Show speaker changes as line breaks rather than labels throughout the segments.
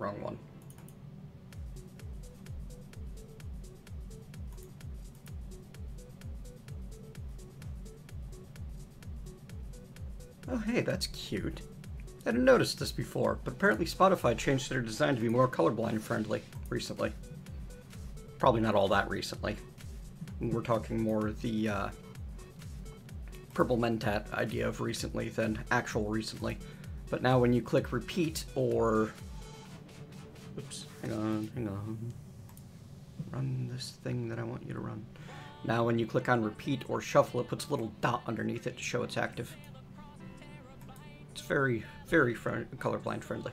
wrong one. Oh, hey, that's cute. I hadn't noticed this before, but apparently Spotify changed their design to be more colorblind friendly recently. Probably not all that recently. We're talking more the PurpleMentat idea of recently than actual recently. But now when you click repeat or... Oops, hang on. Run this thing that I want you to run. Now when you click on repeat or shuffle, it puts a little dot underneath it to show it's active. It's very, very colorblind friendly.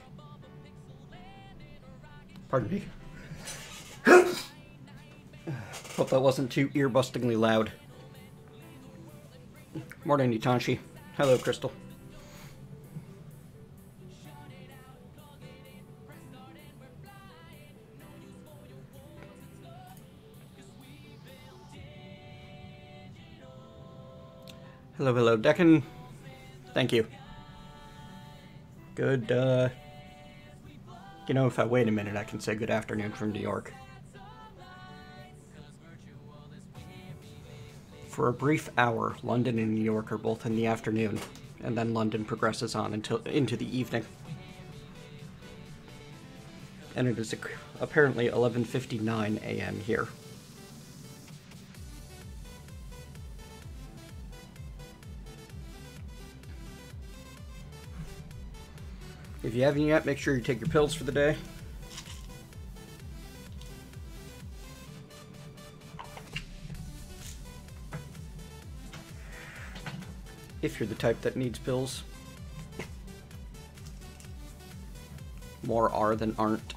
Pardon me. Hope that wasn't too ear-bustingly loud. Morning, Itanshi. Hello, Crystal. Hello, hello, Deccan. Thank you. Good, you know, if I wait a minute, I can say good afternoon from New York. For a brief hour, London and New York are both in the afternoon, and then London progresses on into the evening. And it is apparently 11:59 a.m. here. If you haven't yet, make sure you take your pills for the day. If you're the type that needs pills. More are than aren't.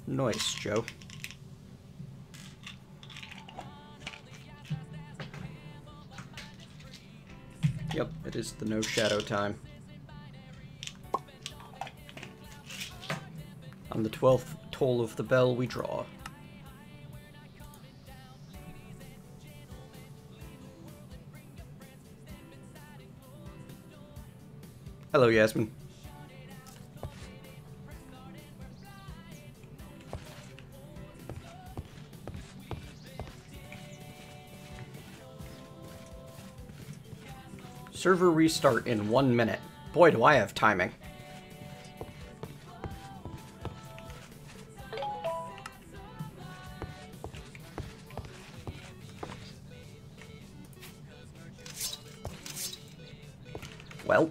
Nice, Joe. Yep, it is the no shadow time. On the 12th toll of the bell, we draw. Hello, Yasmin. Server restart in 1 minute. Boy, do I have timing. Welp.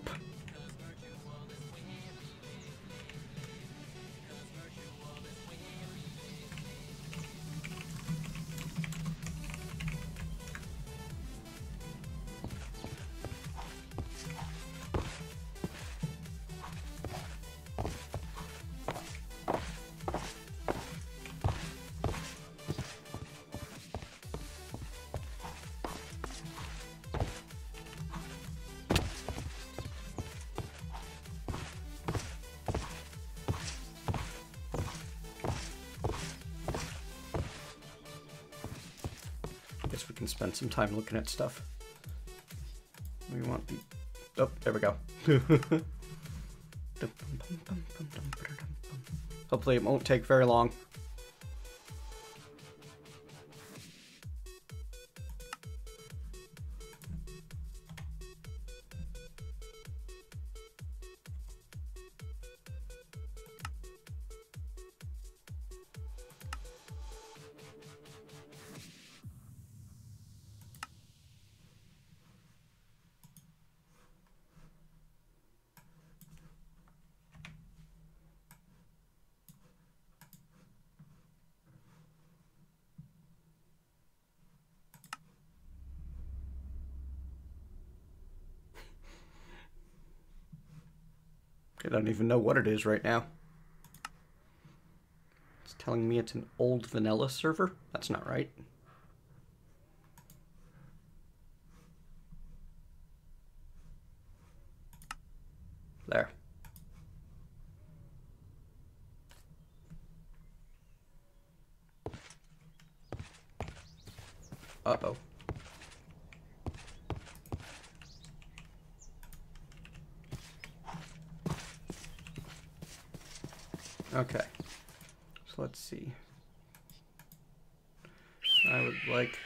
We can spend some time looking at stuff. We want the... Oh, there we go. Hopefully it won't take very long. I don't even know what it is right now. It's telling me it's an old vanilla server? That's not right. There. Uh-oh. Okay. So let's see. I would like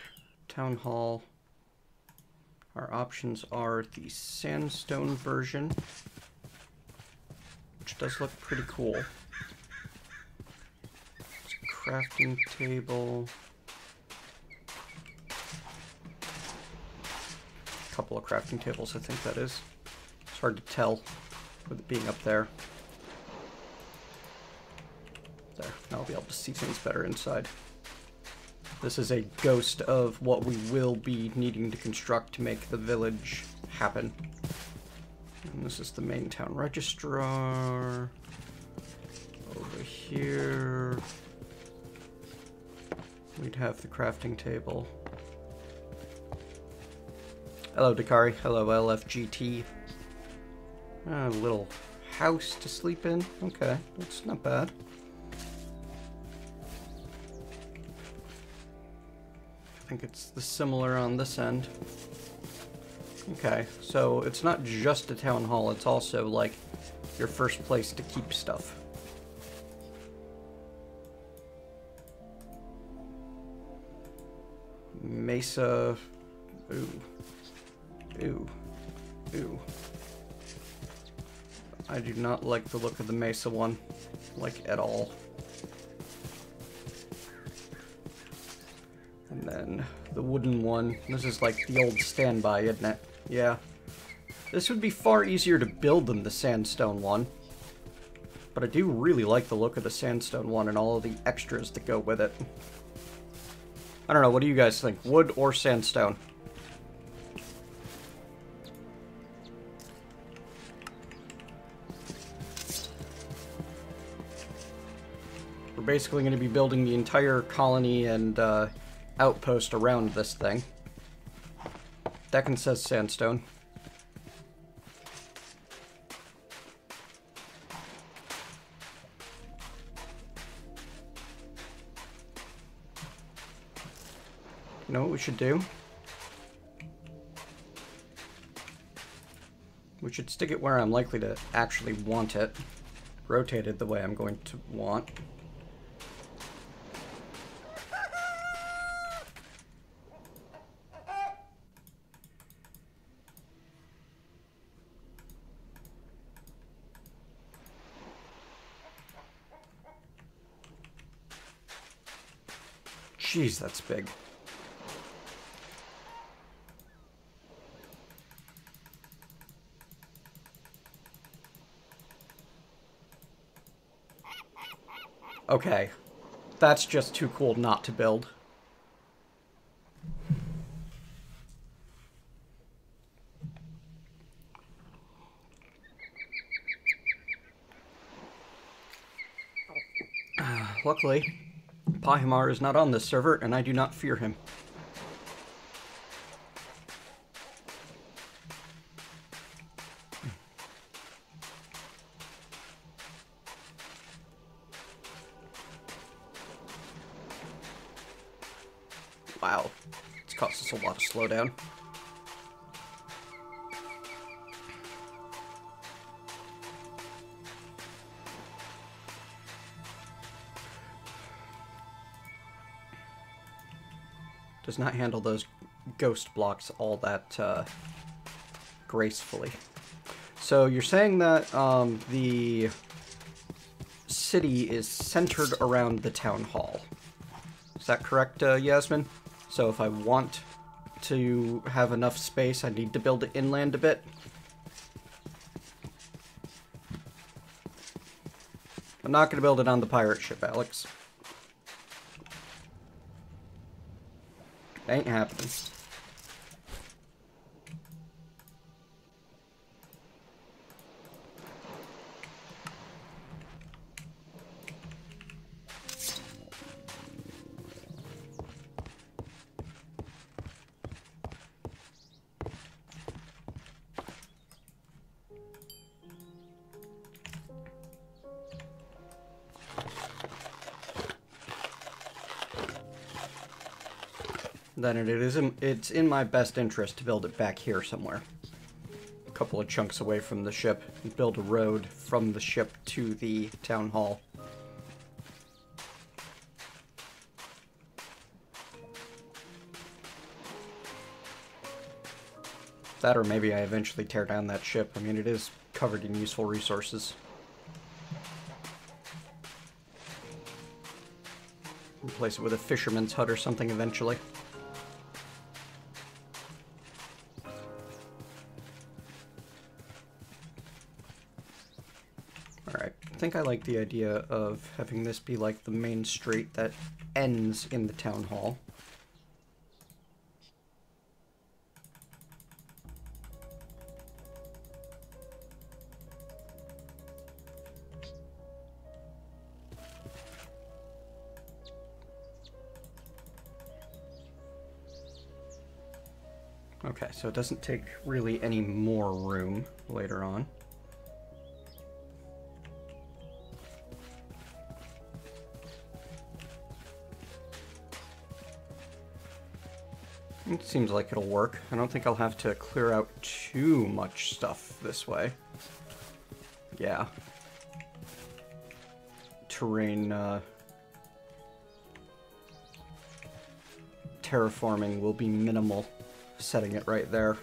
Town Hall. Our options are the sandstone version, which does look pretty cool. Crafting table. A couple of crafting tables, I think that is. It's hard to tell with it being up there. There, now I'll be able to see things better inside. This is a ghost of what we will be needing to construct to make the village happen. And this is the main town registrar. Over here, we'd have the crafting table. Hello, Dakari. Hello, LFGT. A little house to sleep in. Okay, that's not bad. I think it's the similar on this end. Okay, so it's not just a town hall, it's also like your first place to keep stuff. Mesa. Ooh. Ooh. Ooh. I do not like the look of the Mesa one, like, at all. And then the wooden one. This is like the old standby, isn't it? Yeah. This would be far easier to build than the sandstone one. But I do really like the look of the sandstone one and all of the extras that go with it. I don't know, what do you guys think? Wood or sandstone? We're basically going to be building the entire colony and outpost around this thing. Deccan says sandstone. You know what we should do? We should stick it where I'm likely to actually want it. Rotated the way I'm going to want. Jeez, that's big. Okay. That's just too cool not to build. Luckily, Pahimar is not on this server, and I do not fear him. Wow, it's cost us a lot of slowdown. Does not handle those ghost blocks all that gracefully. So you're saying that the city is centered around the town hall. Is that correct, Yasmin? So if I want to have enough space, I need to build it inland a bit? I'm not going to build it on the pirate ship, Alex. Ain't happening. Then it's in my best interest to build it back here somewhere. A couple of chunks away from the ship and build a road from the ship to the town hall. That, or maybe I eventually tear down that ship. I mean, it is covered in useful resources. Replace it with a fisherman's hut or something eventually. Alright, I think I like the idea of having this be like the main street that ends in the town hall. Okay, so it doesn't take really any more room later on. It seems like it'll work. I don't think I'll have to clear out too much stuff this way. Yeah. Terrain, terraforming will be minimal. Setting it right there.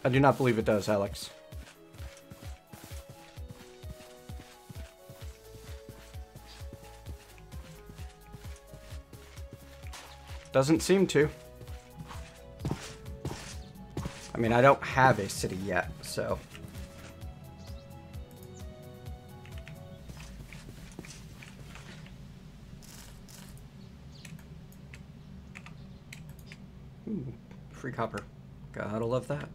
I do not believe it does, Alex. Doesn't seem to. I mean, I don't have a city yet, so... Ooh, free copper. Gotta love that.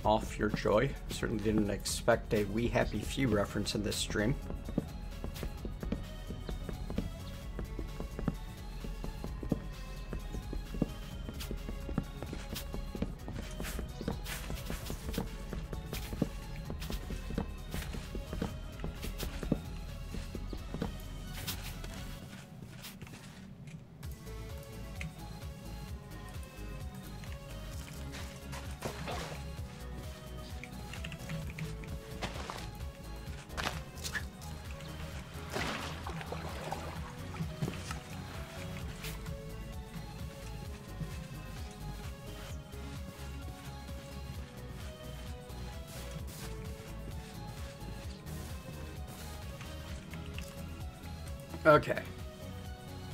Off your joy. Certainly didn't expect a We Happy Few reference in this stream. Okay,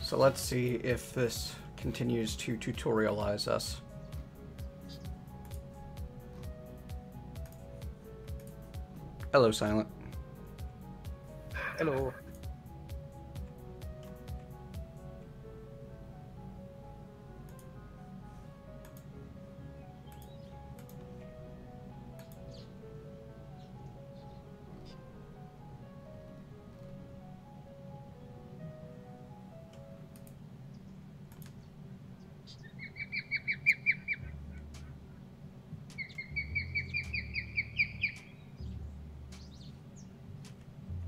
so let's see if this continues to tutorialize us. Hello, Silent.
Hello.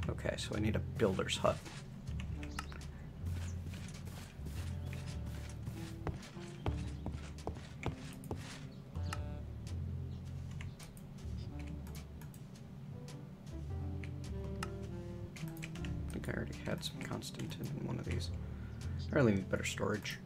Okay, so I need a builder's hut. I think I already had some constant in one of these. I really need better storage.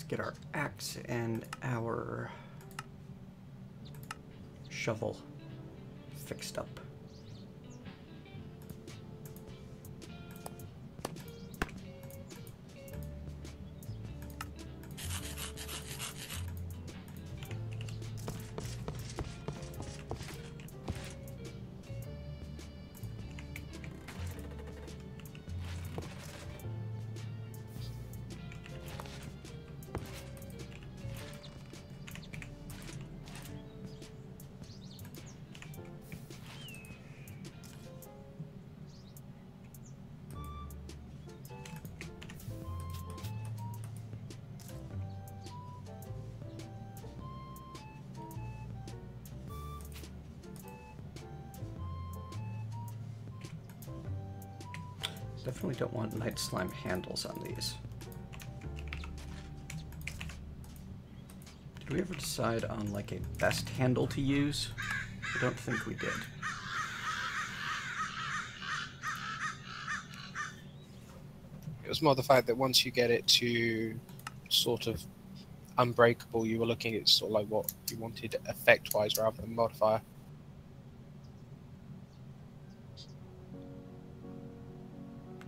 get our axe and our shovel fixed up. Definitely don't want night slime handles on these. Did we ever decide on like a best handle to use? I don't think we did.
It was more the fact that once you get it to sort of unbreakable, you were looking at sort of like what you wanted effect-wise rather than modifier.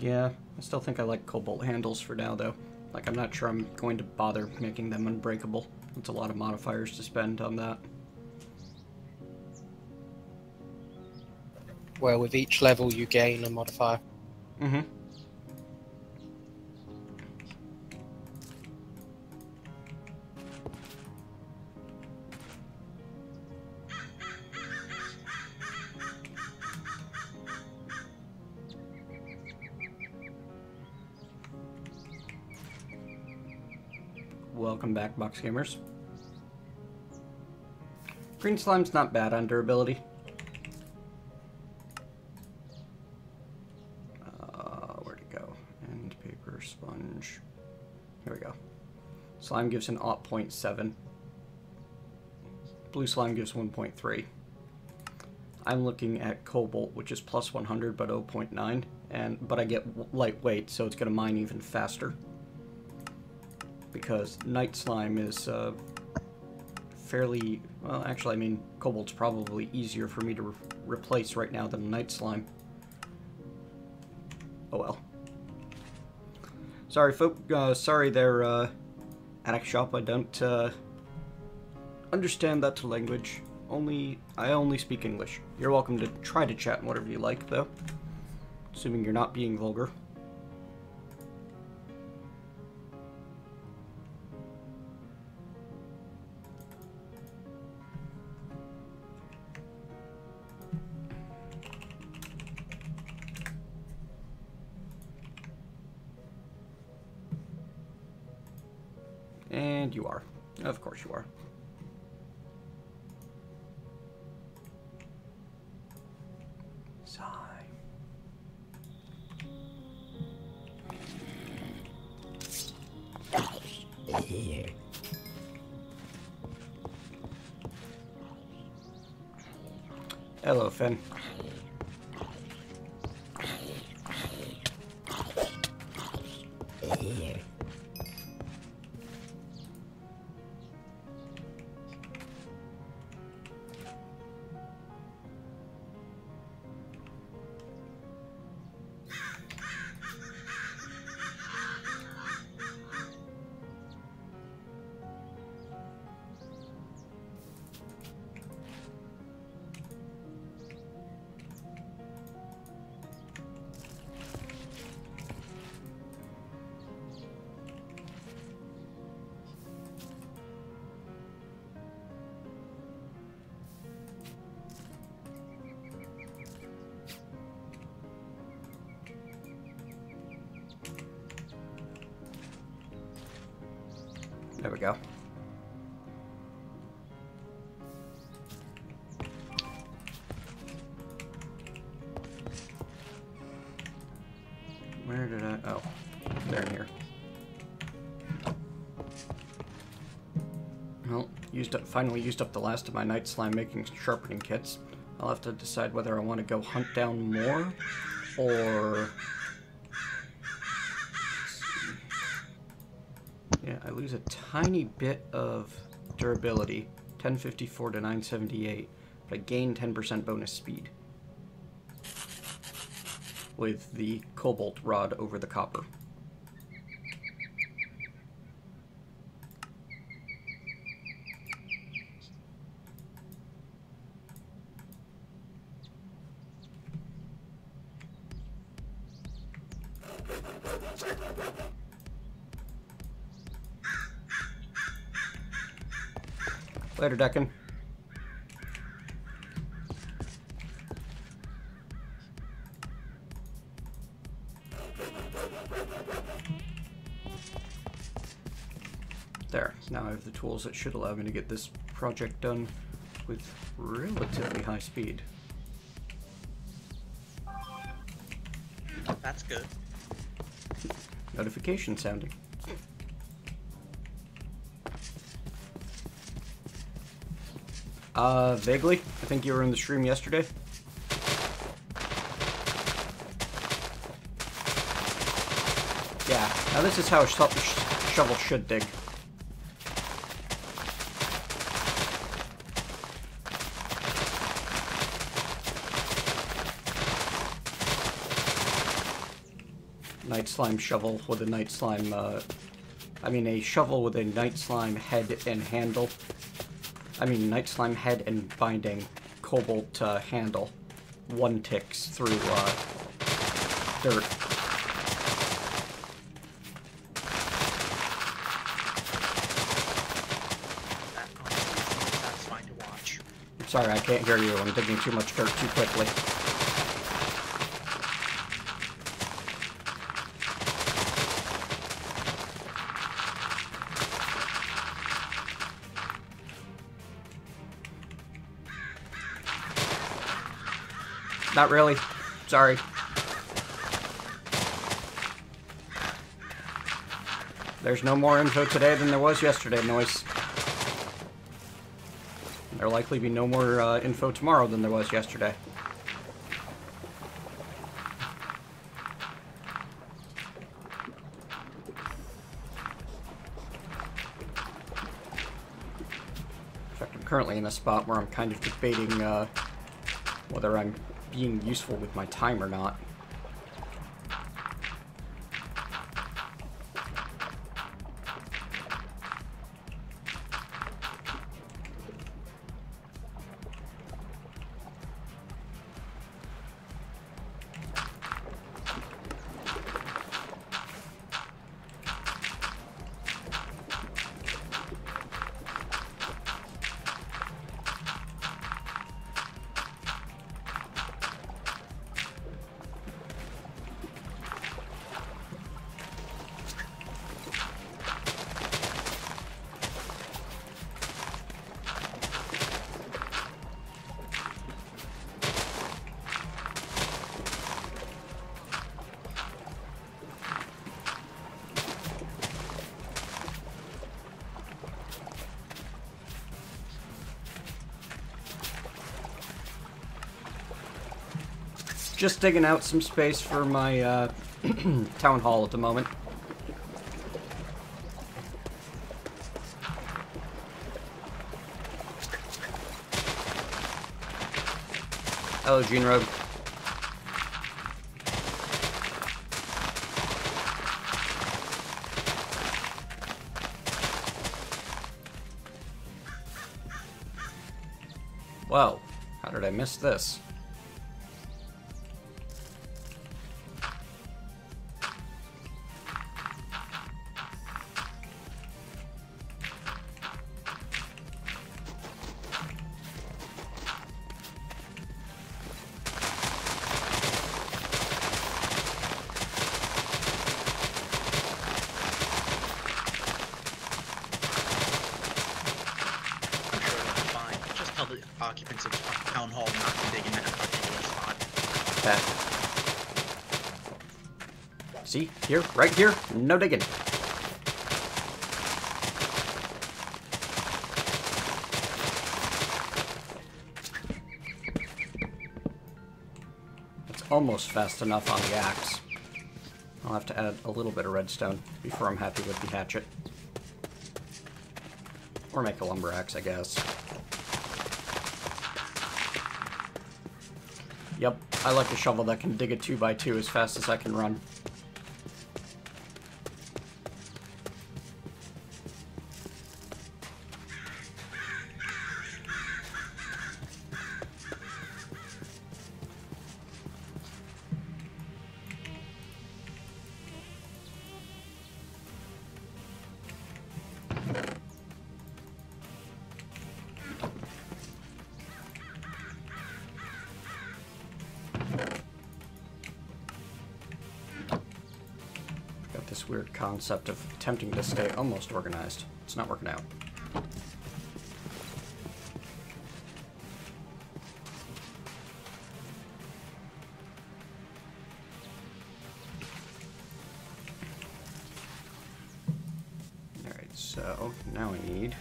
Yeah, I still think I like cobalt handles for now, though. Like, I'm not sure I'm going to bother making them unbreakable. It's a lot of modifiers to spend on that.
Well, with each level you gain a modifier.
Mm-hmm. Welcome back, box gamers. Green slime's not bad on durability. Where'd it go? And paper, sponge. Here we go. Slime gives an 0.7. Blue slime gives 1.3. I'm looking at cobalt, which is plus 100 but 0.9, but I get lightweight, so it's going to mine even faster. Because night slime is fairly, well, actually, I mean, cobalt's probably easier for me to replace right now than night slime. Oh well. Sorry, folk. Sorry there, Attic Shop. I don't understand that language. I only speak English. You're welcome to try to chat whatever you like, though. Assuming you're not being vulgar. And you are. Of course you are. Sigh. Hello, Finn. There we go. Where did I... Oh, they're in here. Well, finally used up the last of my night slime making sharpening kits. I'll have to decide whether I want to go hunt down more, or... Yeah, I lose a tiny bit of durability, 1054 to 978, but I gain 10% bonus speed with the cobalt rod over the copper. Later, Deccan. There. Now I have the tools that should allow me to get this project done with relatively high speed.
That's good.
Notification sounding. Vaguely. I think you were in the stream yesterday. Yeah, now this is how a shovel should dig. Night slime shovel with a night slime, a shovel with a night slime head and handle. Night slime head and binding cobalt handle. One ticks through dirt.
That's fine to watch.
I'm sorry, I can't hear you. I'm digging too much dirt too quickly. Not really. Sorry. There's no more info today than there was yesterday, Noise. There'll likely be no more info tomorrow than there was yesterday. In fact, I'm currently in a spot where I'm kind of debating whether I'm being useful with my time or not. Just digging out some space for my town hall at the moment. Hello, Gene Road. Whoa, how did I miss this?
Occupants of the town hall not to dig in that particular spot.
Okay. See? Here? Right here? No digging. It's almost fast enough on the axe. I'll have to add a little bit of redstone before I'm happy with the hatchet. Or make a lumber axe, I guess. Yep, I like a shovel that can dig a 2x2 as fast as I can run. This weird concept of attempting to stay almost organized. It's not working out. Alright, so now I need...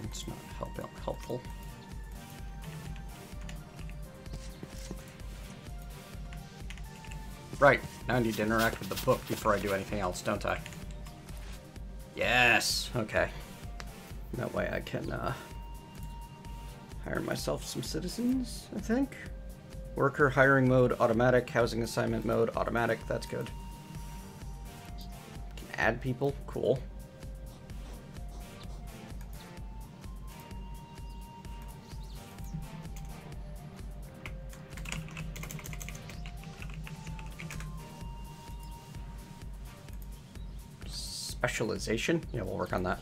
It's not helpful. Right, now I need to interact with the book before I do anything else, don't I? Yes! Okay. That way I can, hire myself some citizens, I think? Worker hiring mode, automatic. Housing assignment mode, automatic. That's good. Can add people. Cool. Specialization? Yeah, we'll work on that.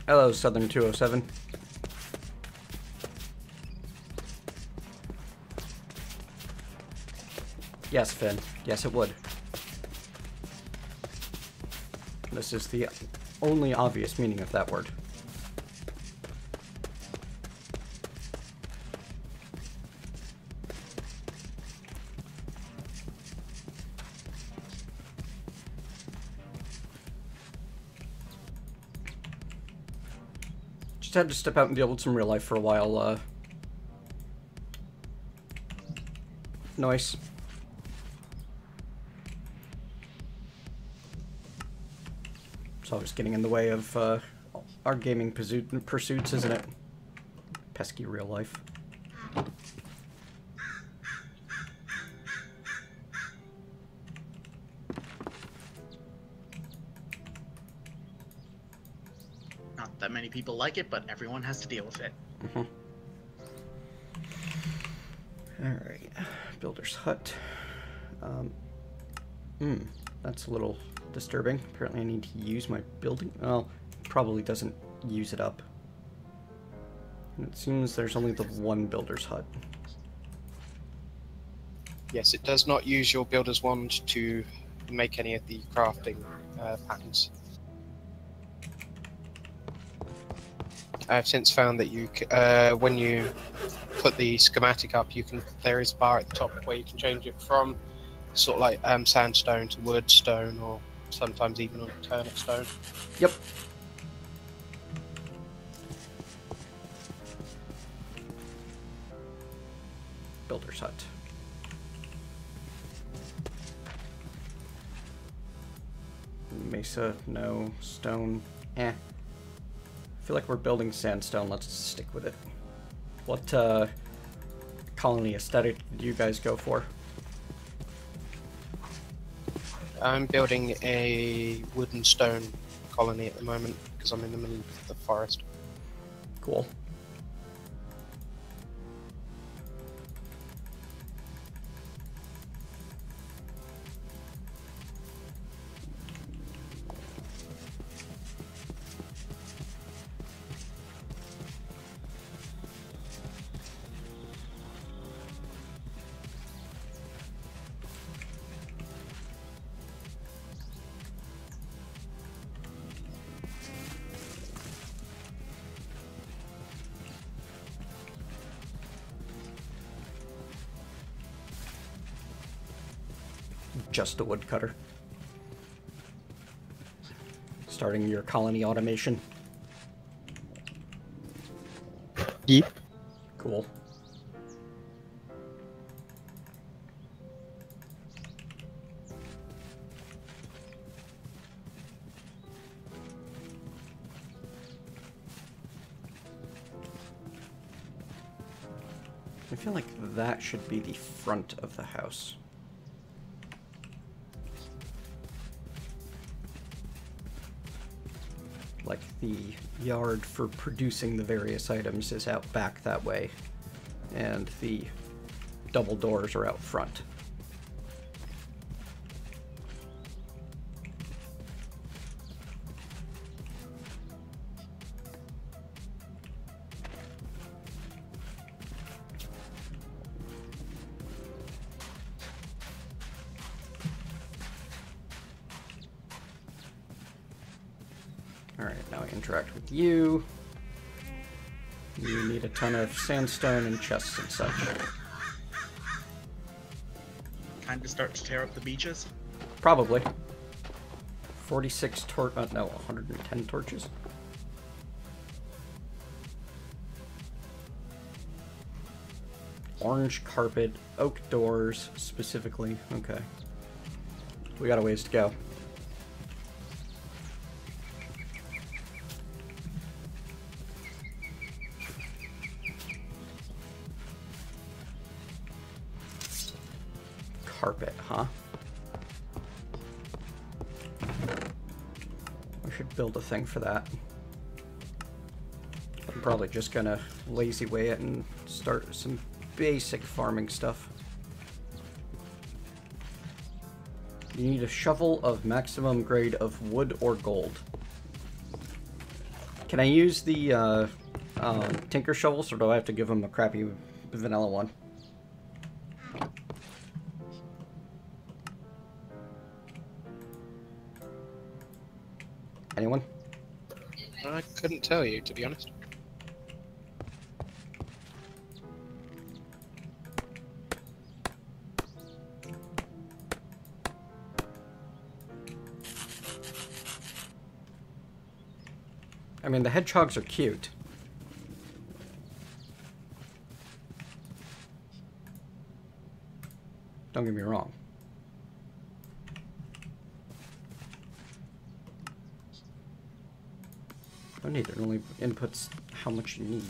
Hello, Southern 207. Yes, Finn. Yes, it would. This is the only obvious meaning of that word. Just had to step out and deal with some real life for a while. Nice. It's always getting in the way of our gaming pursuits, isn't it? Pesky real life.
Not that many people like it, but everyone has to deal with it.
Alright, builder's hut. That's a little disturbing. Apparently I need to use my building. Well, probably doesn't use it up. And it seems there's only the one builder's hut.
Yes, it does not use your builder's wand to make any of the crafting patterns. I've since found that you, when you put the schematic up, there is a bar at the top where you can change it from sort of like sandstone to wood, stone, or sometimes even on turnip stone.
Yep. Builder's hut. Mesa, no. Stone, eh. I feel like we're building sandstone. Let's stick with it. What colony aesthetic do you guys go for?
I'm building a wood and stone colony at the moment because I'm in the middle of the forest.
Cool. just a woodcutter. Starting your colony automation.
Yep.
Cool. I feel like that should be the front of the house. Like the yard for producing the various items is out back that way, and the double doors are out front. Alright, now I interact with you. You need a ton of sandstone and chests and such.
Time to start to tear up the beaches.
Probably. 46 no, 110 torches. Orange carpet, oak doors, specifically. Okay. We got a ways to go. Carpet, huh? We should build a thing for that. I'm probably just gonna lazy way it and start some basic farming stuff. You need a shovel of maximum grade of wood or gold. Can I use the tinker shovels, or do I have to give them a crappy vanilla one? Anyone?
I couldn't tell you, to be honest.
I mean, the hedgehogs are cute. Don't get me wrong. Oh, neither. It only inputs how much you need.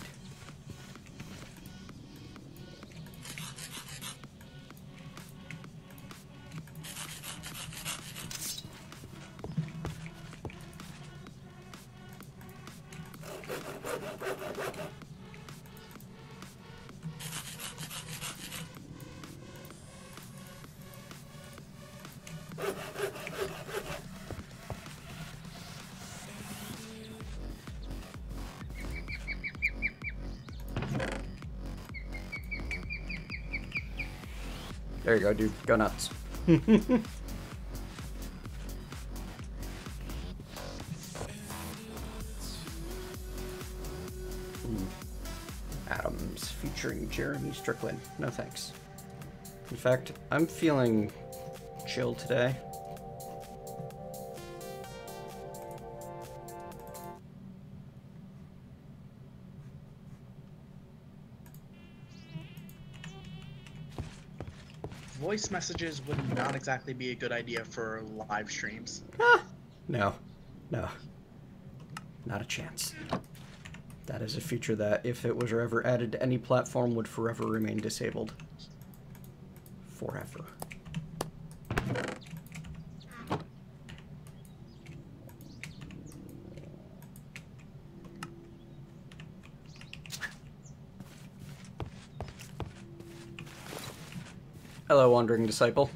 There you go, dude. Go nuts. Adams featuring Jeremy Strickland. No thanks. In fact, I'm feeling chill today.
Voice messages would not exactly be a good idea for live streams.
No. No. Not a chance. That is a feature that, if it was ever added to any platform, would forever remain disabled. Forever. Hello, Wandering Disciple.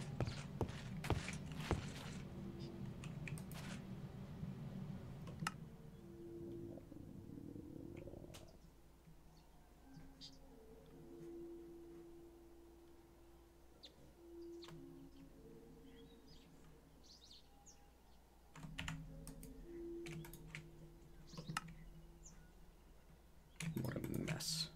What a mess.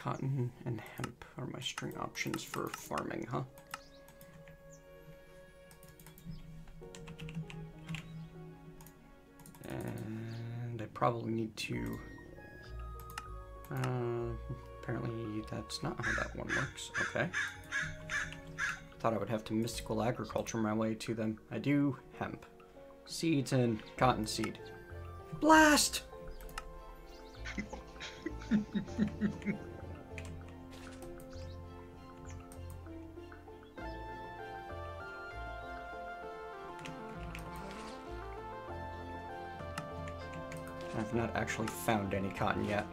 cotton and hemp are my string options for farming, huh? And I probably need to... apparently that's not how that one works. Okay. Thought I would have to mystical agriculture my way to them. I do hemp. Seeds and cottonseed. Blast! I've not actually found any cotton yet.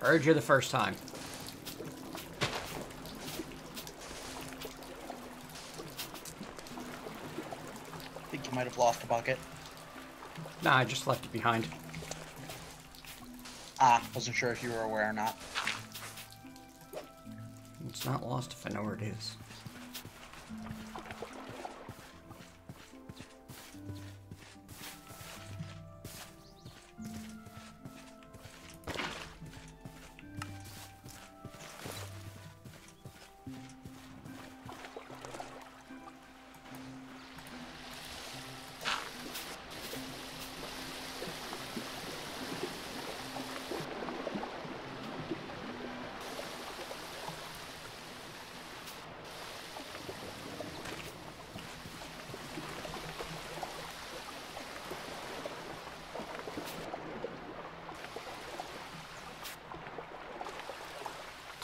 Heard you the first time.
I think you might have lost a bucket.
Nah, I just left it behind.
Ah, wasn't sure if you were aware or not.
It's not lost if I know where it is.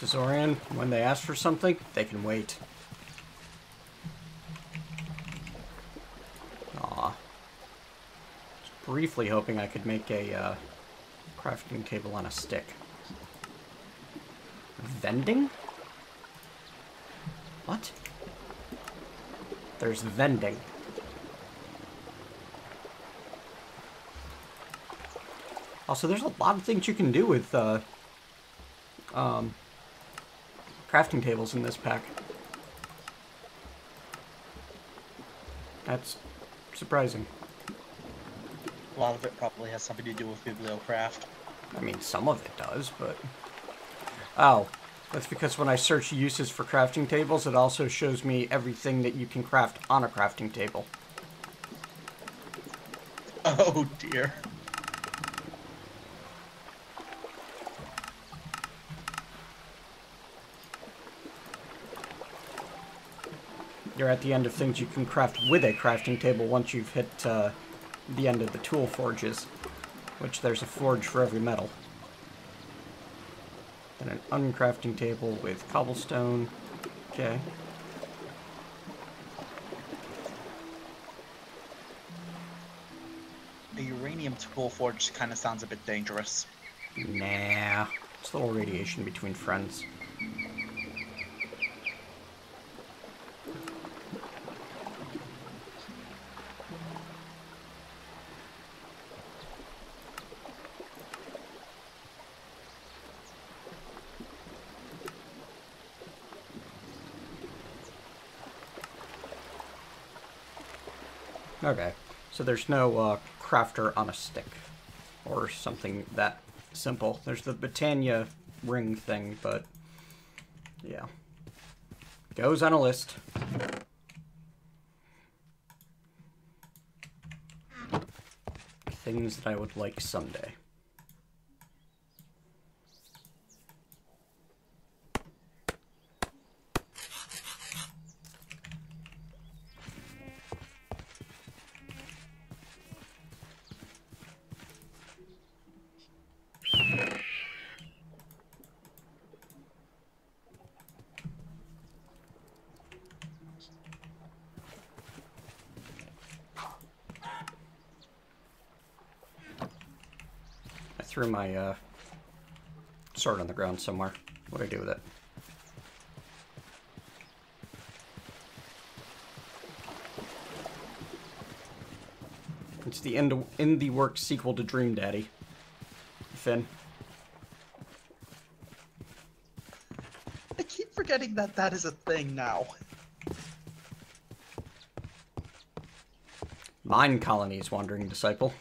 Zorian, when they ask for something, they can wait. Aw. Just briefly hoping I could make a crafting table on a stick. Vending? What? There's vending. Also, there's a lot of things you can do with crafting tables in this pack. That's surprising.
A lot of it probably has something to do with bibliocraft.
I mean, some of it does, but... Oh, that's because when I search uses for crafting tables, it also shows me everything that you can craft on a crafting table.
Oh dear.
You're at the end of things you can craft with a crafting table once you've hit the end of the tool forges, which there's a forge for every metal. Then an uncrafting table with cobblestone. Okay.
A uranium tool forge kind of sounds a bit dangerous.
Nah. It's a little radiation between friends. Okay, so there's no crafter on a stick, or something that simple. There's the Britannia ring thing, but yeah. Goes on a list. Things that I would like someday. I threw my sword on the ground somewhere. What do I do with it? It's the indie works sequel to Dream Daddy. Finn.
I keep forgetting that that is a thing now.
MineColony's Wandering Disciple.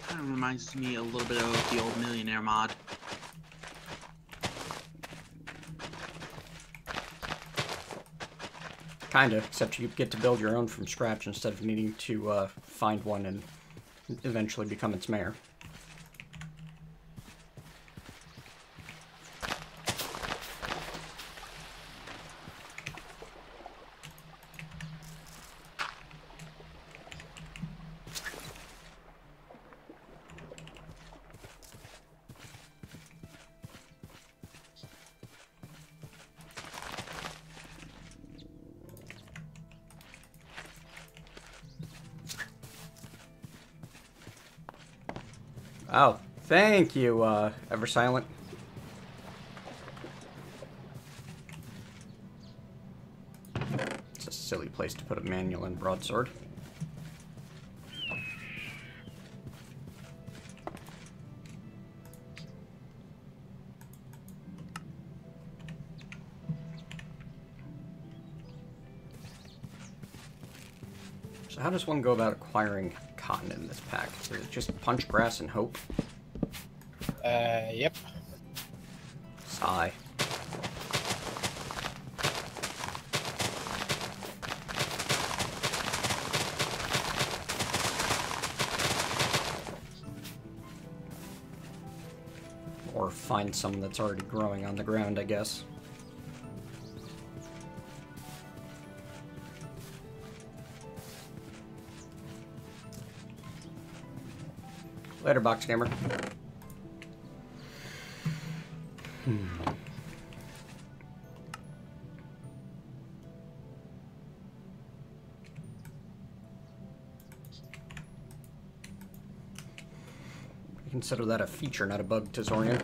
Kind of reminds me a little bit of the old Millionaire mod.
Kinda, except you get to build your own from scratch instead of needing to find one and eventually become its mayor. Oh, thank you, Ever Silent. It's a silly place to put a manual and broadsword. So how does one go about acquiring cotton in this pack? Is it just punch grass and hope?
Yep.
Sigh. Or find some that's already growing on the ground, I guess. Later, box gamer. Consider that a feature, not a bug, Tazorian.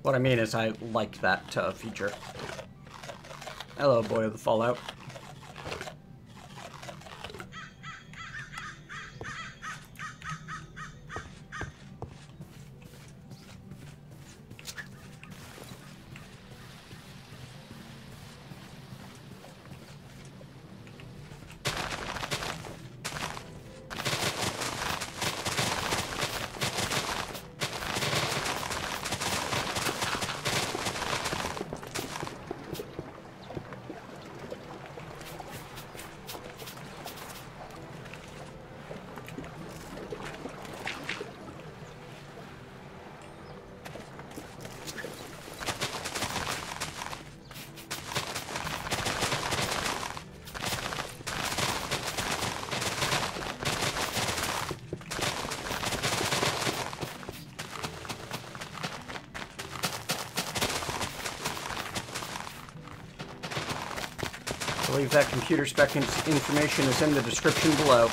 What I mean is I like that feature. Hello, boy of the Fallout. believe that computer spec information is in the description below.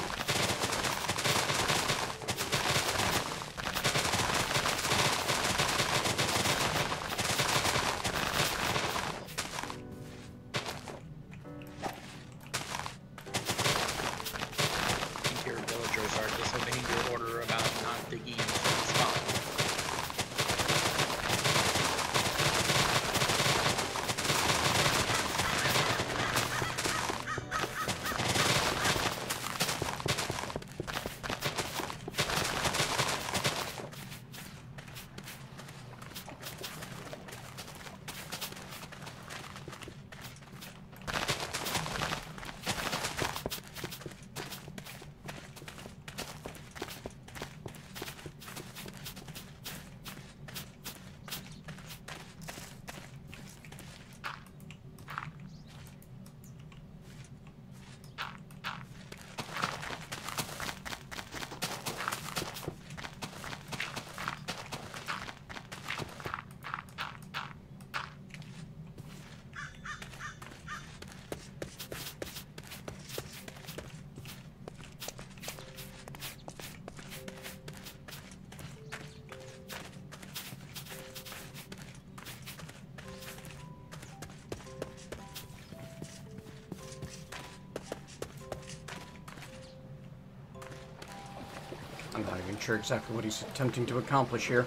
I'm not even sure exactly what he's attempting to accomplish here.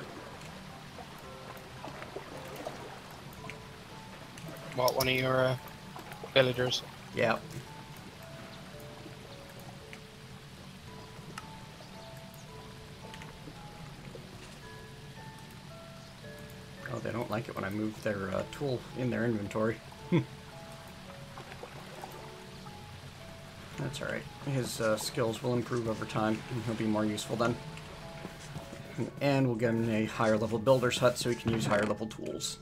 What, one of your villagers?
Yeah. Oh, they don't like it when I move their tool in their inventory. That's alright. His skills will improve over time, and he'll be more useful then. And we'll get him a higher level builder's hut so he can use higher level tools.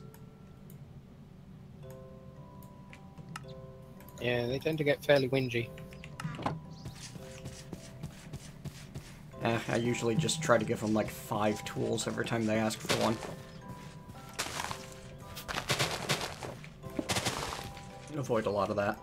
Yeah, they tend to get fairly whingy.
I usually just try to give them like 5 tools every time they ask for one. Avoid a lot of that.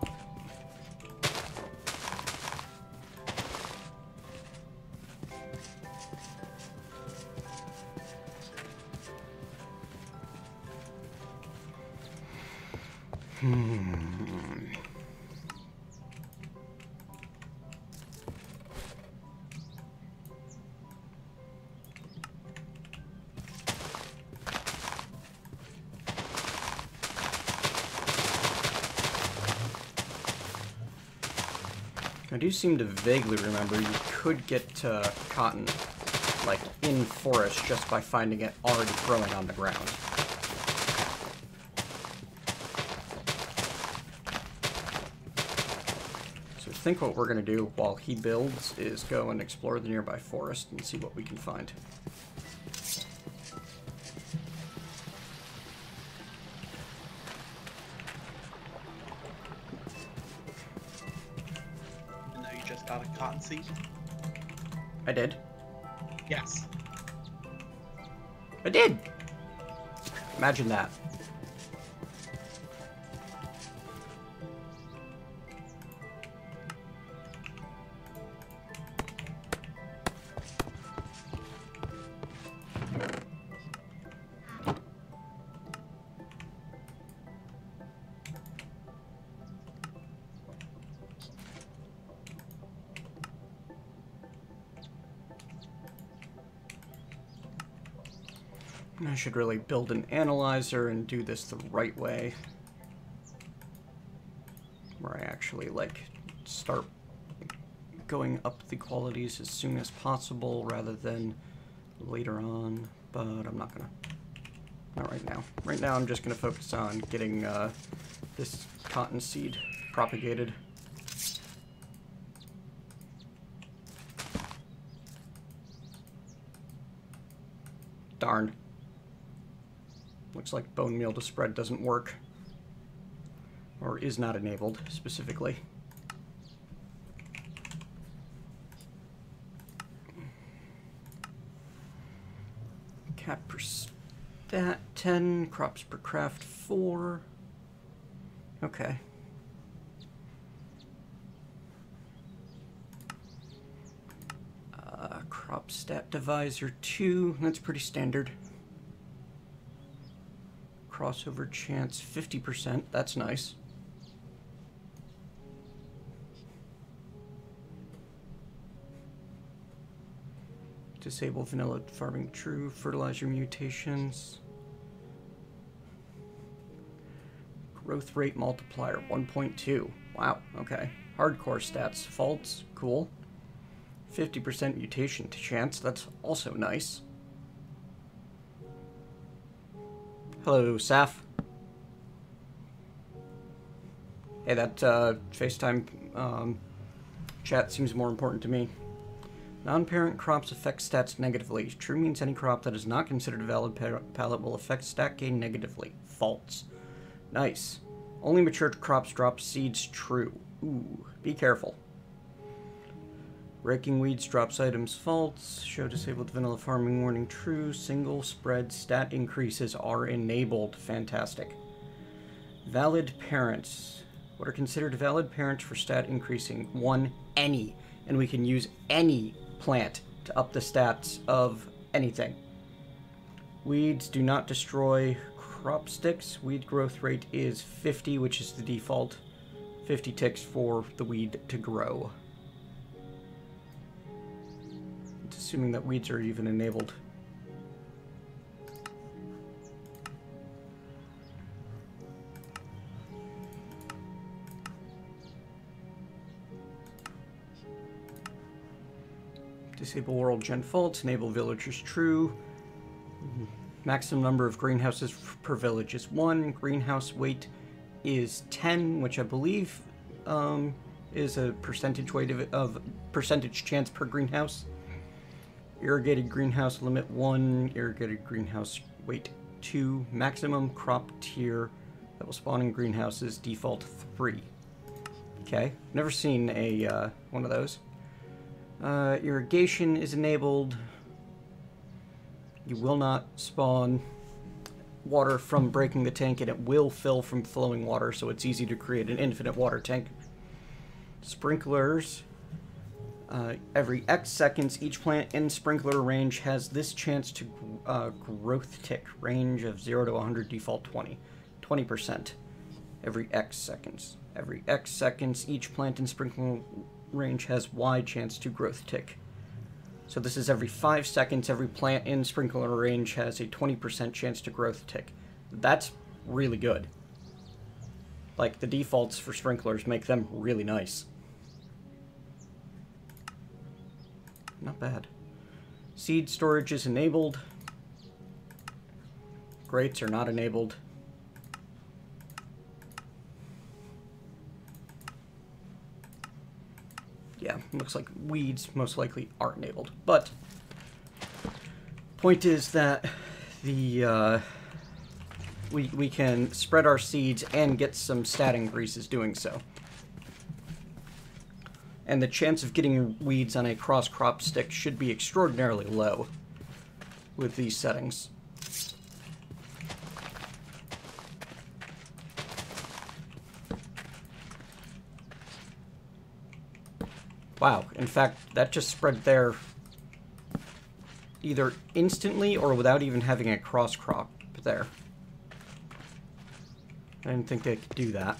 I do seem to vaguely remember you could get cotton, like, in forest just by finding it already growing on the ground. So I think what we're going to do while he builds is go and explore the nearby forest and see what we can find.
Got a cotton seed?
I did.
Yes.
I did! Imagine that. I should really build an analyzer and do this the right way. Where I actually, like, start going up the qualities as soon as possible rather than later on. But I'm not gonna. Not right now. Right now I'm just gonna focus on getting this cotton seed propagated. Darn. Looks like bone meal to spread doesn't work. Or is not enabled, specifically. Cap per stat 10, crops per craft 4. Okay. Crop stat divisor 2, that's pretty standard. Crossover chance 50%, that's nice. Disable vanilla farming true, fertilizer mutations. Growth rate multiplier 1.2. Wow, okay. Hardcore stats, faults, cool. 50% mutation chance, that's also nice. Hello, Saph. Hey, that FaceTime chat seems more important to me. Non-parent crops affect stats negatively. True means any crop that is not considered a valid pallet will affect stat gain negatively. False. Nice. Only mature crops drop seeds true. Ooh, be careful. Raking weeds drops items false. Show disabled vanilla farming warning true. Single spread stat increases are enabled. Fantastic. Valid parents. What are considered valid parents for stat increasing? 1, any. And we can use any plant to up the stats of anything. Weeds do not destroy crop sticks. Weed growth rate is 50, which is the default. 50 ticks for the weed to grow. It's assuming that weeds are even enabled. Disable world gen faults, enable villagers true. Maximum number of greenhouses per village is 1. Greenhouse weight is 10, which I believe is a percentage weight of percentage chance per greenhouse. Irrigated greenhouse limit 1, irrigated greenhouse weight 2. Maximum crop tier that will spawn in greenhouses default 3. Okay, never seen a one of those. Irrigation is enabled. You will not spawn water from breaking the tank, and it will fill from flowing water, so it's easy to create an infinite water tank. Sprinklers. Every X seconds, each plant in sprinkler range has this chance to growth tick. Range of 0 to 100, default 20. 20%. Every X seconds. Every X seconds, each plant in sprinkler range has Y chance to growth tick. So this is every 5 seconds, every plant in sprinkler range has a 20% chance to growth tick. That's really good. Like, the defaults for sprinklers make them really nice. Not bad. Seed storage is enabled. Grates are not enabled. Yeah, looks like weeds most likely are enabled. But point is that the we can spread our seeds and get some stat increases doing so. And the chance of getting weeds on a cross-crop stick should be extraordinarily low with these settings. Wow, in fact, that just spread there either instantly or without even having a cross-crop there. I didn't think they could do that.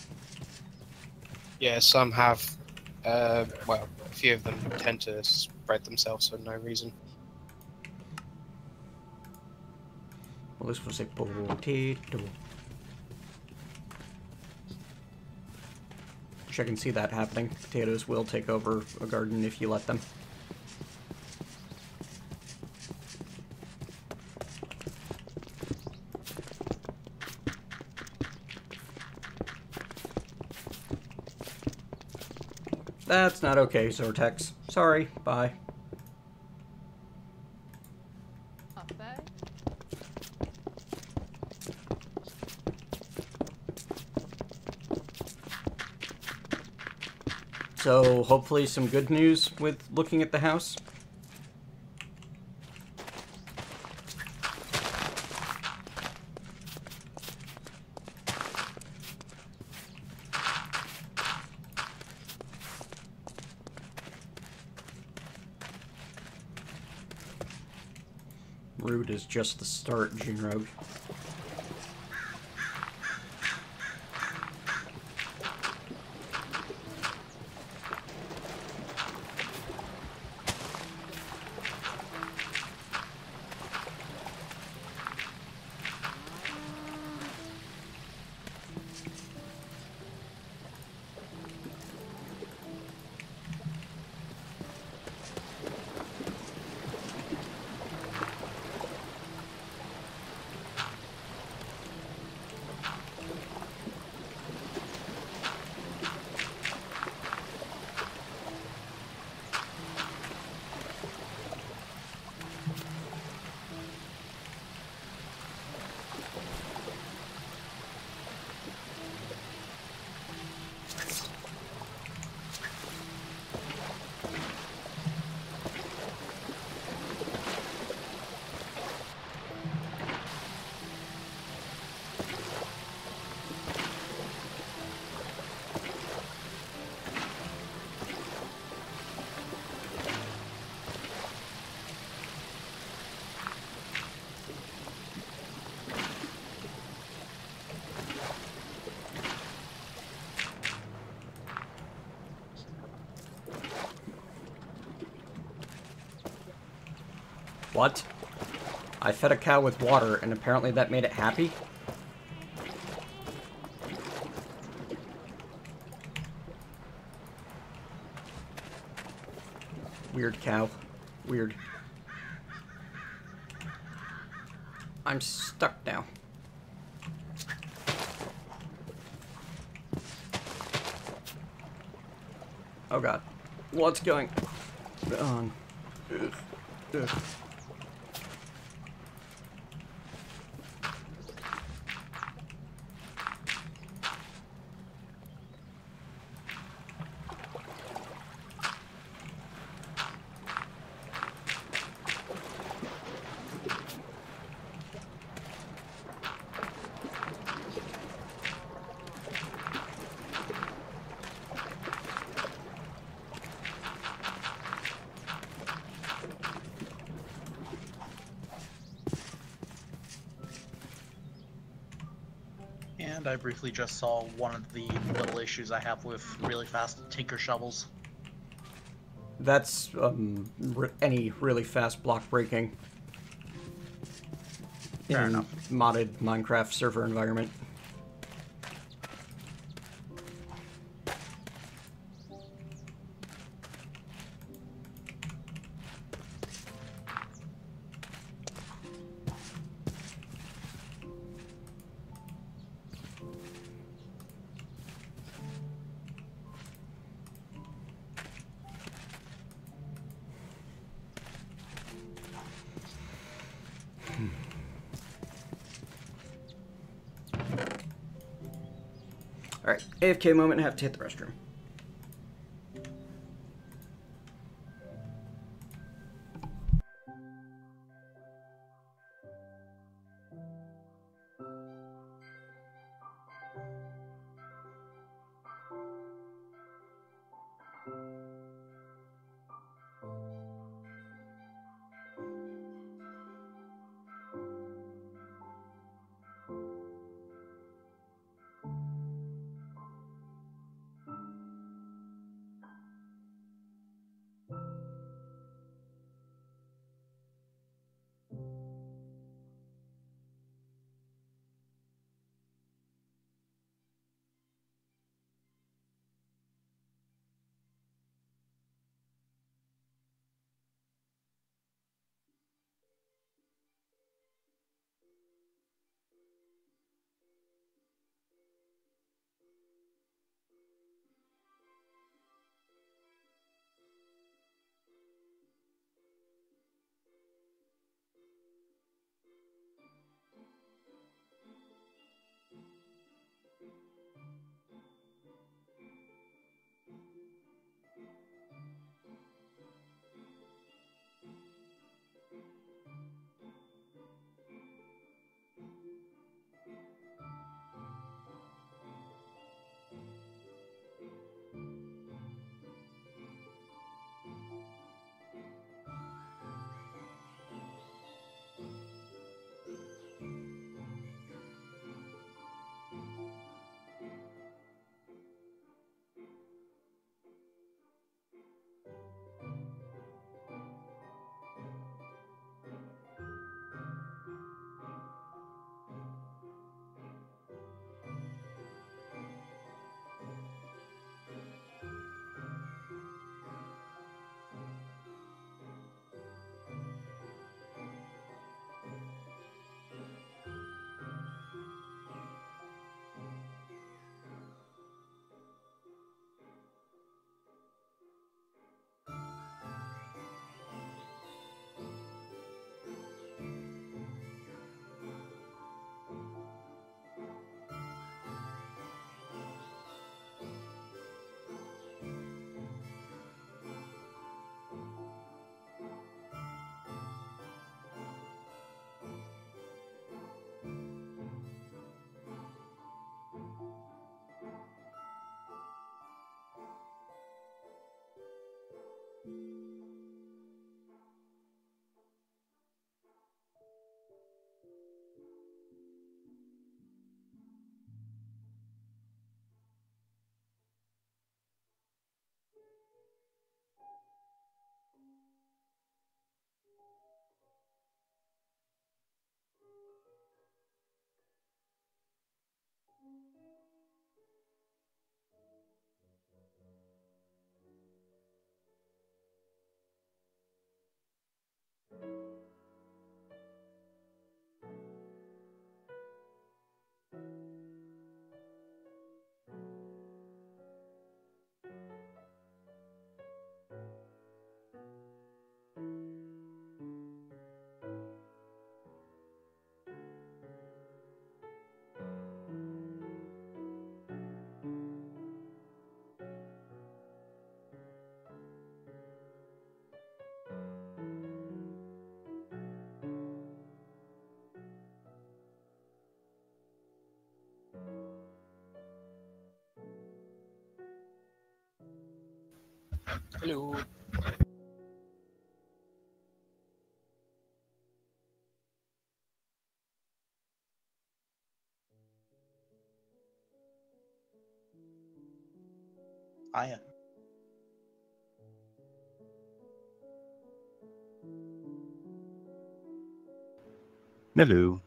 Yeah, some have, well, a few of them tend to spread themselves for no reason.
Well, this was a potato. I can see that happening. Potatoes will take over a garden if you let them. That's not okay, Zortex. Sorry, bye. So, hopefully some good news with looking at the house. rude is just the start, June Rogue. What? I fed a cow with water, and apparently that made it happy? Weird cow. Weird. I'm stuck now. Oh god. What's going on? Ugh. Ugh.
And I briefly just saw one of the little issues I have with really fast tinker shovels.
That's, any really fast block breaking
Fair
in
enough.
modded Minecraft server environment. Alright, AFK moment, have to hit the restroom.
Hello.
Hiya.
Hello.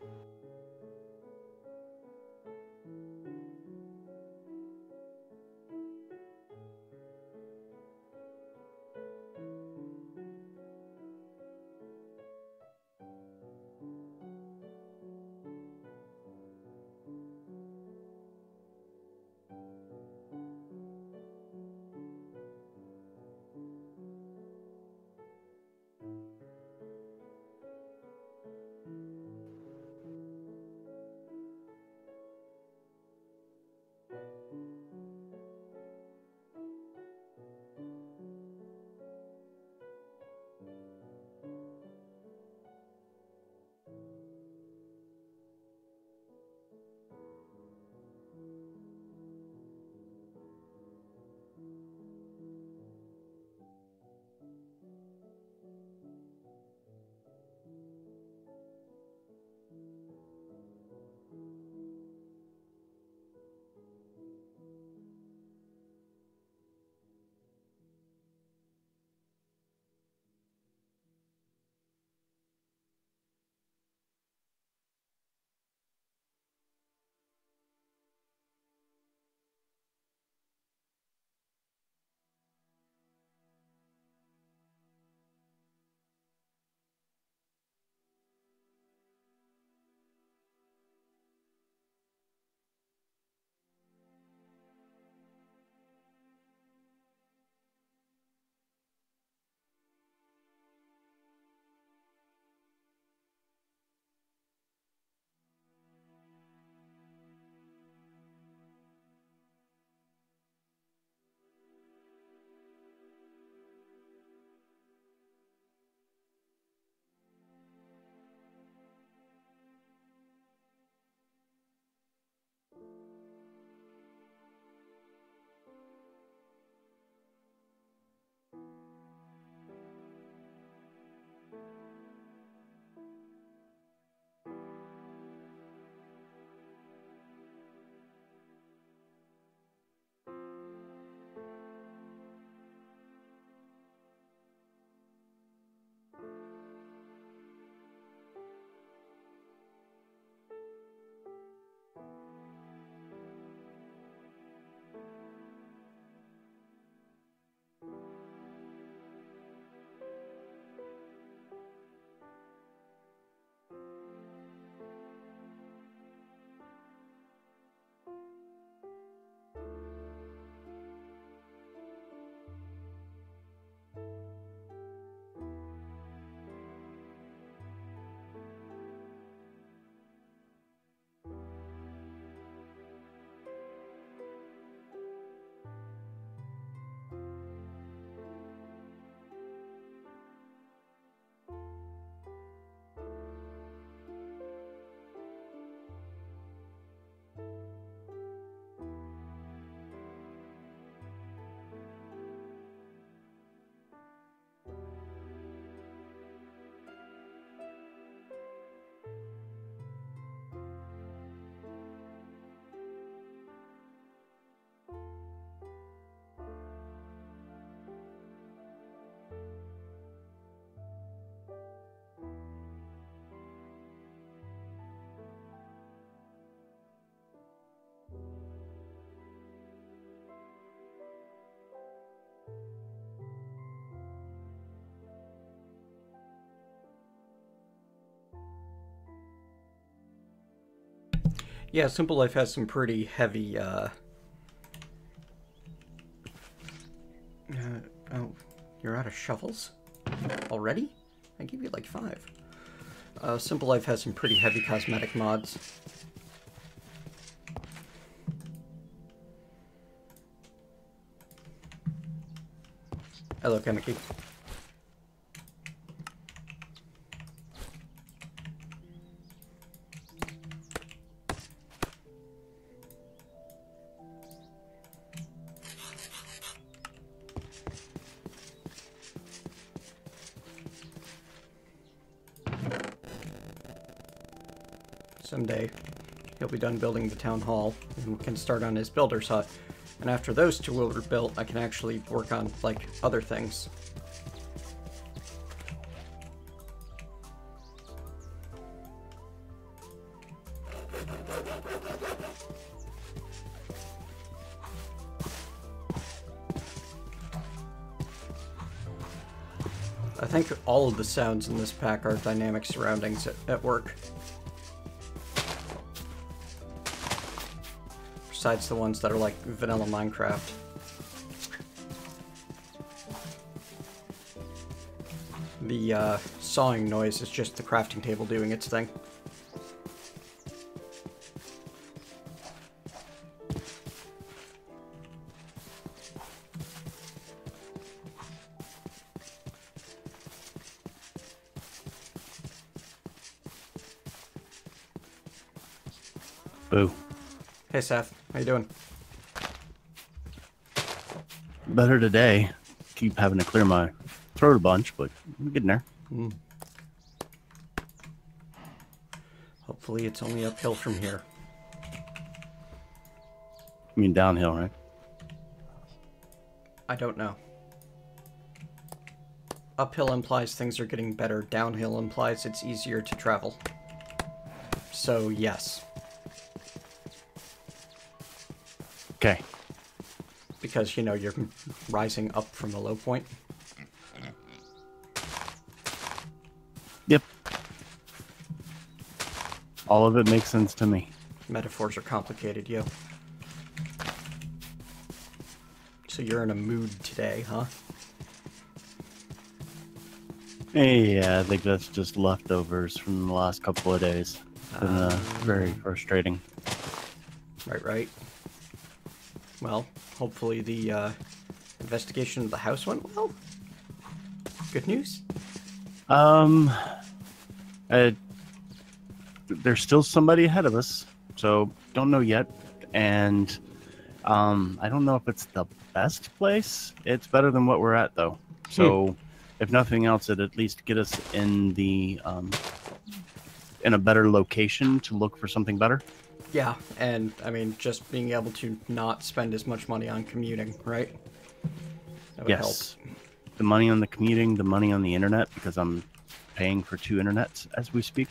Yeah, Simple Life has some pretty heavy, oh, you're out of shovels? Already? I gave you like 5. Simple Life has some pretty heavy cosmetic mods. Hello, Chemiki. someday he'll be done building the town hall and can start on his builder's hut. And after those two are built, I can actually work on, like, other things. I think all of the sounds in this pack are dynamic surroundings at work. Besides the ones that are like vanilla Minecraft. The sawing noise is just the crafting table doing its thing.
Boo.
Hey Seth, how you doing?
Better today. Keep having to clear my throat a bunch, but I'm getting there.
Hopefully it's only uphill from here.
I mean downhill, right?
I don't know. Uphill implies things are getting better. Downhill implies it's easier to travel. So, yes.
Okay.
Because, you know, you're rising up from a low point.
Yep. All of it makes sense to me.
Metaphors are complicated, yo. So you're in a mood today, huh?
Yeah, I think that's just leftovers from the last couple of days. It's been very frustrating.
Right. Well, hopefully the investigation of the house went well. Good news?
There's still somebody ahead of us, so don't know yet. And I don't know if it's the best place. It's better than what we're at, though. So if nothing else, it'd at least get us in the in a better location to look for something better.
Yeah, and I mean, just being able to not spend as much money on commuting, right? That would help.
The money on the commuting, the money on the internet, because I'm paying for 2 internets as we speak.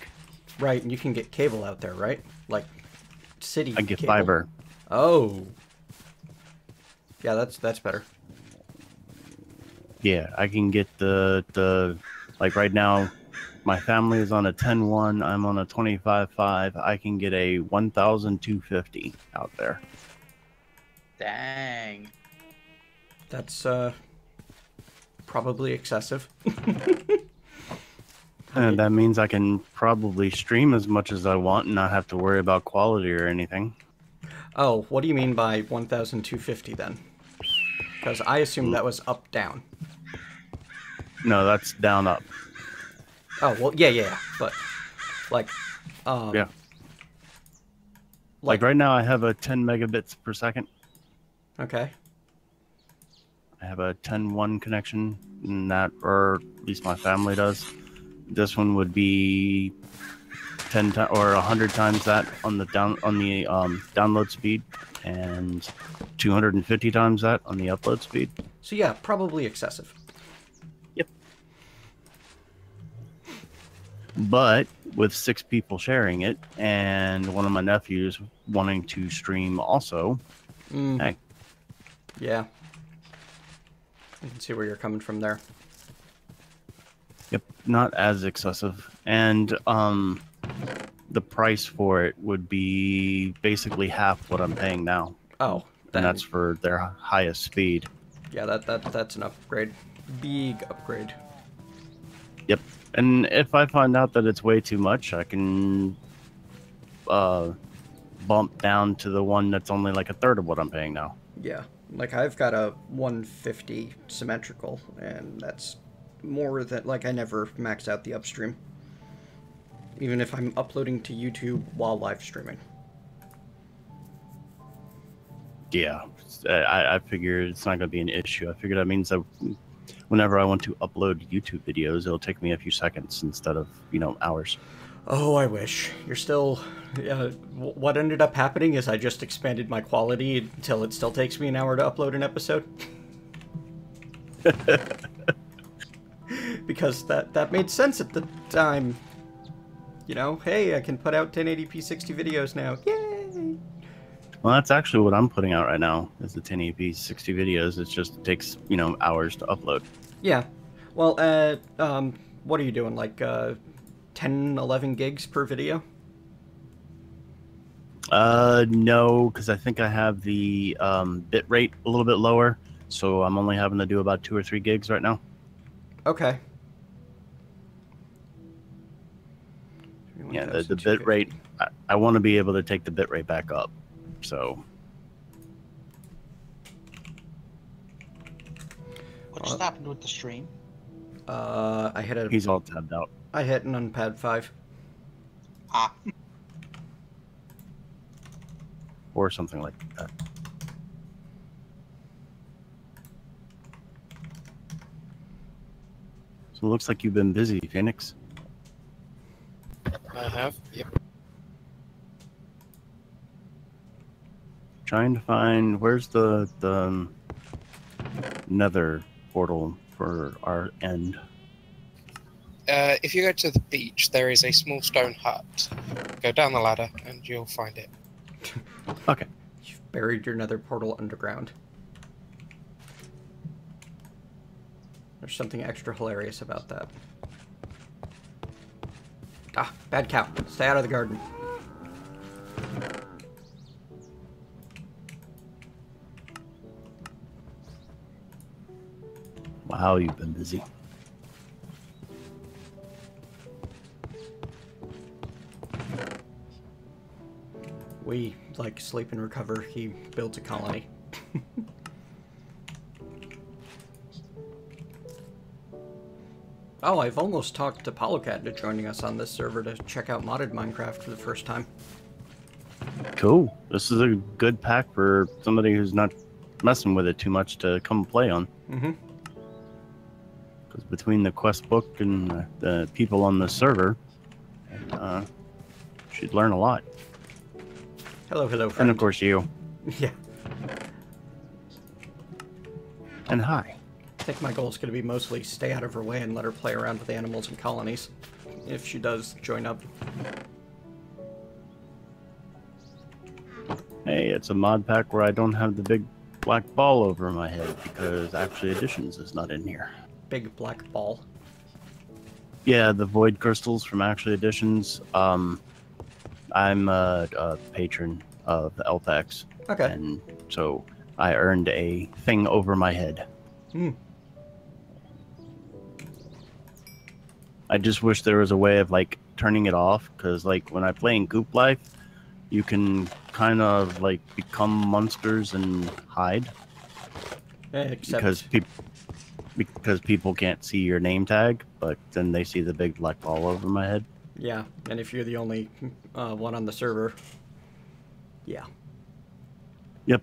Right, and you can get cable out there, right? Like, city
I get
cable.
fiber.
Oh. Yeah, that's better.
Yeah, I can get the like right now, my family is on a 10.1, I'm on a 25.5. I can get a 1,250 out there.
Dang.
That's probably excessive.
And that means I can probably stream as much as I want and not have to worry about quality or anything.
Oh, what do you mean by 1,250 then? Because I assumed that was up down.
No, that's down up.
Oh, well, yeah, but, like,
Yeah. Like right now I have a 10 megabits per second.
Okay.
I have a 10.1 connection, and that, or at least my family does. This one would be 10 or 100 times that on the download speed, and 250 times that on the upload speed.
So yeah, probably excessive.
Yep. But with 6 people sharing it, and one of my nephews wanting to stream also, hey.
Yeah. I can see where you're coming from there.
Yep, not as excessive. And the price for it would be basically half what I'm paying now.
Oh.
And that's for their highest speed.
Yeah, that's an upgrade. Big upgrade.
Yep. And if I find out that it's way too much, I can bump down to the one that's only like a third of what I'm paying now.
Yeah. Like, I've got a 150 symmetrical, and that's more than, like, I never max out the upstream. Even if I'm uploading to YouTube while live streaming.
Yeah, I figured it's not going to be an issue. I figured that means that whenever I want to upload YouTube videos, it'll take me a few seconds instead of, hours.
Oh, I wish. You're still... what ended up happening is I just expanded my quality until it still takes me an hour to upload an episode. Because that made sense at the time. You know, hey, I can put out 1080p 60 videos now. Yay!
Well, that's actually what I'm putting out right now, is the 1080p 60 videos. It just takes, hours to upload.
Yeah. Well, what are you doing? Like, 10, 11 gigs per video?
No, because I think I have the bit rate a little bit lower, so I'm only having to do about 2 or 3 gigs right now.
Okay.
Yeah, the bit rate, I want to be able to take the bit rate back up, so.
What just happened with the stream?
I hit a...
He's all tabbed out.
I hit an unpad 5.
Ah.
Or something like that. So it looks like you've been busy, Phoenix.
I have. Yep.
Trying to find where's the nether portal for our end.
If you go to the beach, there is a small stone hut. Go down the ladder, and you'll find it.
Okay.
You've buried your nether portal underground. There's something extra hilarious about that. Ah, bad cow. Stay out of the garden.
Wow, you've been busy.
We like sleep and recover. He builds a colony. Oh, I've almost talked to Polocat into joining us on this server to check out modded Minecraft for the first time.
Cool. This is a good pack for somebody who's not messing with it too much to come play on.
Mm-hmm.
Because between the quest book and the people on the server, she'd learn a lot.
Hello, friend.
And of course you.
Yeah.
And hi.
I think my goal is going to be mostly stay out of her way and let her play around with animals and colonies. If she does join up.
Hey, it's a mod pack where I don't have the big black ball over my head because Actually Editions is not in here.
Big black ball.
Yeah, the void crystals from Actually Editions. I'm a patron of LPAX.
Okay.
And so I earned a thing over my head.
Hmm.
I just wish there was a way of like turning it off, because like when I play in Goop Life, you can kind of like become monsters and hide.
Except...
because people can't see your name tag, but then they see the big black ball over my head.
Yeah, and if you're the only one on the server, yeah.
Yep,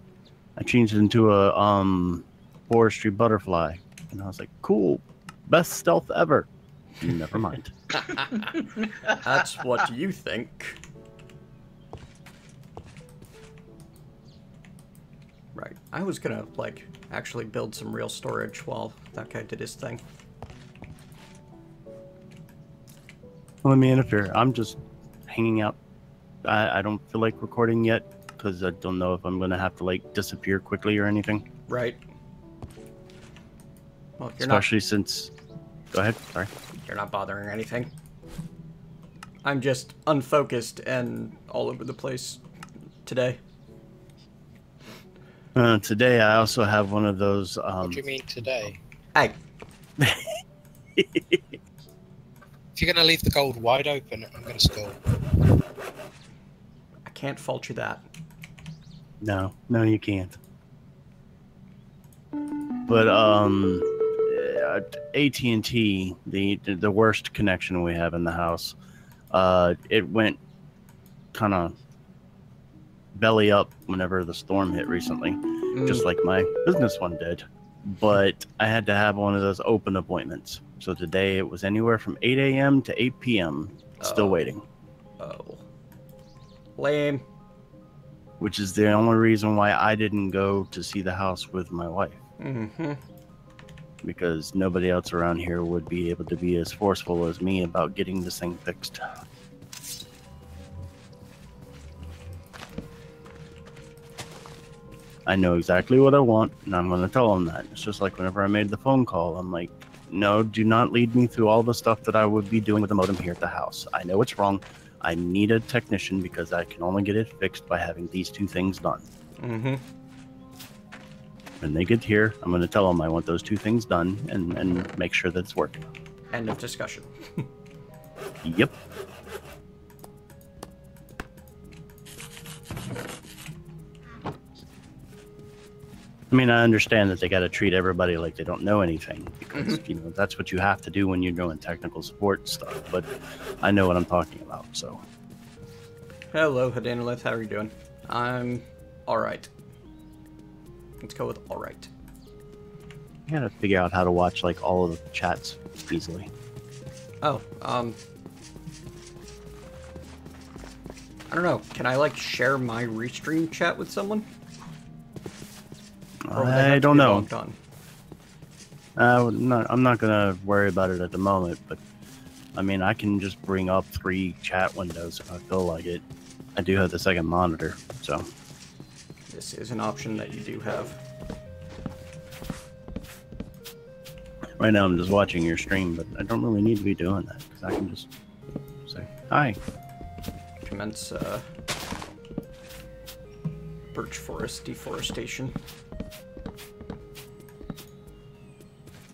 I changed it into a forestry butterfly, and I was like, cool, best stealth ever. Never mind.
That's what you think. Right. I was gonna, like, actually build some real storage while that guy did his thing.
Well, let me interfere. I'm just hanging out. I don't feel like recording yet, because I don't know if I'm going to have to, like, disappear quickly or anything.
Right. Well, if you're
Especially since... Go ahead, sorry.
You're not bothering anything. I'm just unfocused and all over the place today.
Today, I also have one of those...
What do you mean today?
Hey.
If you're going to leave the gold wide open, I'm going to score.
I can't fault you that.
No, you can't. But, AT&T, the worst connection we have in the house, it went kind of belly up whenever the storm hit recently, just like my business one did. But I had to have one of those open appointments. So today it was anywhere from 8 a.m. to 8 p.m. Still waiting.
Lame.
Which is the only reason why I didn't go to see the house with my wife.
Mm-hmm.
Because nobody else around here would be able to be as forceful as me about getting this thing fixed. I know exactly what I want, and I'm going to tell them that. It's just like whenever I made the phone call, I'm like, no, do not lead me through all the stuff that I would be doing with the modem here at the house. I know it's wrong. I need a technician because I can only get it fixed by having these two things done.
Mm-hmm.
When they get here, I'm going to tell them I want those two things done and make sure that it's working.
End of discussion.
Yep. I mean, I understand that they got to treat everybody like they don't know anything because, you know, that's what you have to do when you're doing technical support stuff. But I know what I'm talking about, so.
Hello, Hadanolith. How are you doing? I'm alright. Let's go with alright.
I gotta figure out how to watch, like, all of the chats easily.
Oh, I don't know. Can I, like, share my Restream chat with someone?
I don't know. I'm not gonna worry about it at the moment, but I mean, I can just bring up 3 chat windows if I feel like it. I do have the second monitor, so.
This is an option that you do have.
Right now I'm just watching your stream, but I don't really need to be doing that, because I can just say, hi.
Commence, birch forest deforestation.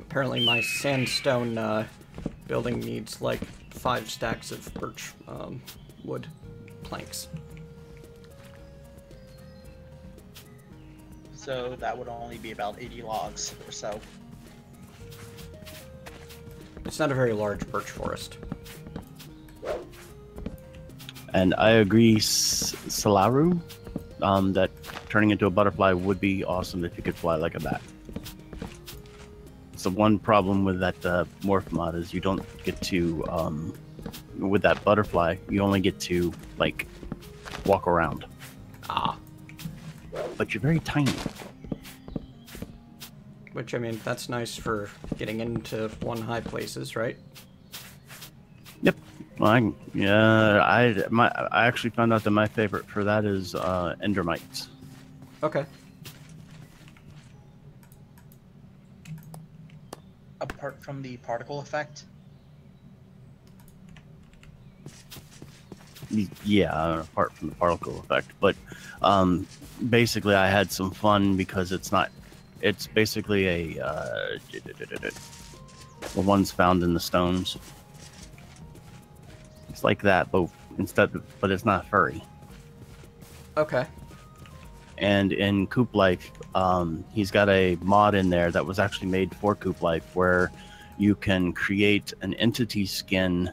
Apparently my sandstone, building needs, like, 5 stacks of birch, wood planks.
So that would only be about 80 logs or so.
It's not a very large birch forest.
And I agree, Salaru, that turning into a butterfly would be awesome if you could fly like a bat. So one problem with that morph mod is you don't get to, with that butterfly, you only get to, like, walk around.
Ah.
But you're very tiny.
Which, I mean, that's nice for getting into one high places, right?
Yep. Well, I actually found out that my favorite for that is endermites.
Okay.
Apart from the particle effect?
Yeah, apart from the particle effect. But basically I had some fun because it's basically a the ones found in the stones. It's like that, but but it's not furry.
Okay.
And in Coop Life, he's got a mod in there that was actually made for Coop Life where you can create an entity skin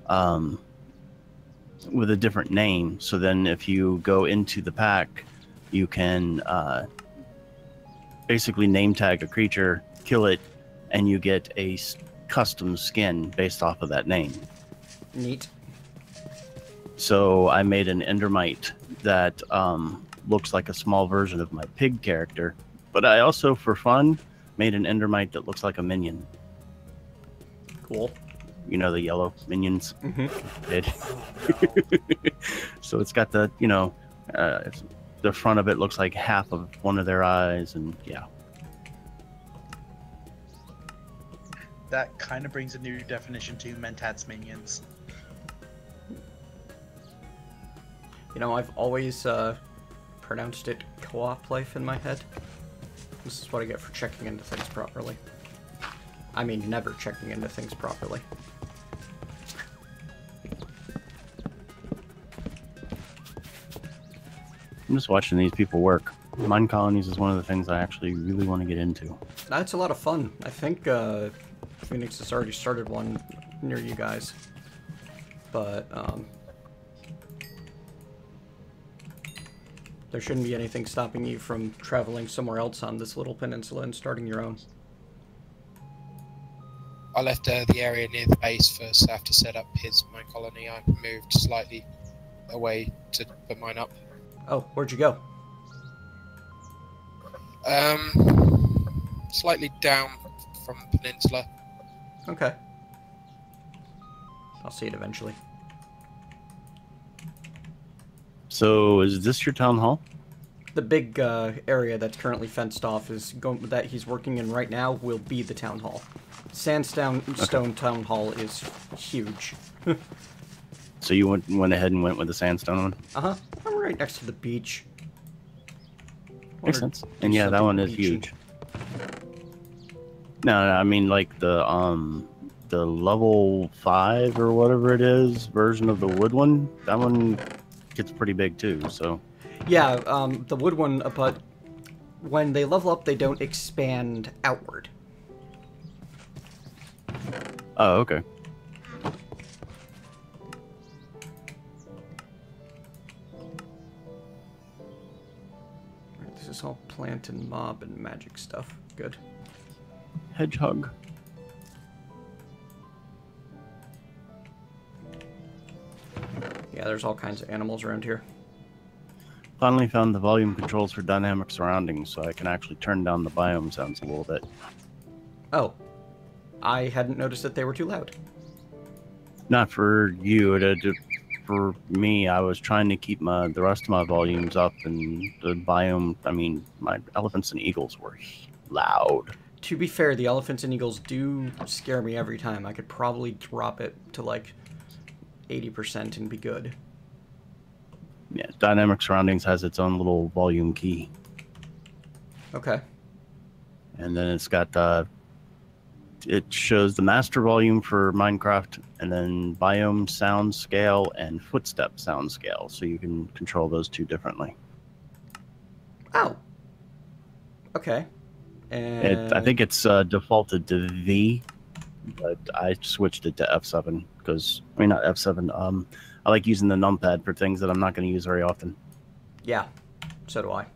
with a different name. So then if you go into the pack, you can basically name tag a creature, kill it, and you get a custom skin based off of that name.
Neat.
So I made an endermite that looks like a small version of my pig character, but I also, for fun, made an endermite that looks like a minion.
Cool.
You know, the yellow minions?
Mm-hmm.
So it's got the, you know, the front of it looks like half of one of their eyes, and yeah.
That kind of brings a new definition to Mentat's minions.
You know, I've always pronounced it co-op life in my head. This is what I get for checking into things properly. I mean, never checking into things properly.
I'm just watching these people work. MineColonies is one of the things I actually really want to get into.
That's a lot of fun. I think Phoenix has already started one near you guys. But, there shouldn't be anything stopping you from traveling somewhere else on this little peninsula and starting your own.
I left the area near the base for Saf to set up his MineColony. I moved slightly a way to put mine up.
Oh, where'd you go?
Slightly down from the peninsula.
Okay. I'll see it eventually.
So, is this your town hall?
The big area that's currently fenced off that he's working in right now will be the town hall. Sandstone Town Hall is huge.
So you went ahead and went with the sandstone one?
Uh-huh. I'm right next to the beach.
Makes sense. And yeah, that one is
beachy.
huge. No, I mean like the level 5 or whatever it is version of the wood one. That one gets pretty big too. So
Yeah, the wood one, but when they level up, they don't expand outward.
oh, okay.
This is all plant and mob and magic stuff. Good.
Hedgehog.
Yeah, there's all kinds of animals around here.
Finally found the volume controls for dynamic surroundings, so I can actually turn down the biome sounds a little bit.
Oh. I hadn't noticed that they were too loud.
Not for you, for me. I was trying to keep the rest of my volumes up, and the biome. I mean, my elephants and eagles were loud.
To be fair, the elephants and eagles do scare me every time. I could probably drop it to like 80% and be good.
Yeah, dynamic surroundings has its own little volume key,
Okay.
and then it's got it shows the master volume for Minecraft, and then biome sound scale and footstep sound scale, so you can control those two differently.
Oh. Okay. And
I think it's defaulted to V, but I switched it to F7 because, I mean, not F7. I like using the numpad for things that I'm not going to use very often.
Yeah, so do I.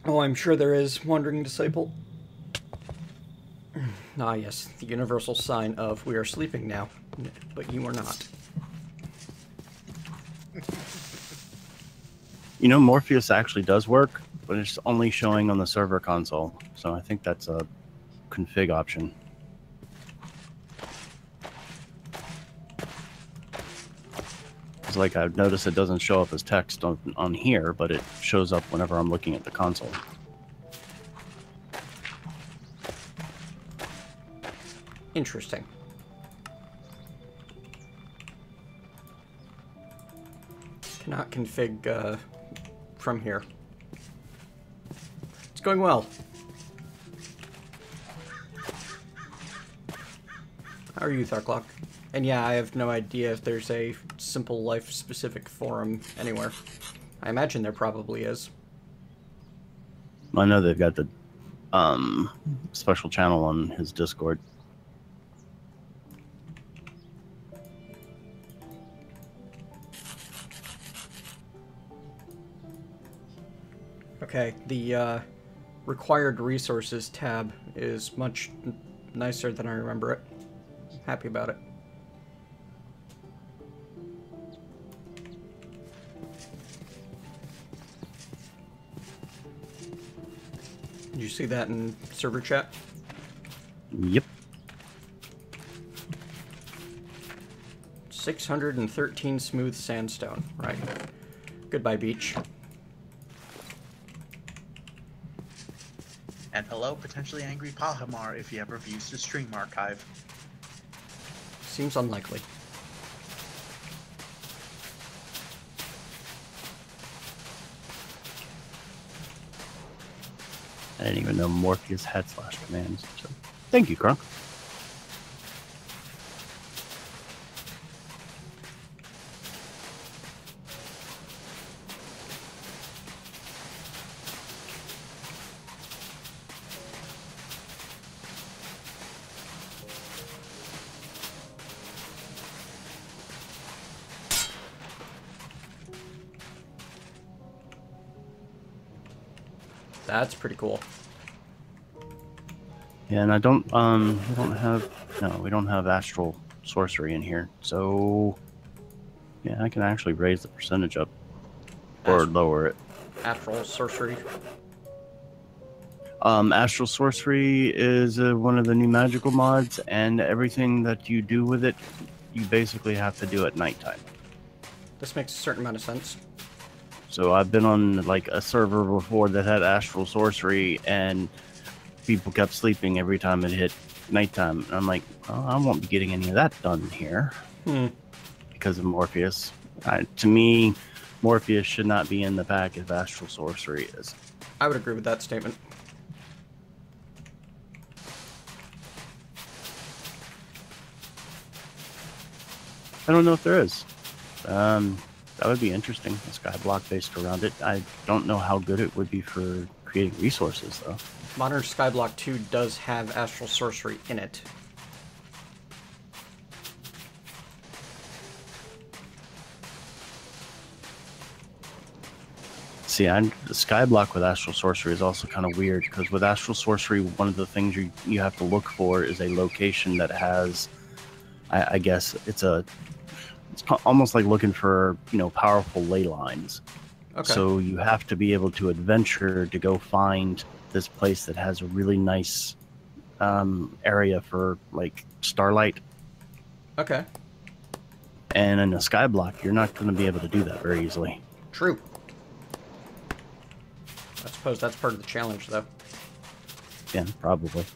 Oh, I'm sure there is, Wandering Disciple. Ah, yes, the universal sign of we are sleeping now, but you are not.
You know, Morpheus actually does work, but it's only showing on the server console, so I think that's a config option. It's like I've noticed it doesn't show up as text on here, but it shows up whenever I'm looking at the console.
Interesting. Cannot config from here. It's going well. How are you, Tharklock? And yeah, I have no idea if there's a Simple Life specific forum anywhere. I imagine there probably is.
I know they've got the special channel on his Discord.
Okay, the required resources tab is much nicer than I remember it. Happy about it. Did you see that in server chat?
Yep.
613 smooth sandstone. Right. Goodbye, beach.
And hello, potentially angry Pahamar if he ever views the stream archive.
Seems unlikely.
I didn't even know Morpheus had slash commands. So, thank you, Kronk.
That's pretty cool.
Yeah, and we don't have astral sorcery in here. So, yeah, I can actually raise the percentage up or lower it.
Astral sorcery.
Astral sorcery is one of the new magical mods, and everything that you do with it, you basically have to do at nighttime.
This makes a certain amount of sense.
So I've been on like a server before that had astral sorcery, and people kept sleeping every time it hit nighttime. And I'm like, oh, I won't be getting any of that done here because of Morpheus. To me, Morpheus should not be in the pack if astral sorcery is.
I would agree with that statement.
I don't know if there is. That would be interesting. A sky block based around it. I don't know how good it would be for creating resources, though.
Modern Skyblock 2 does have astral sorcery in it.
See, the skyblock with astral sorcery is also kind of weird, because with astral sorcery, one of the things you have to look for is a location that has, I guess it's almost like looking for, powerful ley lines.
Okay.
So you have to be able to adventure to go find this place that has a really nice area for like starlight.
Okay.
And in a skyblock, you're not going to be able to do that very easily.
True. I suppose that's part of the challenge, though.
Yeah, probably.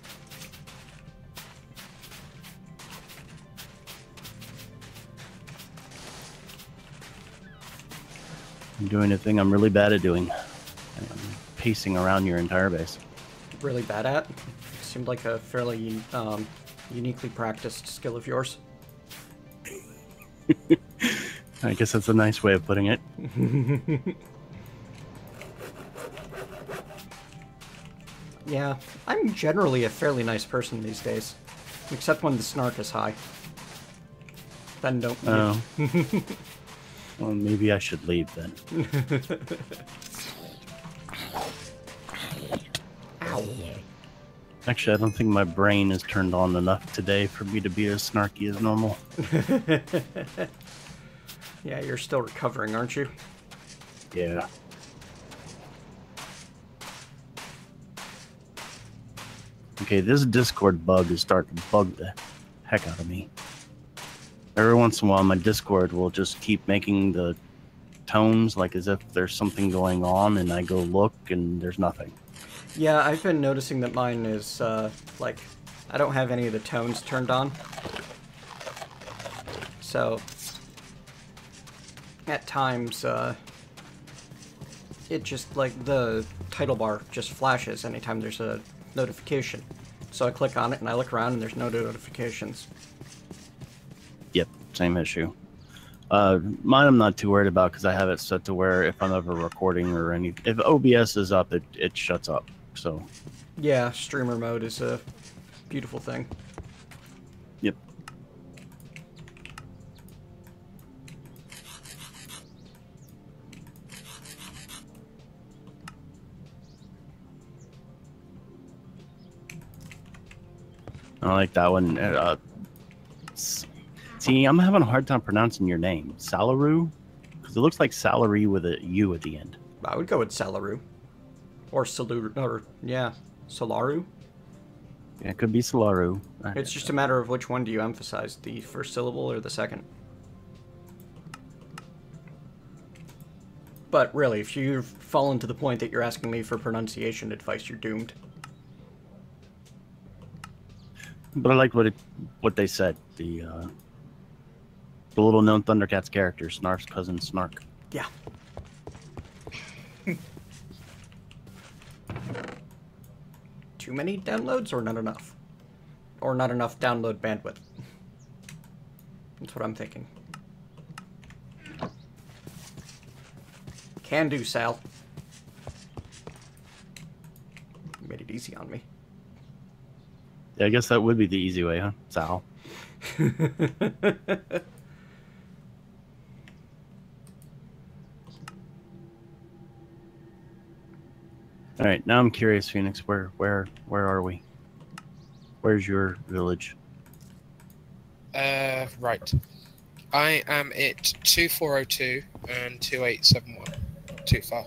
I'm doing a thing I'm really bad at doing. I'm pacing around your entire base.
Really bad at? Seemed like a fairly uniquely practiced skill of yours.
I guess that's a nice way of putting it.
Yeah, I'm generally a fairly nice person these days. Except when the snark is high. Then don't...
Oh. Well, maybe I should leave then.
Ow.
Actually, I don't think my brain is turned on enough today for me to be as snarky as normal.
Yeah, you're still recovering, aren't you?
Yeah. Okay, this Discord bug is starting to bug the heck out of me. Every once in a while, my Discord will just keep making the tones like as if there's something going on, and I go look, and there's nothing.
Yeah, I've been noticing that mine is, like, I don't have any of the tones turned on. So, at times, it just, like, the title bar just flashes anytime there's a notification. So I click on it, and I look around, and there's no notifications.
Yep, same issue. Mine I'm not too worried about because I have it set to where if I'm ever recording or if OBS is up, it shuts up. So
Yeah, streamer mode is a beautiful thing.
Yep. I like that one. See, I'm having a hard time pronouncing your name. Salaru? Because it looks like salary with a U at the end.
I would go with Salaru. Or Salaru, or, yeah, Solaru.
Yeah, it could be Salaru.
It's just a matter of which one do you emphasize, the first syllable or the second. But really, if you've fallen to the point that you're asking me for pronunciation advice, you're doomed.
But I liked what they said. The little known Thundercats character, Snarf's cousin Snark.
Yeah. Too many downloads or not enough? Or not enough download bandwidth? That's what I'm thinking. Can do, Sal. You made it easy on me.
Yeah, I guess that would be the easy way, huh? Sal. All right, now I'm curious, Phoenix. Where are we? Where's your village?
Right. I am at 2402 and 2871. Not too far.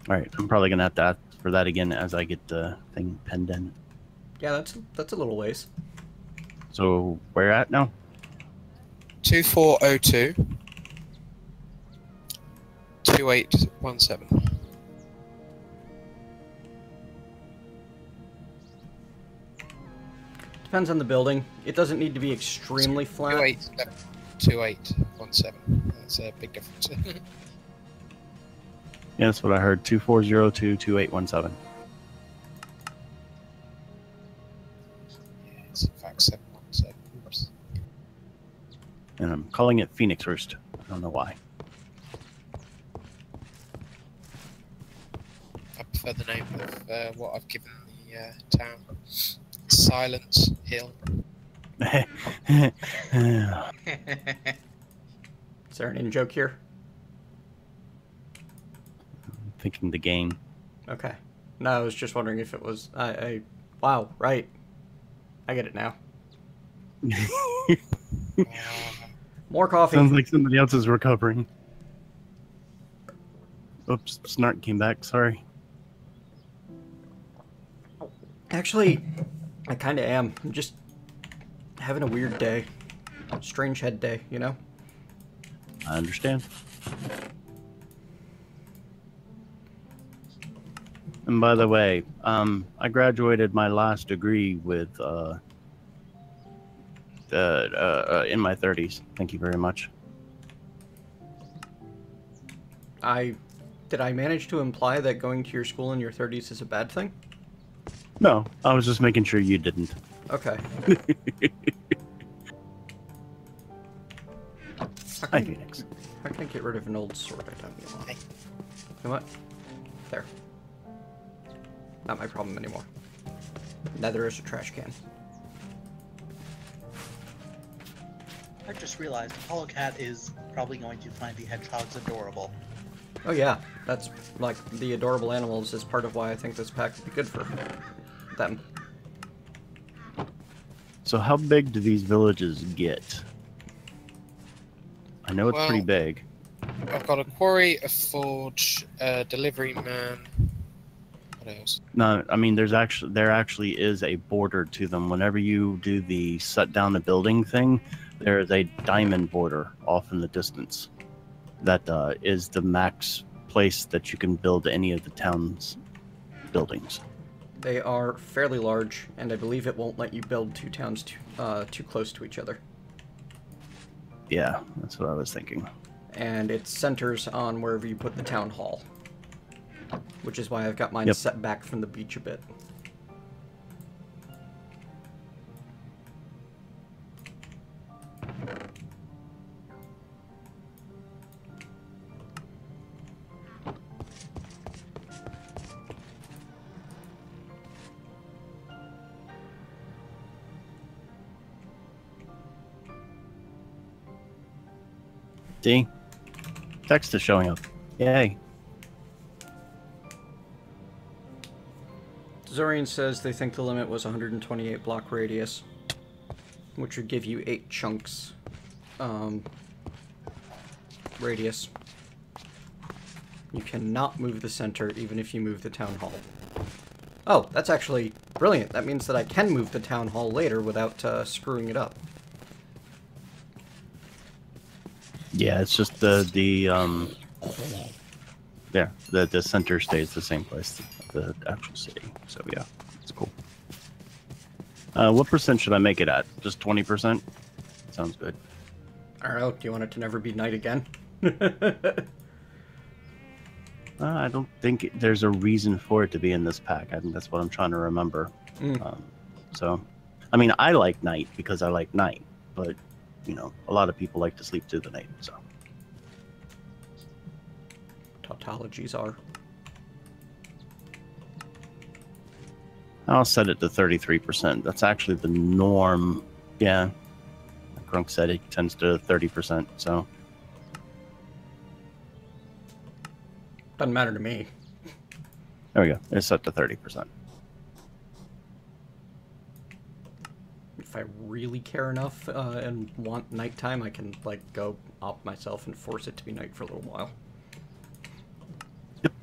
All right, I'm probably gonna have to ask for that again as I get the thing penned in.
Yeah, that's a little ways.
So where at now?
2402 2817.
Depends on the building. It doesn't need to be extremely flat.
2817. That's a big difference.
Yeah, that's what I heard. 2402-2817.
Yeah, it's in fact 717. Oops.
And I'm calling it Phoenix Roost. I don't know why.
I prefer the name of what I've given the town. Silence Hill.
Is there an in-joke here?
Thinking the game.
Okay. No, I was just wondering if it was... Wow, right. I get it now. More coffee.
Sounds like somebody else is recovering. Oops, Snark came back. Sorry.
Actually, I kind of am. I'm just having a weird day. Strange head day, you know?
I understand. And by the way, I graduated my last degree with in my 30s. Thank you very much.
Did I manage to imply that going to your school in your 30s is a bad thing?
No, I was just making sure you didn't.
Okay.
Hi, Phoenix.
How can I get rid of an old sword I don't want? You know what? There. Not my problem anymore. Neither is a trash can.
I just realized Apollo Cat is probably going to find the hedgehogs adorable.
Oh yeah, that's like the adorable animals is part of why I think this pack would be good for them.
So how big do these villages get? I know it's pretty big.
I've got a quarry, a forge, a delivery man. What else?
No, I mean there actually is a border to them. Whenever you do the shut down the building thing, there is a diamond border off in the distance. That is the max place that you can build any of the town's buildings.
They are fairly large, and I believe it won't let you build two towns too close to each other.
Yeah, that's what I was thinking.
And it centers on wherever you put the town hall, which is why I've got mine set back from the beach a bit.
See? Text is showing up. Yay.
Zorian says they think the limit was 128 block radius, which would give you 8 chunks radius. You cannot move the center even if you move the town hall. Oh, that's actually brilliant. That means that I can move the town hall later without screwing it up.
Yeah, it's just the center stays the same place, the actual city. So yeah, it's cool. What percent should I make it at? Just 20%? Sounds good.
I don't know. Do you want it to never be night again?
I don't think there's a reason for it to be in this pack. I think that's what I'm trying to remember. So, I mean, I like night because I like night, but you know, a lot of people like to sleep through the night, so.
Tautologies are.
I'll set it to 33%. That's actually the norm. Yeah. Like Grunk said, it tends to 30%, so.
Doesn't matter to me.
There we go. It's set to 30%.
If I really care enough and want nighttime, I can like go opt myself and force it to be night for a little while.
Yep.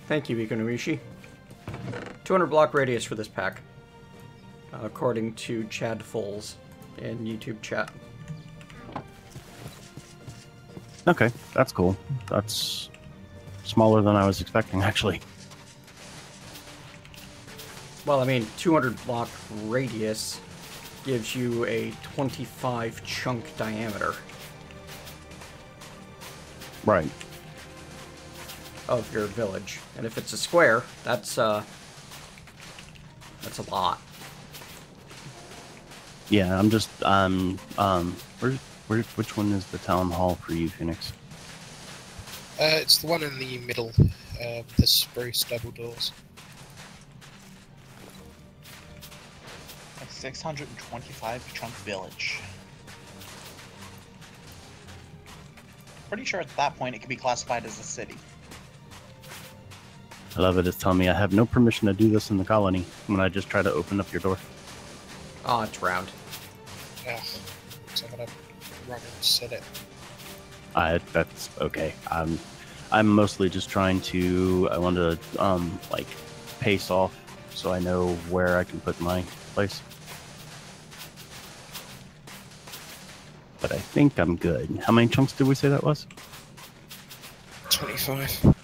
Thank you, Ikonomishi. 200 block radius for this pack, according to Chad Foles in YouTube chat.
Okay, that's cool. That's smaller than I was expecting, actually.
Well, I mean, 200 block radius gives you a 25 chunk diameter.
Right.
Of your village. And if it's a square, that's a lot.
Yeah, I'm just which one is the town hall for you, Phoenix?
It's the one in the middle, the spruce double doors.
625 chunk village. Pretty sure at that point it can be classified as a city.
I love it. It's telling me I have no permission to do this in the colony when I just try to open up your door.
Oh, it's round.
Yeah, so I'm gonna run and set it.
That's okay. I'm mostly just trying to. I want to like pace off so I know where I can put my place. But I think I'm good. How many chunks did we say that was?
25.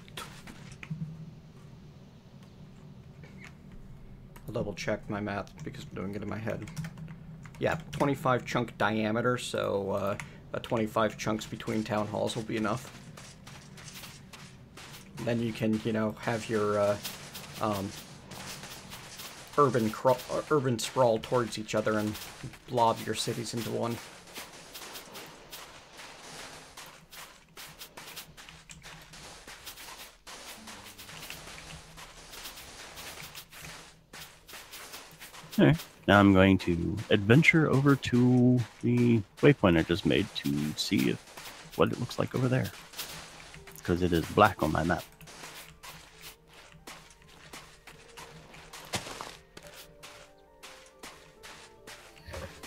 I'll double check my math because I'm doing it in my head. Yeah, 25 chunk diameter, so 25 chunks between town halls will be enough. Then you can, you know, have your urban sprawl towards each other and blob your cities into one.
Okay. Now I'm going to adventure over to the waypoint I just made to see what it looks like over there. Because it is black on my map.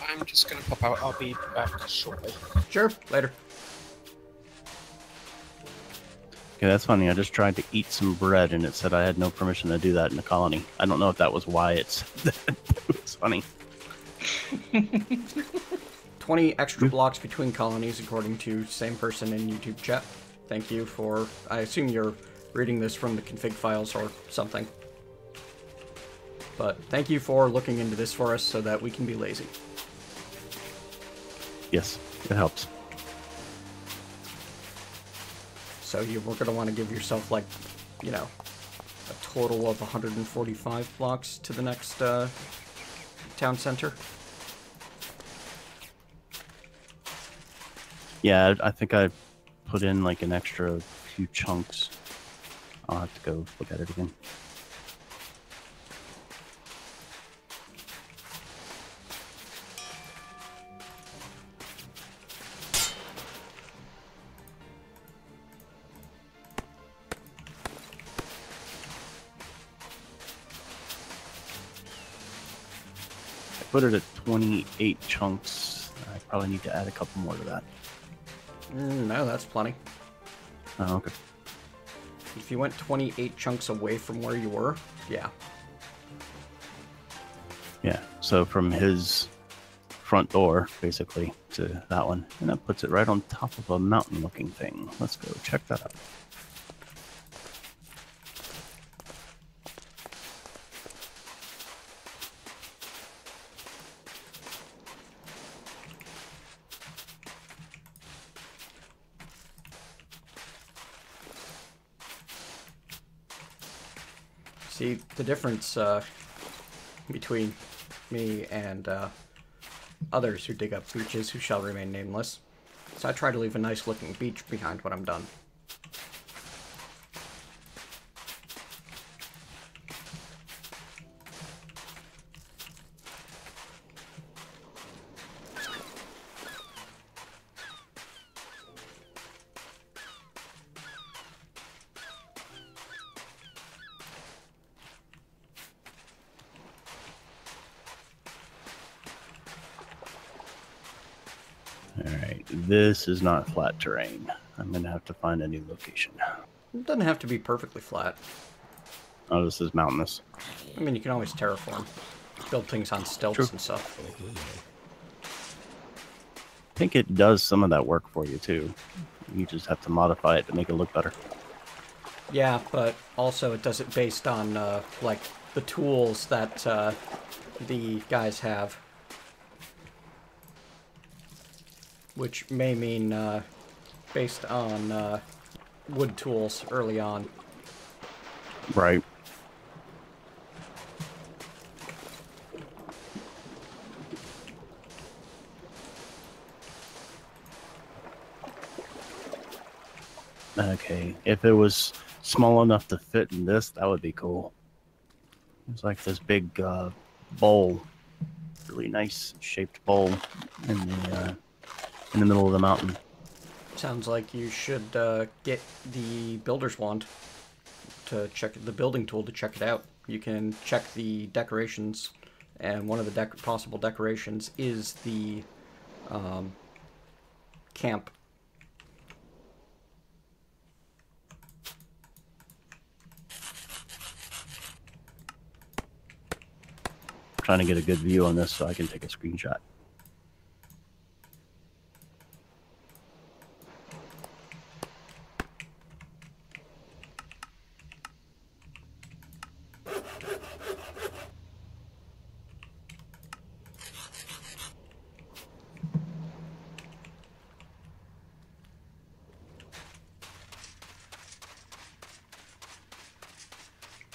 I'm just gonna pop out. I'll be back shortly.
Sure, later.
Okay, that's funny. I just tried to eat some bread and it said I had no permission to do that in the colony. I don't know if that was why it's it was funny.
20 extra blocks between colonies, according to same person in YouTube chat. Thank you for... I assume you're reading this from the config files or something. But thank you for looking into this for us so that we can be lazy.
Yes, it helps.
So we're going to want to give yourself, like, you know, a total of 145 blocks to the next town center.
Yeah, I think I put in like an extra few chunks. I'll have to go look at it again. Put it at 28 chunks. I probably need to add a couple more to that.
No, that's plenty.
Oh, okay.
If you went 28 chunks away from where you were, yeah.
Yeah, so from his front door, basically, to that one. And that puts it right on top of a mountain-looking thing. Let's go check that out.
See, the difference between me and others who dig up beaches who shall remain nameless. So I try to leave a nice looking beach behind when I'm done.
Alright, this is not flat terrain. I'm gonna have to find a new location.
It doesn't have to be perfectly flat.
Oh, this is mountainous.
I mean, you can always terraform. Build things on stilts
True.
and stuff.
I think it does some of that work for you, too. You just have to modify it to make it look better.
Yeah, but also it does it based on, like, the tools that the guys have. Which may mean based on wood tools early on.
Right. Okay, if it was small enough to fit in this, that would be cool. It's like this big bowl, really nice shaped bowl in the middle of the mountain.
Sounds like you should get the builder's wand to check the building tool to check it out. You can check the decorations, and one of the possible decorations is the camp.
Trying to get a good view on this so I can take a screenshot.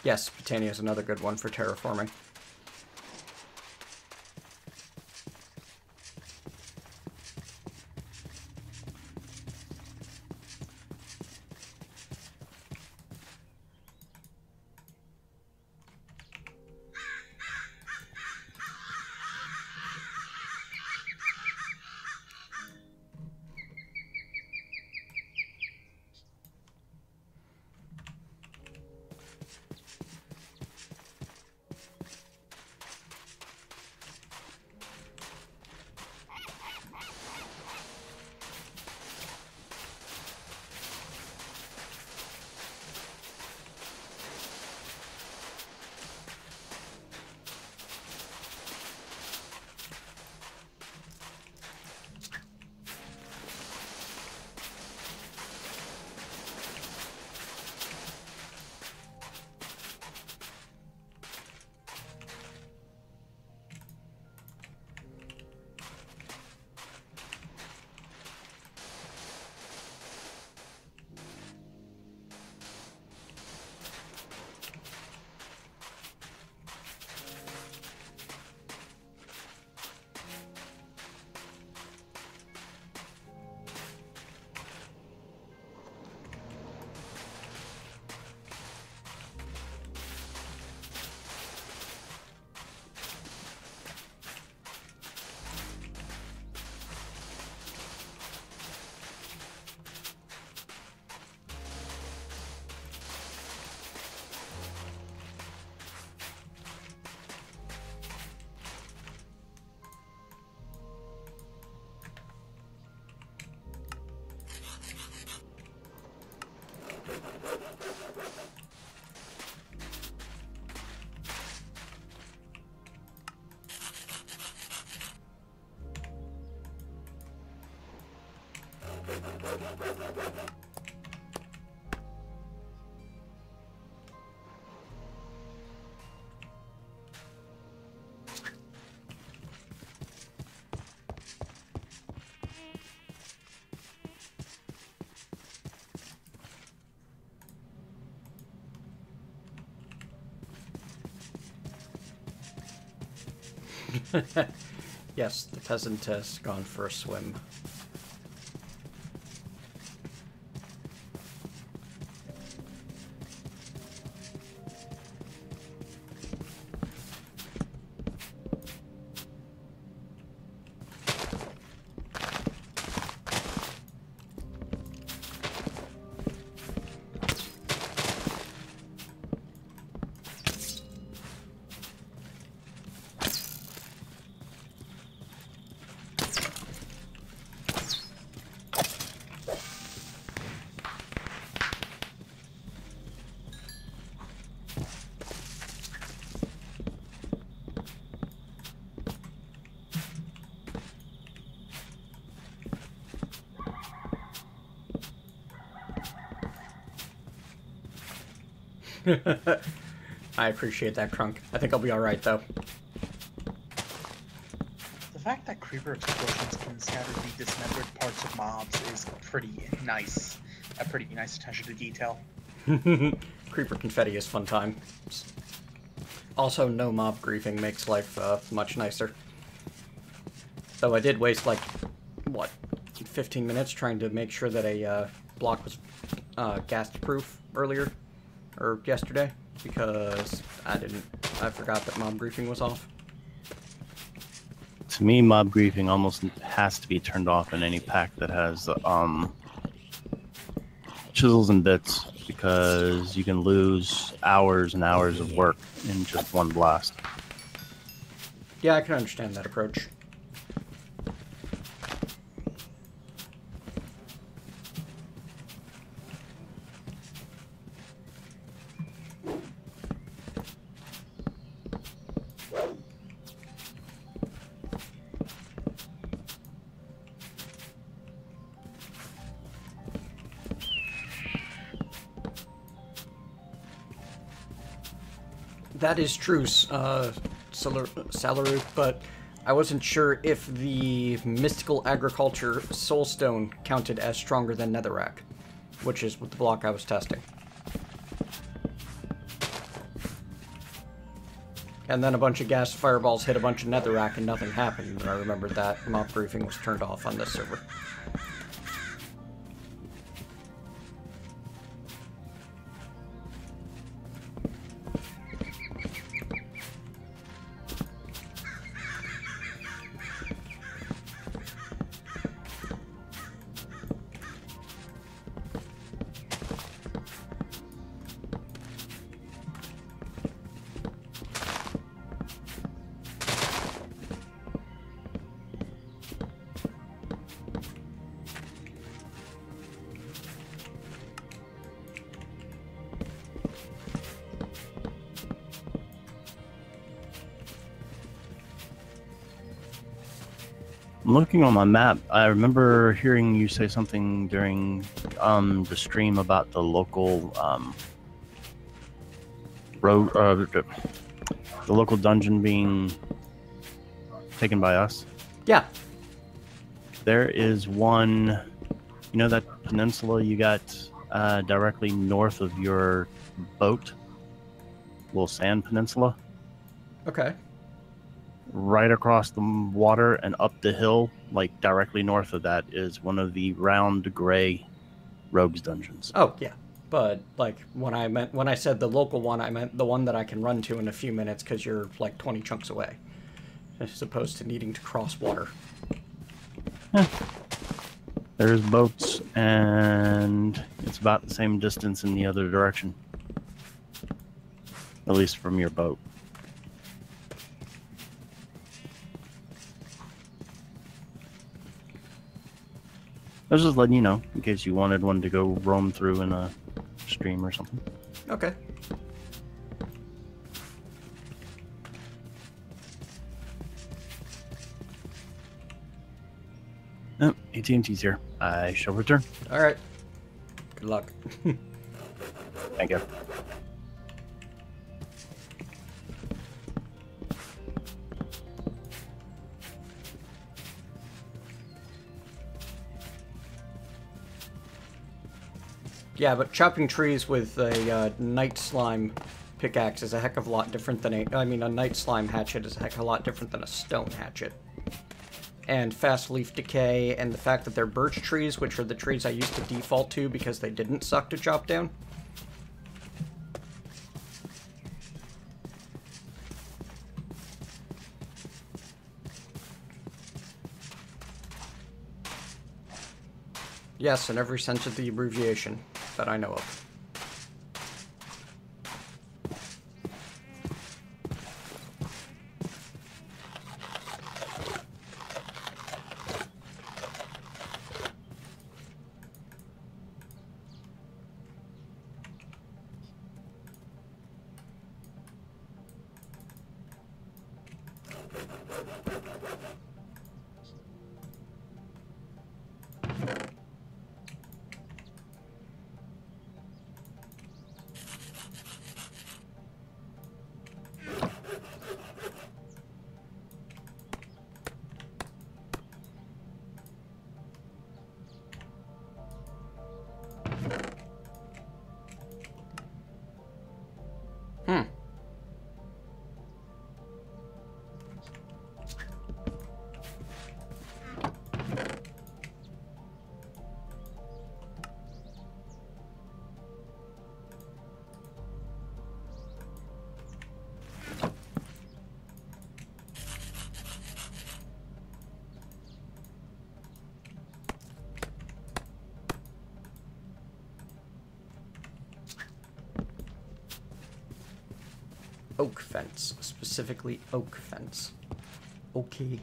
Yes, Botania is another good one for terraforming. Yes, the peasant has gone for a swim. I appreciate that, Crunk. I think I'll be alright, though.
The fact that creeper explosions can scatter the dismembered parts of mobs is pretty nice. A pretty nice attention to detail.
Creeper confetti is fun time. Also, no mob griefing makes life much nicer. Though I did waste, like, what, 15 minutes trying to make sure that a block was gas-proof earlier, or yesterday, because I forgot that mob griefing was off.
To me, mob griefing almost has to be turned off in any pack that has chisels and bits, because you can lose hours and hours of work in just one blast.
Yeah, I can understand that approach. That is true, Salaru, but I wasn't sure if the Mystical Agriculture Soulstone counted as stronger than Netherrack, which is the block I was testing. And then a bunch of gas fireballs hit a bunch of Netherrack and nothing happened, and I remembered that mob griefing was turned off on this server.
I'm looking on my map. I remember hearing you say something during the stream about the local road, the local dungeon being taken by us.
Yeah.
There is one, you know that peninsula you got directly north of your boat? Little sand peninsula?
Okay.
Right across the water and up the hill, like directly north of that, is one of the round gray rogues dungeons.
Oh, yeah. But, like, when I said the local one, I meant the one that I can run to in a few minutes because you're, like, 20 chunks away. As opposed to needing to cross water.
Yeah. There's boats, and it's about the same distance in the other direction. At least from your boat. I was just letting you know, in case you wanted one to go roam through in a stream or something.
Okay.
Oh, AT&T's here. I shall return.
Alright. Good luck.
Thank you.
Yeah, but chopping trees with a night slime pickaxe is a heck of a lot different than a night slime hatchet is a heck of a lot different than a stone hatchet. And fast leaf decay, and the fact that they're birch trees, which are the trees I used to default to because they didn't suck to chop down. Yes, in every sense of the abbreviation that I know of. oak fence. Specifically oak fence. Okay.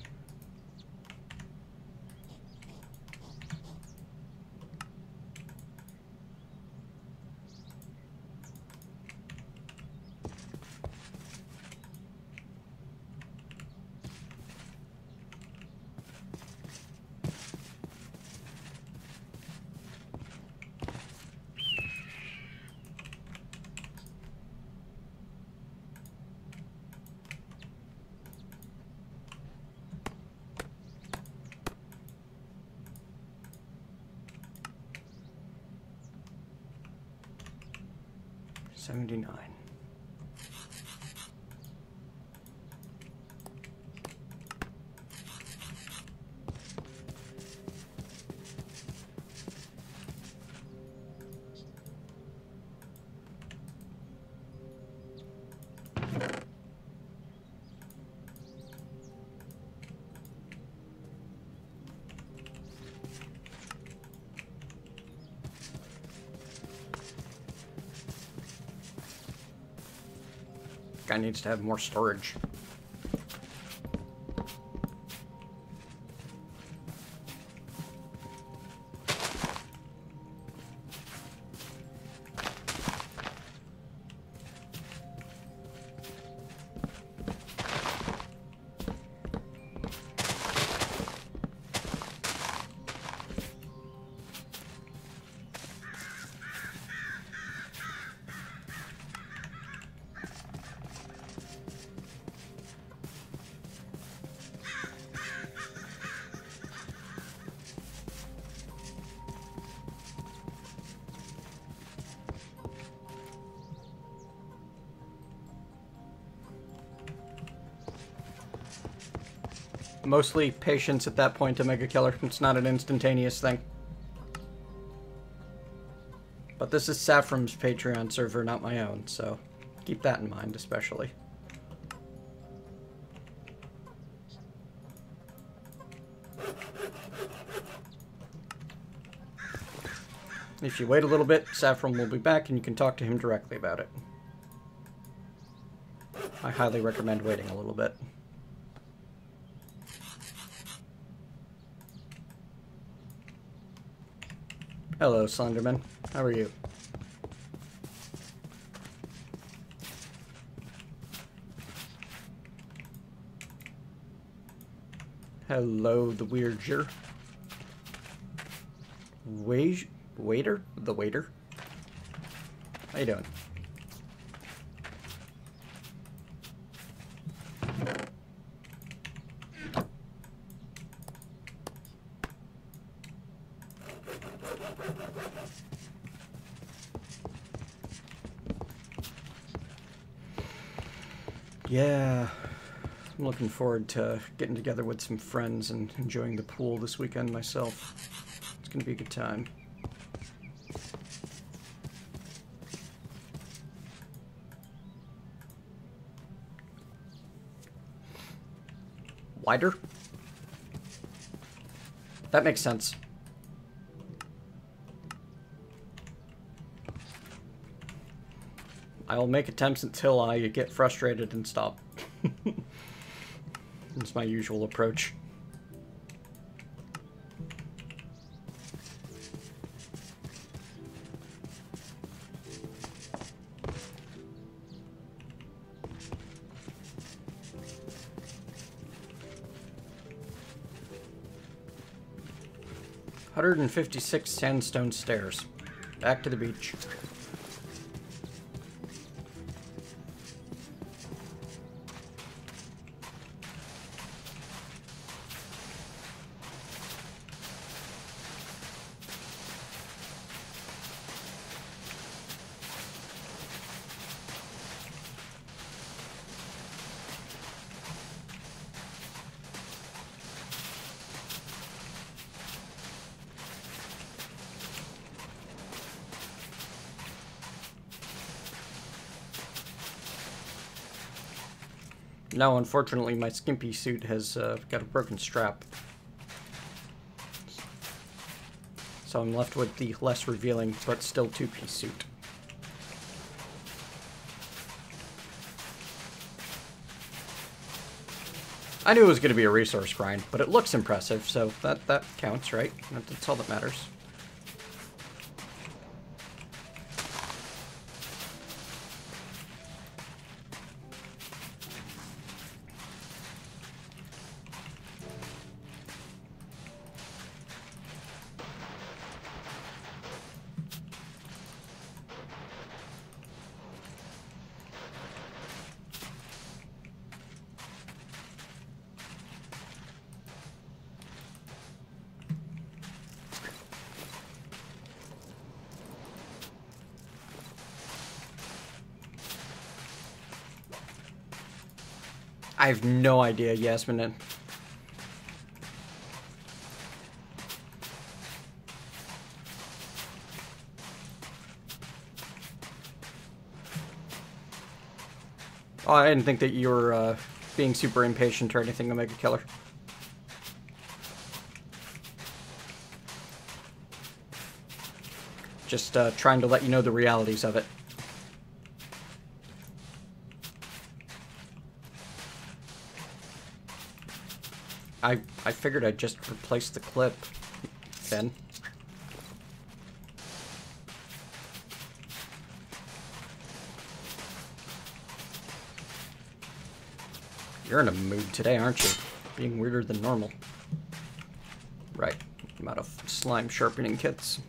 $79. Guy needs to have more storage. Mostly patience at that point to make a killer. It's not an instantaneous thing. But this is Saphrym's Patreon server, not my own, so keep that in mind, especially. If you wait a little bit, Saphrym will be back and you can talk to him directly about it. I highly recommend waiting a little bit. Hello, Slenderman. How are you? Hello, the Weirdger. Waiter? The waiter? How you doing? Yeah, I'm looking forward to getting together with some friends and enjoying the pool this weekend myself. It's gonna be a good time. Wider? That makes sense. I'll make attempts until I get frustrated and stop. It's my usual approach. $156 sandstone stairs. Back to the beach. No, unfortunately, my skimpy suit has got a broken strap. So I'm left with the less revealing, but still two-piece suit. I knew it was going to be a resource grind, but it looks impressive, so that counts, right? That's all that matters. I have no idea, Yasmin. Oh, I didn't think that you were being super impatient or anything, Omega Killer. Just trying to let you know the realities of it. I figured I'd just replace the clip, then. You're in a mood today, aren't you? Being weirder than normal. Right. I'm out of slime sharpening kits.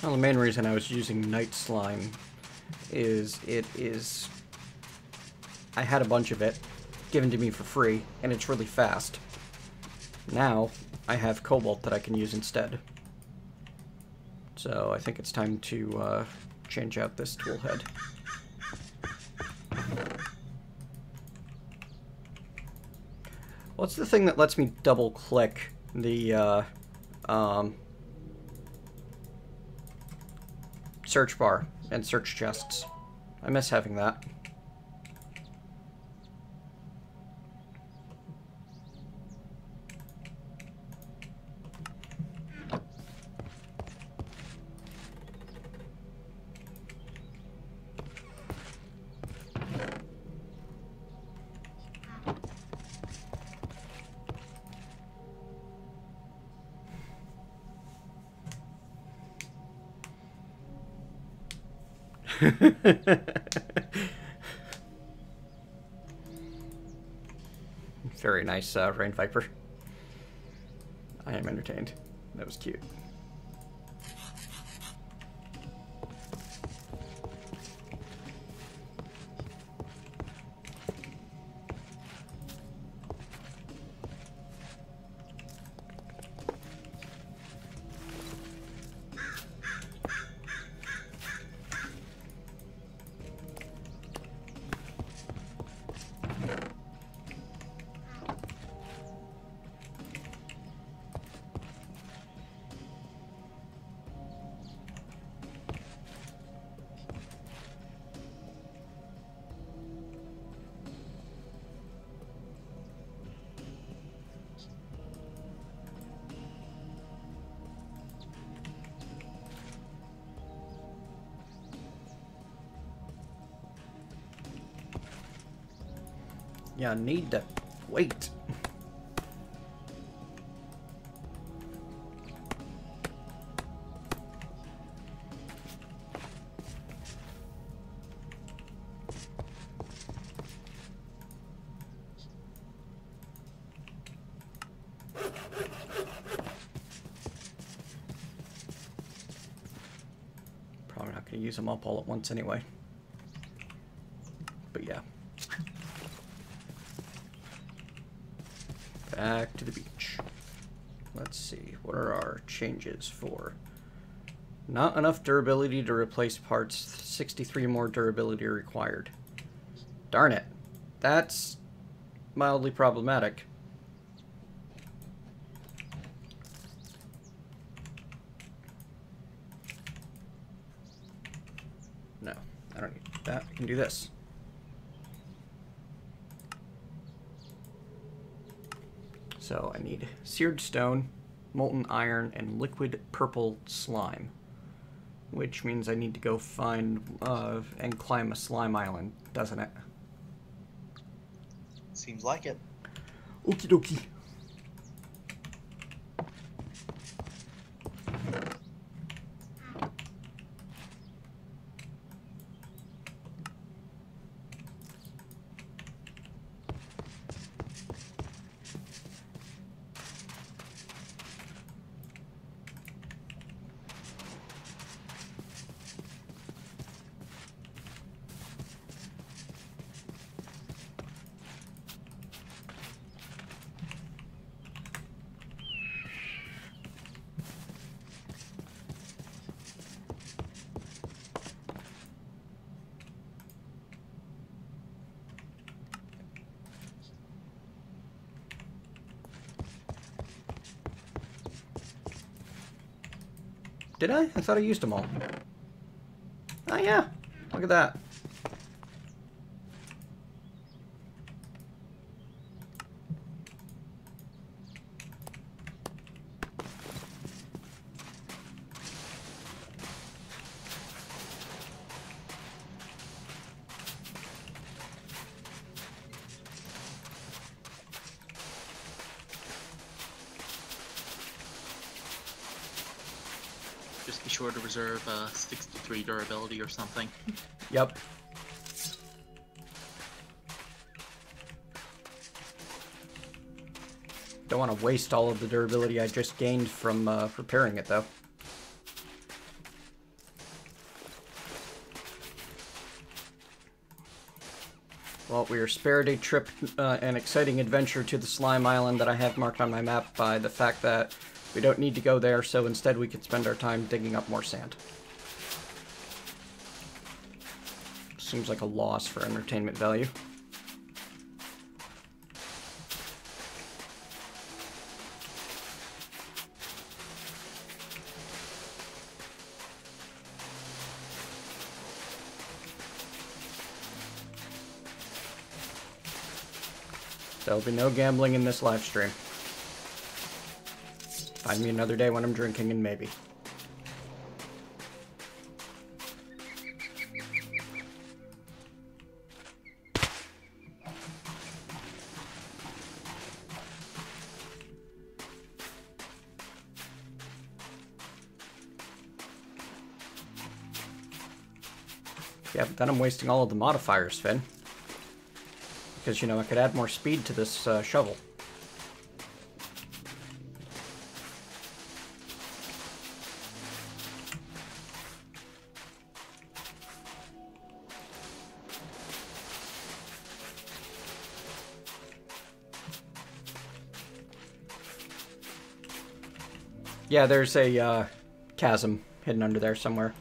Well, the main reason I was using night slime is I had a bunch of it given to me for free, and it's really fast. Now, I have cobalt that I can use instead. So I think it's time to change out this tool head. What's the thing that lets me double click the search bar and search chests? I miss having that. Very nice, Rain Viper. I am entertained. That was cute. Yeah, need to wait. Probably not going to use them up all at once anyway. But yeah. Back to the beach. Let's see, what are our changes for? Not enough durability to replace parts, 63 more durability required. Darn it. That's mildly problematic. No, I don't need that. I can do this. So I need seared stone, molten iron, and liquid purple slime. Which means I need to go find and climb a slime island, doesn't it?
Seems like it.
Okie dokie. Did I? I thought I used them all. Oh yeah, look at that.
Just be sure to reserve 63 durability or something.
Yep. Don't want to waste all of the durability I just gained from preparing it, though. Well, we are spared a trip, an exciting adventure to the slime island that I have marked on my map by the fact that we don't need to go there, so instead we can spend our time digging up more sand. Seems like a loss for entertainment value. There'll be no gambling in this live stream. Find me another day when I'm drinking and maybe. Yeah, but then I'm wasting all of the modifiers, Finn. Because, you know, I could add more speed to this shovel. Yeah, there's a chasm hidden under there somewhere.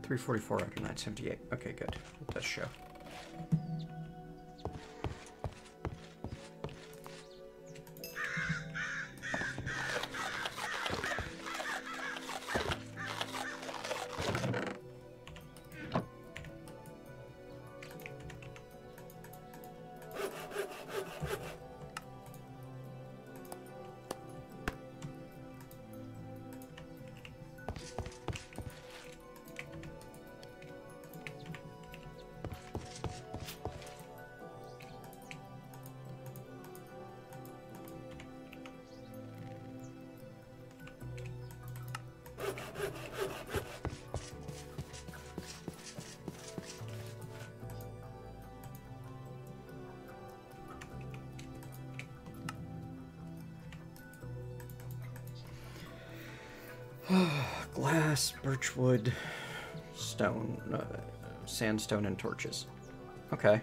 .344 out of 978. Okay, good. It does show. Glass, birchwood, stone, sandstone, and torches. Okay.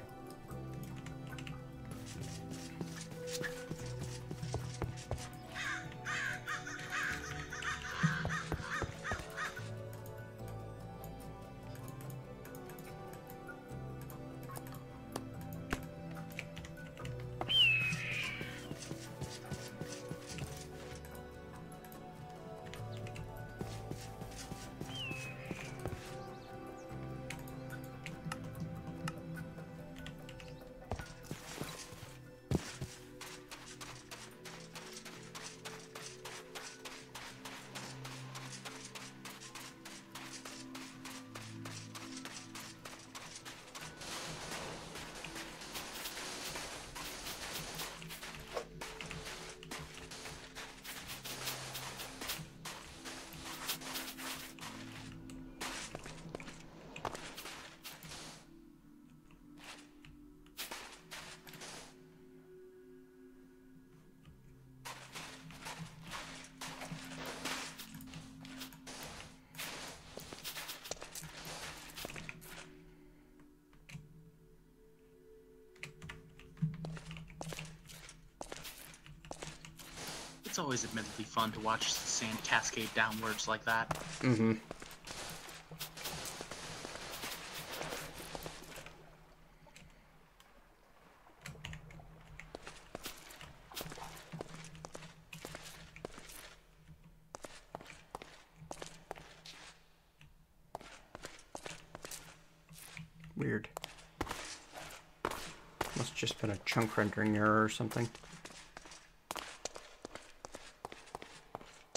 always admittedly fun to watch the sand cascade downwards like that.
Mm-hmm. Weird. Must have just been a chunk rendering error or something.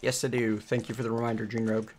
Yes, I do. Thank you for the reminder, Gene Rogue.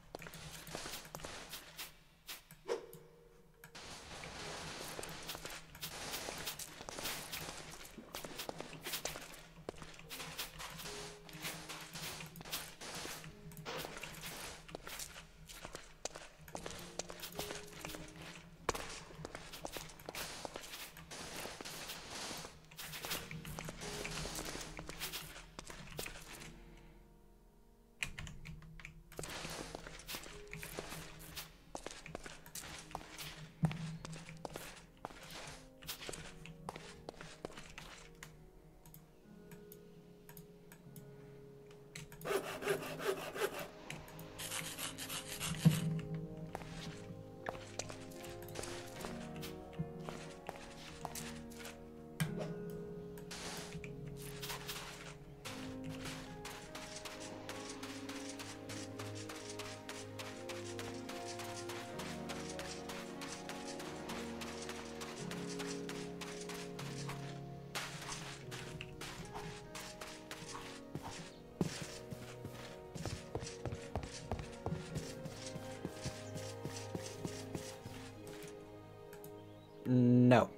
No.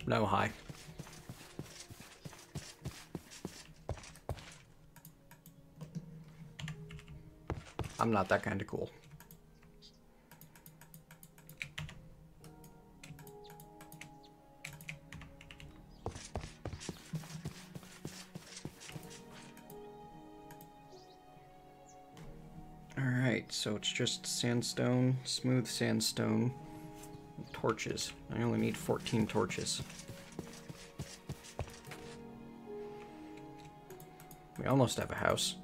No, hi. I'm not that kind of cool. Alright, so it's just sandstone, smooth sandstone, torches. I only need 14 torches. We almost have a house.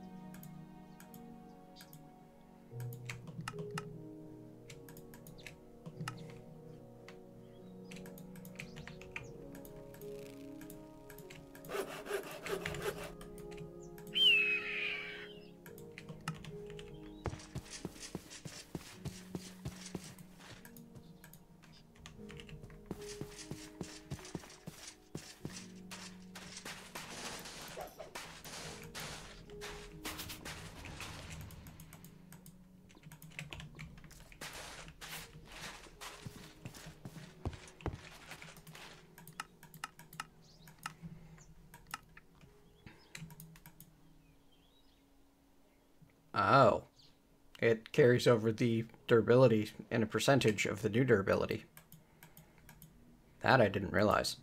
Oh. It carries over the durability in a percentage of the new durability. That I didn't realize.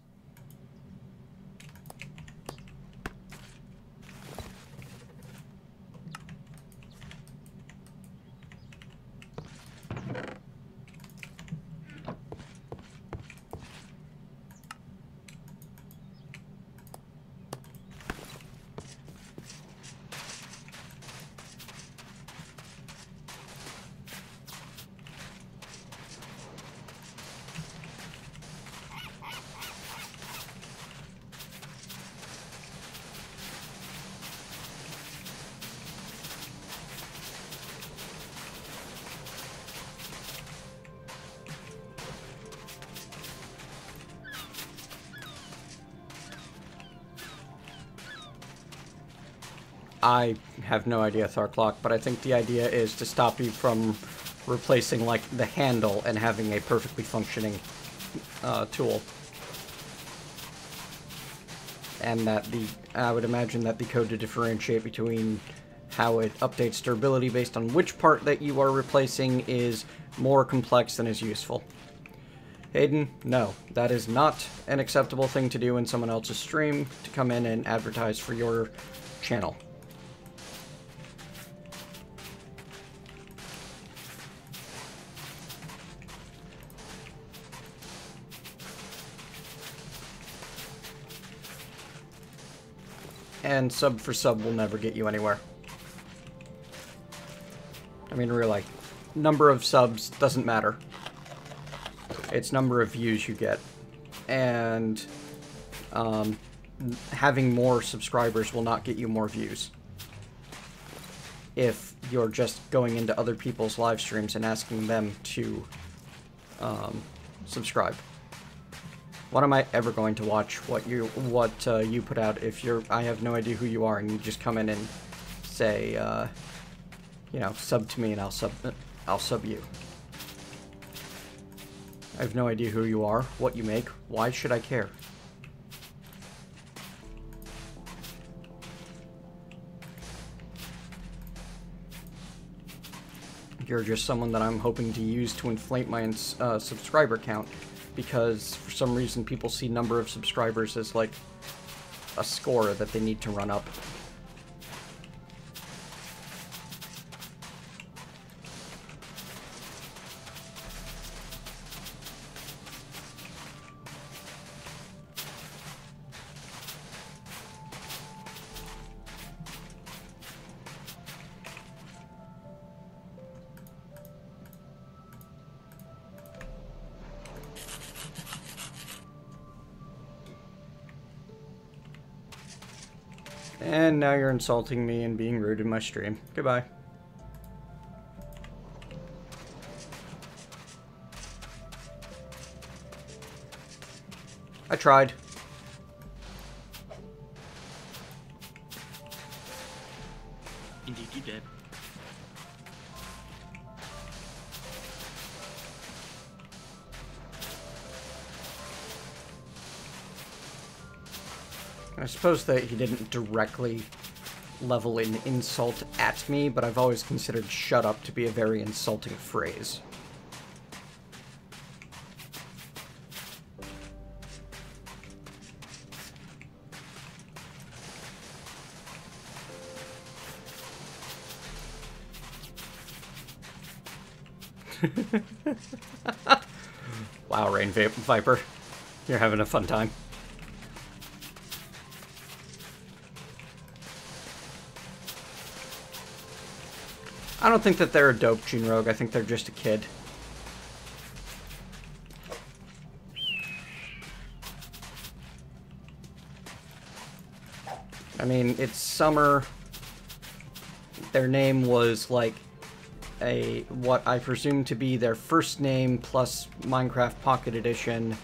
I have no idea, Tharclock, but I think the idea is to stop you from replacing, like, the handle and having a perfectly functioning tool. And that I would imagine that the code to differentiate between how it updates durability based on which part that you are replacing is more complex than is useful. Hayden, no, that is not an acceptable thing to do in someone else's stream, to come in and advertise for your channel. and sub for sub will never get you anywhere. I mean, really, number of subs doesn't matter. It's number of views you get. And having more subscribers will not get you more views. If you're just going into other people's live streams and asking them to subscribe. When am I ever going to watch what you put out if I have no idea who you are and you just come in and say, you know, sub to me and I'll sub you. I have no idea who you are, what you make. Why should I care? You're just someone that I'm hoping to use to inflate my subscriber count, because for some reason people see number of subscribers as like a score that they need to run up. And now you're insulting me and being rude in my stream. Goodbye. I tried.
Indeed you did.
I suppose that he didn't directly level an insult at me, but I've always considered shut up to be a very insulting phrase. Wow, Rain Viper. You're having a fun time. I don't think that they're a dope Gene Rogue. I think they're just a kid. I mean, it's summer. Their name was like what I presume to be their first name plus Minecraft Pocket Edition.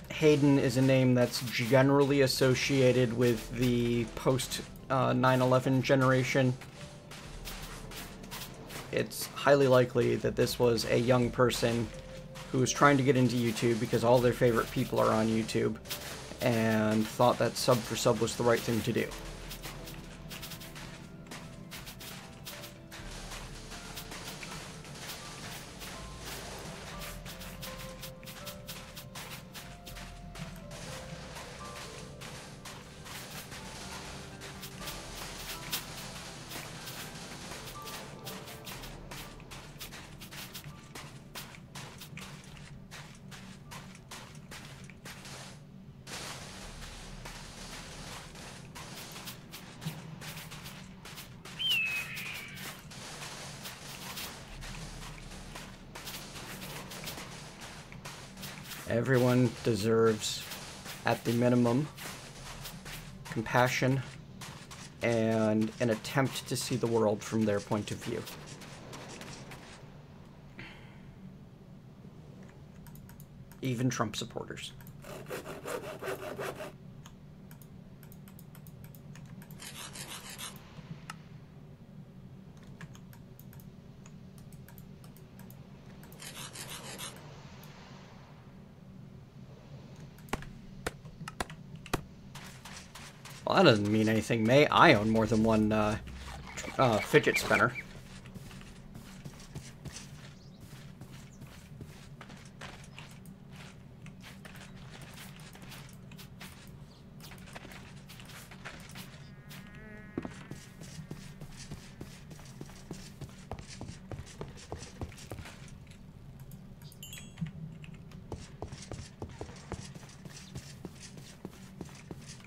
Hayden is a name that's generally associated with the post 9/11 generation. It's highly likely that this was a young person who was trying to get into YouTube because all their favorite people are on YouTube and thought that sub for sub was the right thing to do. Everyone deserves, at the minimum, compassion and an attempt to see the world from their point of view. Even Trump supporters. Well, that doesn't mean anything, May. I own more than one fidget spinner.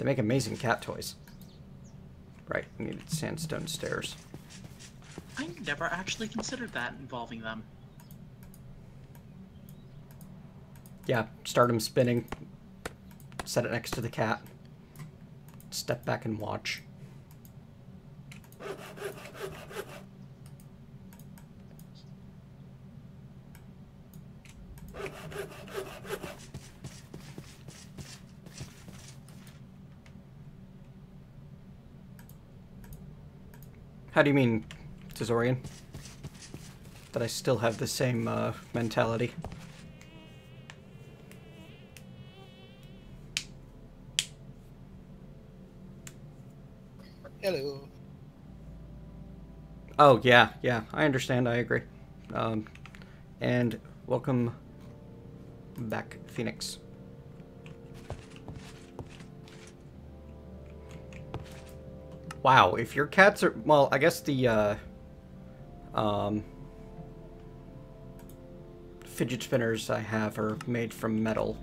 They make amazing cat toys. Right, we needed sandstone stairs.
I never actually considered that involving them.
Yeah, start them spinning. Set it next to the cat. Step back and watch. How do you mean, Tezorian? That I still have the same mentality?
Hello.
Oh, yeah, I understand, I agree. And welcome back, Phoenix. Wow, if your cats are... Well, I guess the, fidget spinners I have are made from metal,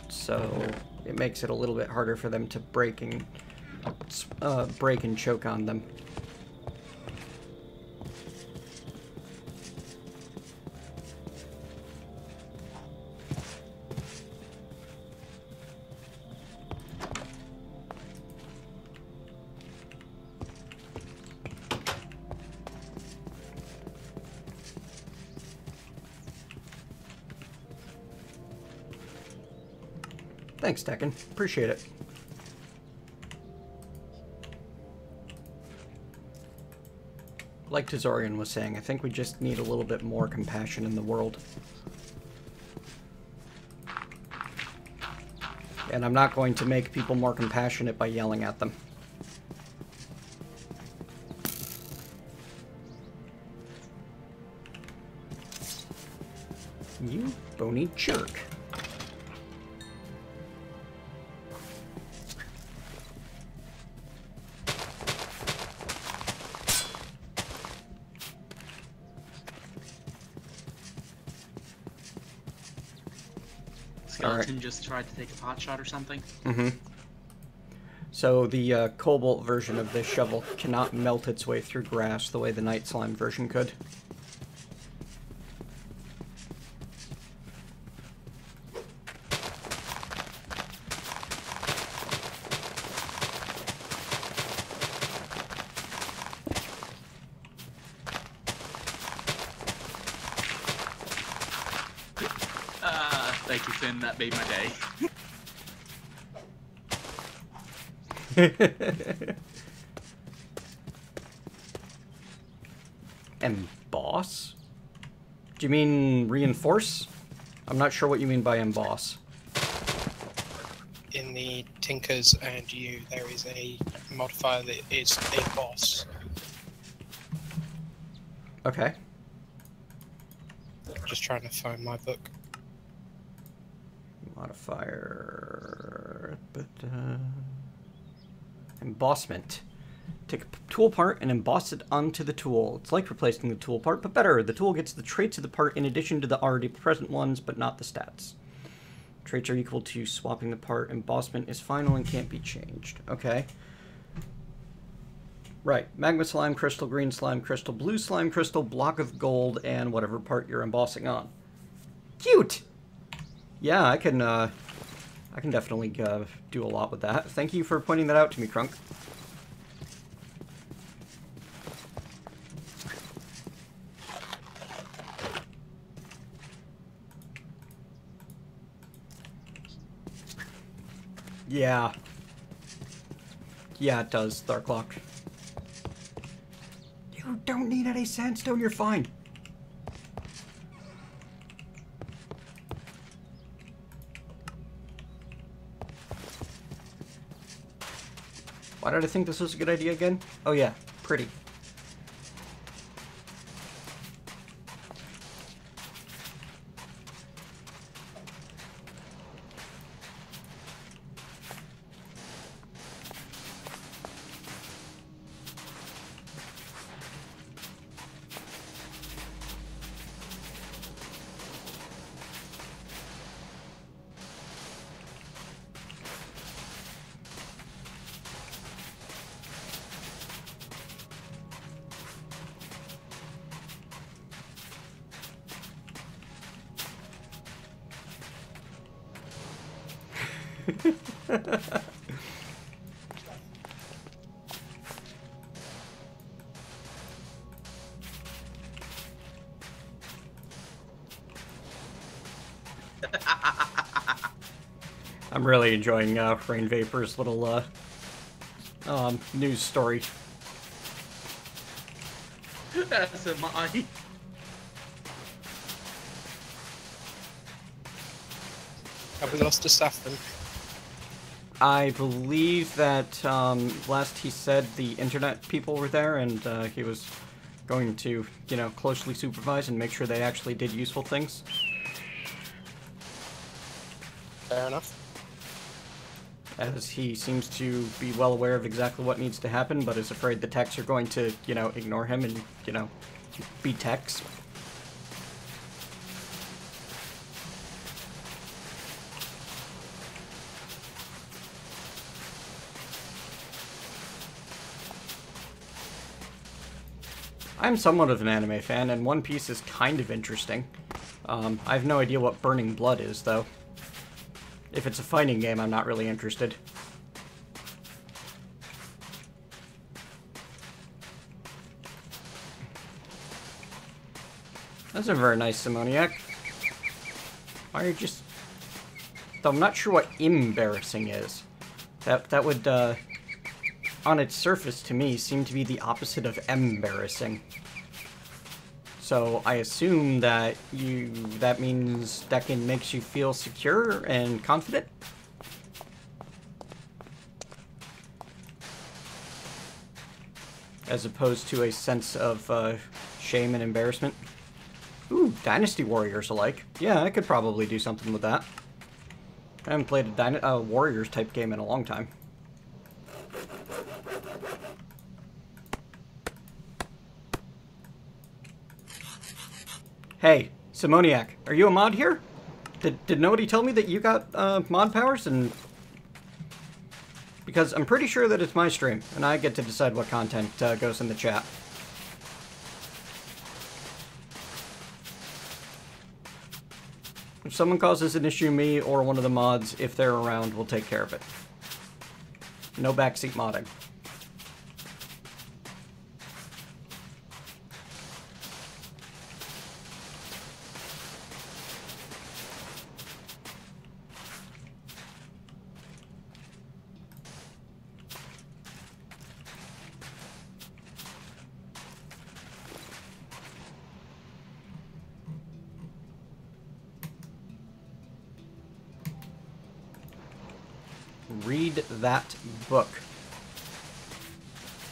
so it makes it a little bit harder for them to break and choke on them. Thanks, Tekken. Appreciate it. Like Tezorian was saying, I think we just need a little bit more compassion in the world. And I'm not going to make people more compassionate by yelling at them. You bony jerk.
Skeleton just tried to take a pot shot or something.
Mm-hmm. So the cobalt version of this shovel cannot melt its way through grass the way the night slime version could.
Thank you, Finn. That made my day.
Emboss? Do you mean reinforce? I'm not sure what you mean by emboss.
In the Tinkers and You, there is a modifier that is a boss.
Okay.
Just trying to find my book.
Modifier... Embossment. Take a tool part and emboss it onto the tool. It's like replacing the tool part, but better. The tool gets the traits of the part in addition to the already present ones, but not the stats. Traits are equal to swapping the part. Embossment is final and can't be changed. Okay. Right. Magma slime crystal, green slime crystal, blue slime crystal, block of gold, and whatever part you're embossing on. Cute! Yeah, I can definitely do a lot with that. Thank you for pointing that out to me, Crunk. Yeah. Yeah, it does, Tharklock. You don't need any sandstone, you're fine. Why did I think this was a good idea again? Oh yeah, pretty. I'm really enjoying Rain Vapor's little news story.
That's a mine.
Have we lost to Saphrym?
I believe that last he said the internet people were there, and he was going to, you know, closely supervise and make sure they actually did useful things.
Fair enough.
As he seems to be well aware of exactly what needs to happen, but is afraid the techs are going to, you know, ignore him and, you know, be techs. I'm somewhat of an anime fan, and One Piece is kind of interesting. I have no idea what Burning Blood is, though. If it's a fighting game, I'm not really interested. That's a very nice Simoniac. Why are you just... Though I'm not sure what embarrassing is. That would, on its surface, to me, seem to be the opposite of embarrassing. So I assume that that means decking makes you feel secure and confident? As opposed to a sense of shame and embarrassment. Ooh, Dynasty Warriors alike. Yeah, I could probably do something with that. I haven't played a Warriors type game in a long time. Hey, Simoniac, are you a mod here? Did nobody tell me that you got mod powers? And because I'm pretty sure that it's my stream, and I get to decide what content goes in the chat. If someone causes an issue, me or one of the mods, if they're around, we'll take care of it. No backseat modding. Read that book.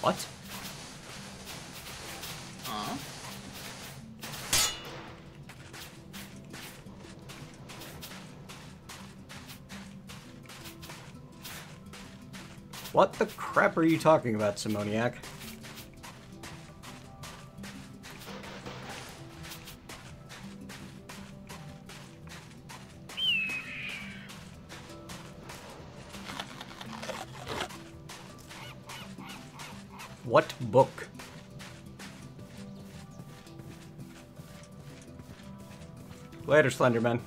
What?
Huh?
What the crap are you talking about, Simoniac? What book? Later, Slenderman.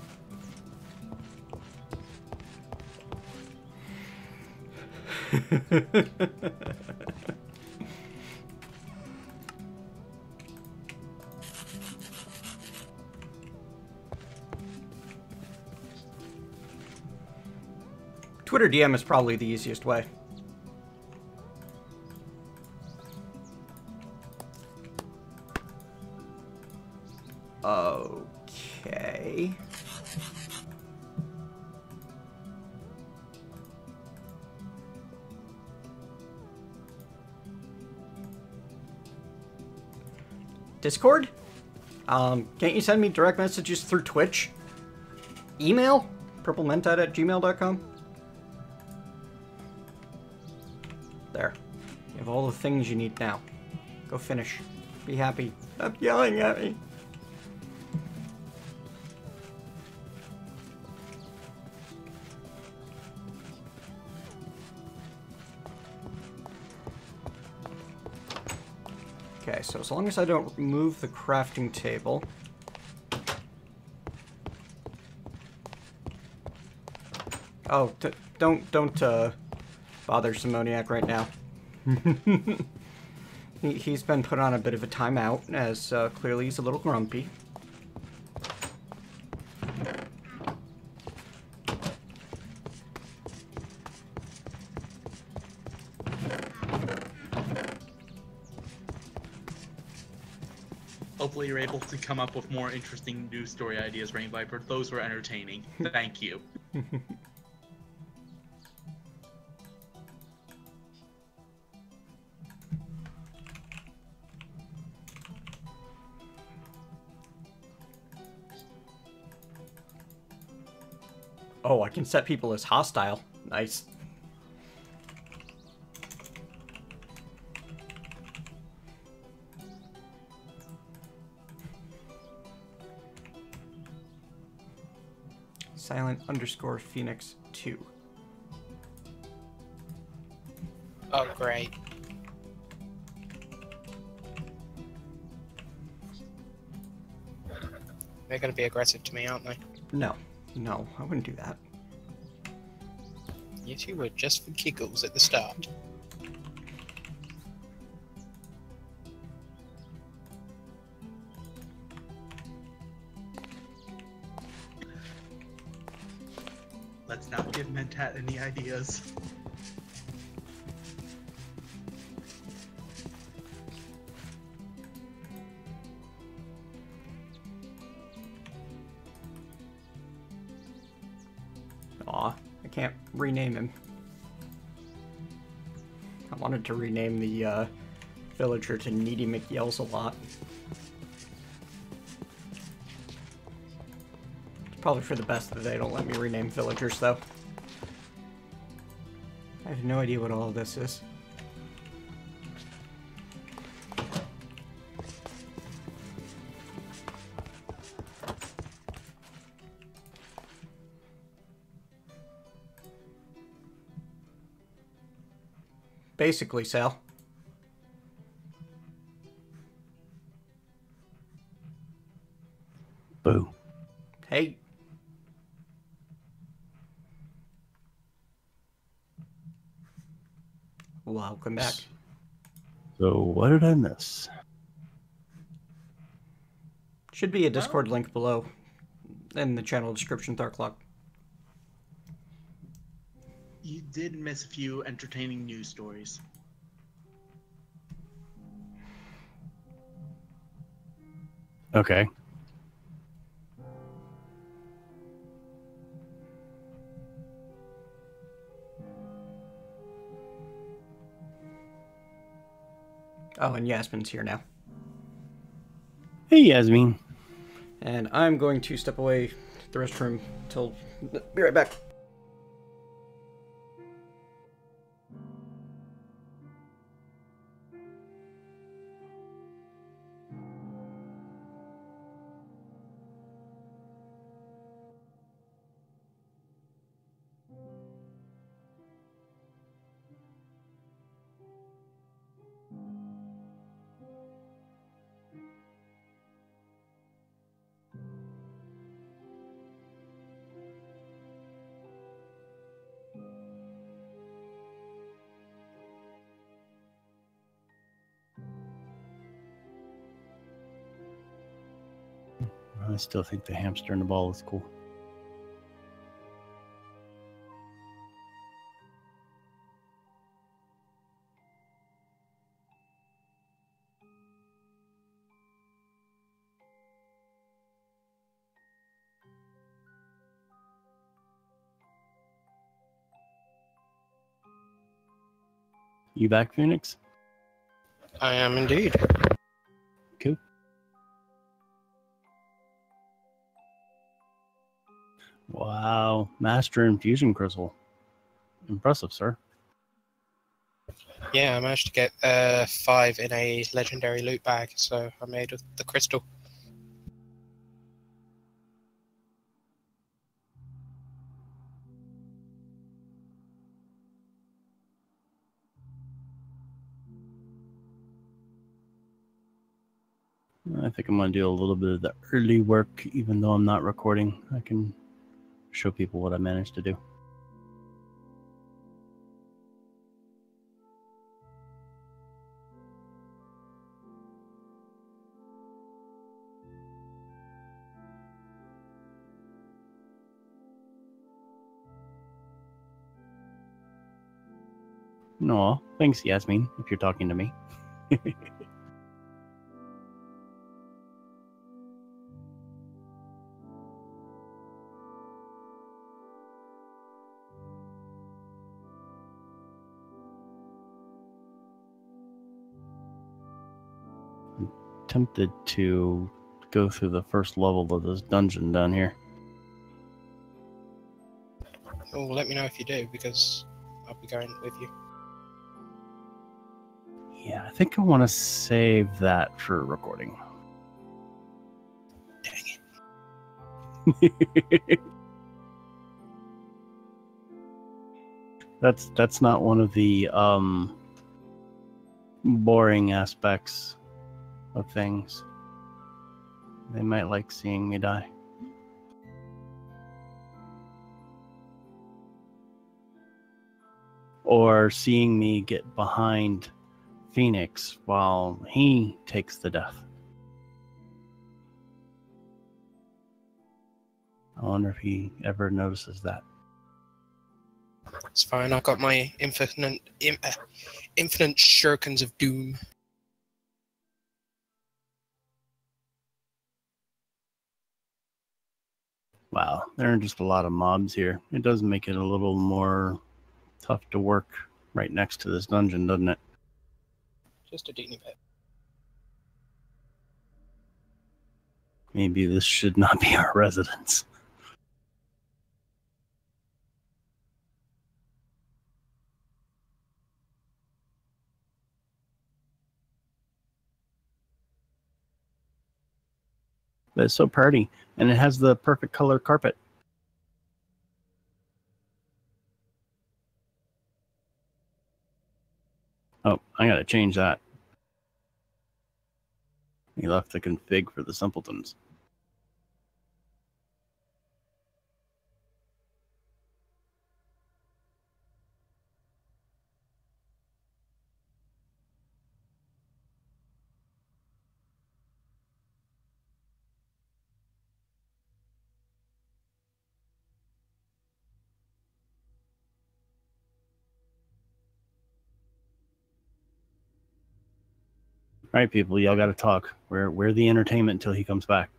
Twitter DM is probably the easiest way. Okay. Discord? Can't you send me direct messages through Twitch? Email? PurpleMentat@gmail.com? There. You have all the things you need now. Go finish. Be happy. Stop yelling at me. Okay, so as long as I don't move the crafting table... Oh, don't bother Simoniac right now. He's been put on a bit of a timeout, as clearly he's a little grumpy.
Hopefully you're able to come up with more interesting news story ideas, Rain Viper. Those were entertaining. Thank you.
Oh, I can set people as hostile. Nice. Silent_Phoenix 2.
Oh, great. They're going to be aggressive to me, aren't they?
No, I wouldn't do that.
Yes, you would, just for giggles at the start.
Let's not give Mentat any ideas.
Aw, I can't rename him. I wanted to rename the villager to Needy McYells-a-lot. It's probably for the best that they don't let me rename villagers, though. I have no idea what all of this is. Basically, Sal.
Boo.
Hey. Welcome back.
So what did I miss?
Should be a Discord link below in the channel description, Tharklock.
You did miss a few entertaining news stories.
Okay.
Oh, and Yasmin's here now.
Hey, Yasmin.
And I'm going to step away to the restroom till... Be right back.
I still think the hamster in the ball is cool. You back, Phoenix?
I am indeed.
Cool. Wow, Master Infusion Crystal. Impressive, sir.
Yeah, I managed to get 5 in a legendary loot bag, so I made the crystal.
I think I'm going to do a little bit of the early work, even though I'm not recording. I can show people what I managed to do. No, thanks, Yasmin, if you're talking to me. I'm tempted to go through the first level of this dungeon down here.
Oh, let me know if you do, because I'll be going with you.
Yeah, I think I want to save that for recording.
Dang it.
That's not one of the boring aspects of things. They might like seeing me die. Or seeing me get behind Phoenix while he takes the death. I wonder if he ever notices that.
It's fine. I've got my infinite shurikens of doom.
Wow, there are just a lot of mobs here. It does make it a little more tough to work right next to this dungeon, doesn't it?
Just a teeny bit.
Maybe this should not be our residence. But it's so pretty, and it has the perfect color carpet. Oh, I gotta change that. He left the config for the simpletons. All right, people, y'all gotta talk. We're the entertainment until he comes back.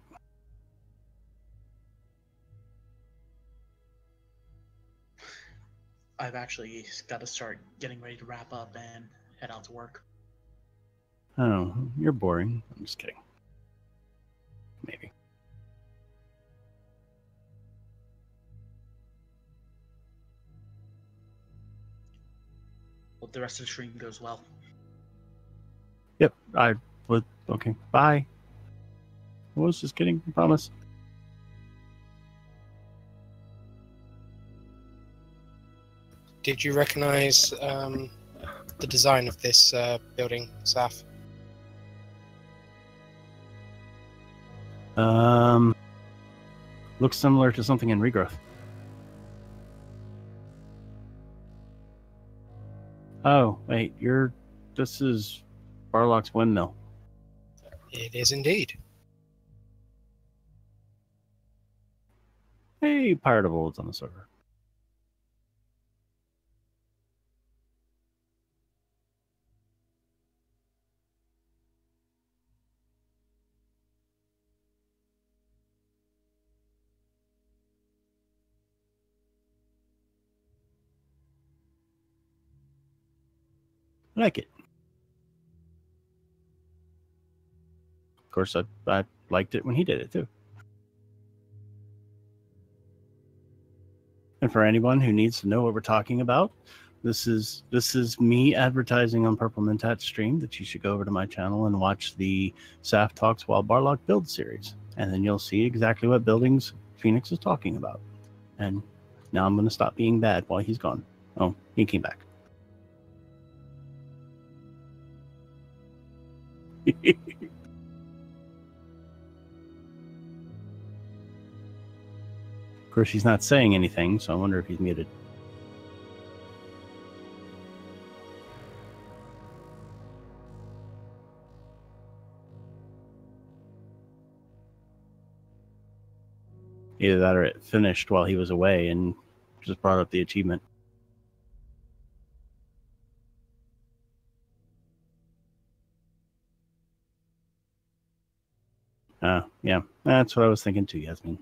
I've actually got to start getting ready to wrap up and head out to work.
Oh, you're boring. I'm just kidding. Maybe.
Hope the rest of the stream goes well.
Yep, I would. Okay, bye. I was just kidding, I promise.
Did you recognize the design of this building, Saf?
Looks similar to something in Regrowth. Oh, wait, this is Barlock's windmill.
It is indeed.
Hey, Pirate of Old's on the server. I like it. Of course, I liked it when he did it too. And for anyone who needs to know what we're talking about, this is me advertising on PurpleMentat stream that you should go over to my channel and watch the Saf Talks While Barlock Build series, and then you'll see exactly what buildings Phoenix is talking about. And now I'm going to stop being bad while he's gone. Oh, he came back. Of course, he's not saying anything, so I wonder if he's muted. Either that or it finished while he was away and just brought up the achievement. Yeah, that's what I was thinking too, Yasmin.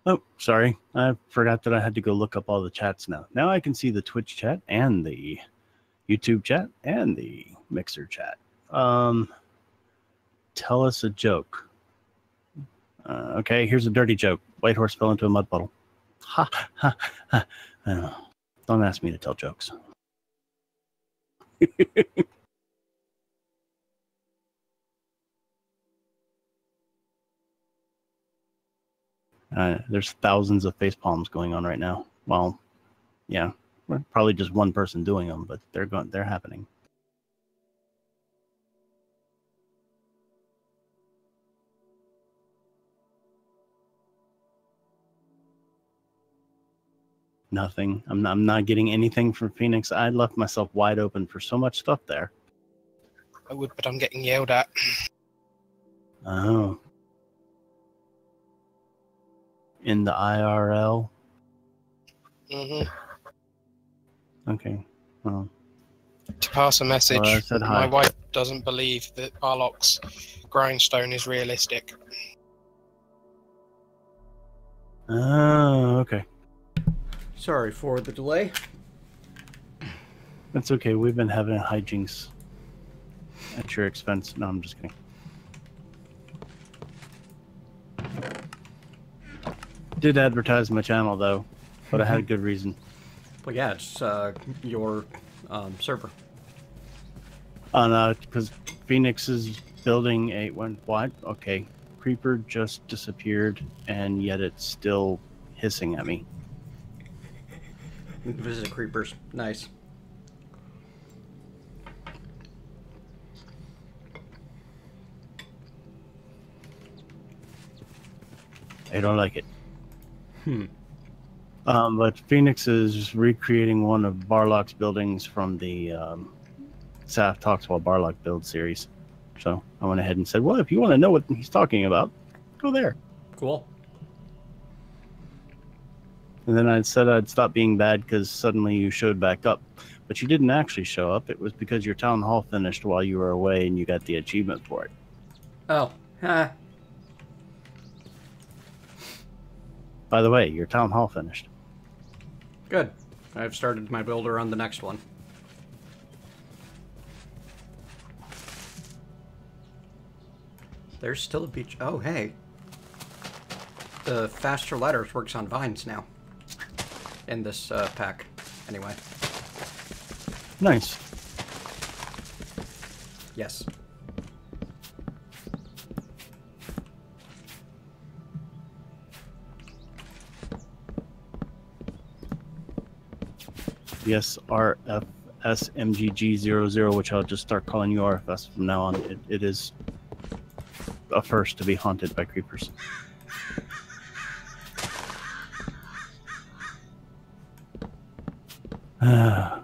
Oh, sorry. I forgot that I had to go look up all the chats now. Now I can see the Twitch chat and the YouTube chat and the Mixer chat. Tell us a joke. Okay, here's a dirty joke. White horse fell into a mud puddle. Ha, ha, ha. Don't ask me to tell jokes. There's thousands of face palms going on right now. Well, yeah, probably just one person doing them, but they're happening. Nothing. I'm not getting anything from Phoenix. I left myself wide open for so much stuff there.
I would, but I'm getting yelled at.
Oh. In the IRL? Okay. Well.
To pass a message,
I said hi.
my wife doesn't believe that Barlock's grindstone is realistic.
Oh, okay.
Sorry for the delay.
That's okay. We've been having hijinks at your expense. No, I'm just kidding. Did advertise my channel though, but I had a good reason.
Well, yeah, it's your server.
Because Phoenix is building a what? Okay, creeper just disappeared, and yet it's still hissing at me.
Visit creepers. Nice.
I don't like it. But Phoenix is recreating one of Barlock's buildings from the Saf Talks While Barlock Build series. So I went ahead and said, well, if you want to know what he's talking about, go there.
Cool.
And then I said I'd stop being bad because suddenly you showed back up. But you didn't actually show up. It was because your town hall finished while you were away and you got the achievement for it.
Oh. Huh.
By the way, your town hall finished.
Good. I've started my builder on the next one. There's still a beach. Oh, hey. The faster ladders works on vines now. In this pack, anyway.
Nice.
Yes.
Yes, RFSMGG00, which I'll just start calling you RFS from now on. It is a first to be haunted by creepers.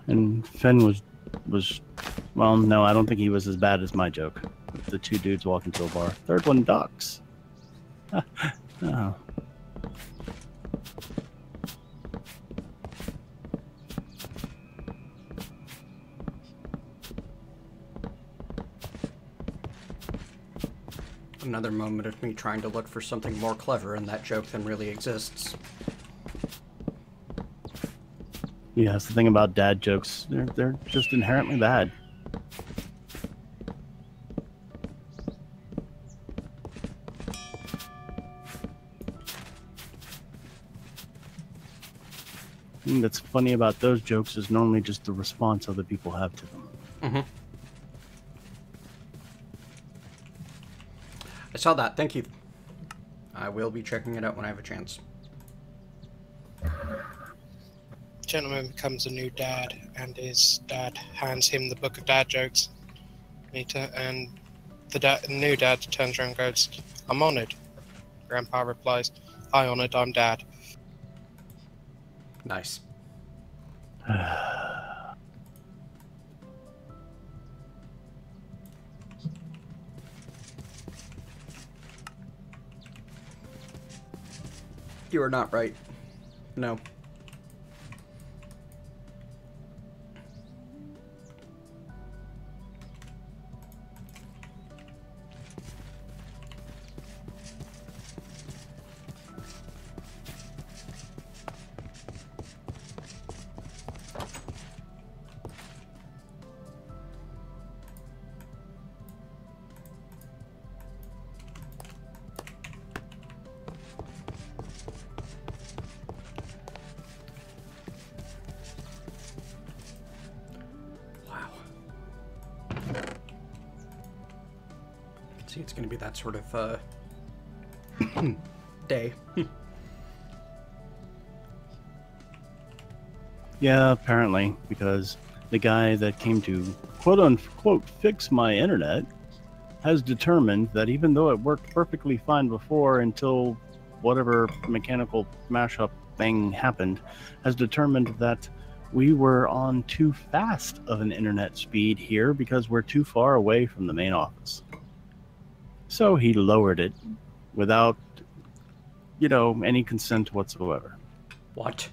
And Finn was well, no, I don't think he was as bad as my joke. The two dudes walk into a bar. Third one ducks. Oh.
Another moment of me trying to look for something more clever in that joke than really exists.
Yeah, that's the thing about dad jokes. They're just inherently bad. The thing that's funny about those jokes is normally just the response other people have to them.
Mm-hmm. I saw that. Thank you. I will be checking it out when I have a chance.
Gentleman becomes a new dad, and his dad hands him the book of dad jokes. And the new dad turns around and goes, "I'm honoured." Grandpa replies, "Hi, honoured, I'm dad."
Nice. You are not right. No. See, it's going to be that sort of day.
Yeah, apparently, because the guy that came to quote-unquote fix my internet has determined that even though it worked perfectly fine before until whatever mechanical mashup thing happened, has determined that we were on too fast of an internet speed here because we're too far away from the main office. So he lowered it without, any consent whatsoever.
What?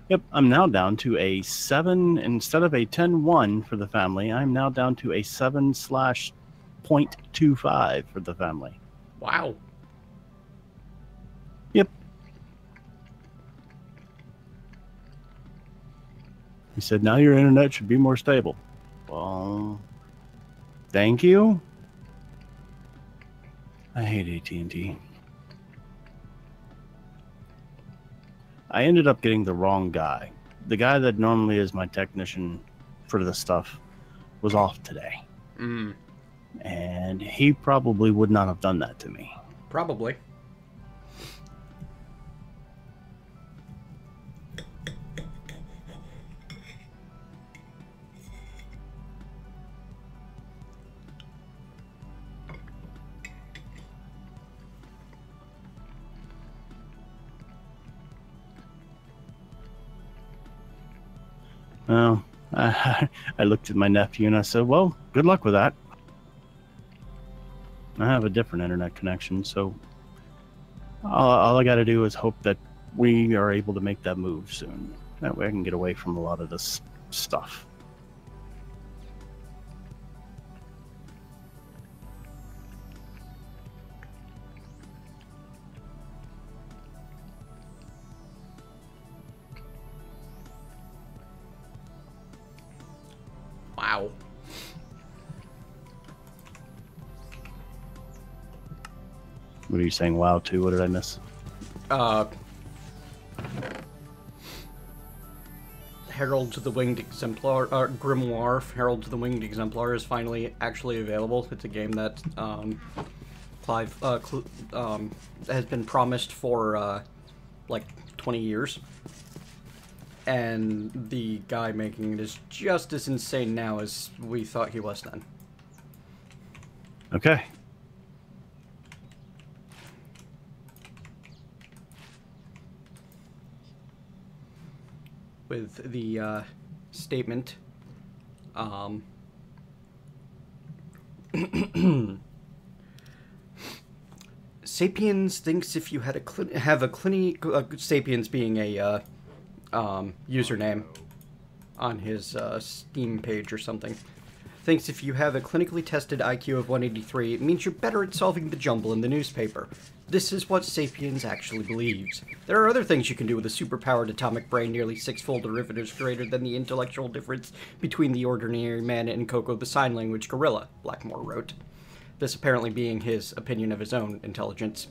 Yep, I'm now down to a 7, instead of a 10.1 for the family, I'm now down to a 7/0.25 for the family.
Wow.
Yep. He said, now your internet should be more stable. Well, thank you. I hate AT&T. I ended up getting the wrong guy. The guy that normally is my technician for this stuff was off today. And he probably would not have done that to me.
Probably.
Well, I looked at my nephew and I said, well, good luck with that. I have a different internet connection, so all I got to do is hope that we are able to make that move soon. That way I can get away from a lot of this stuff.
Wow.
What are you saying wow to? What did I miss?
Herald to the Winged Exemplar, Grimoire, Herald to the Winged Exemplar is finally actually available. It's a game that Clive has been promised for like 20 years. And the guy making it is just as insane now as we thought he was then.
Okay.
With the statement, Sapiens thinks if you had Sapiens being a username on his Steam page or something, thinks if you have a clinically tested IQ of 183, it means you're better at solving the jumble in the newspaper. This is what Sapiens actually believes. There are other things you can do with a superpowered atomic brain nearly 6-fold derivatives greater than the intellectual difference between the ordinary man and Coco the sign language gorilla, Blackmore wrote. This apparently being his opinion of his own intelligence.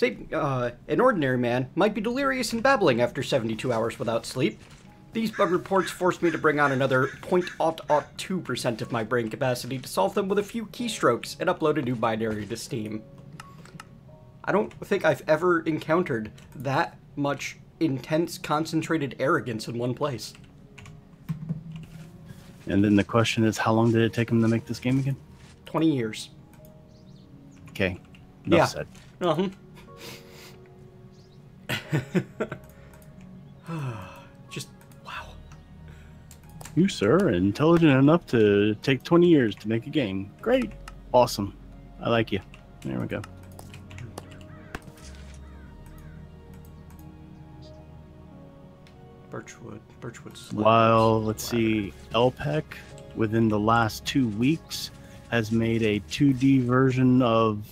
An ordinary man might be delirious and babbling after 72 hours without sleep. These bug reports forced me to bring on another 0.002% of my brain capacity to solve them with a few keystrokes and upload a new binary to Steam. I don't think I've ever encountered that much intense, concentrated arrogance in one place.
And then the question is, how long did it take him to make this game again?
20 years.
Okay.
Yeah.
Enough said.
Uh-huh. Just, wow.
You, sir, are intelligent enough to take 20 years to make a game. Great. Awesome. I like you. There we go.
Birchwood's.
While, let's see, LPEC, within the last 2 weeks, has made a 2D version of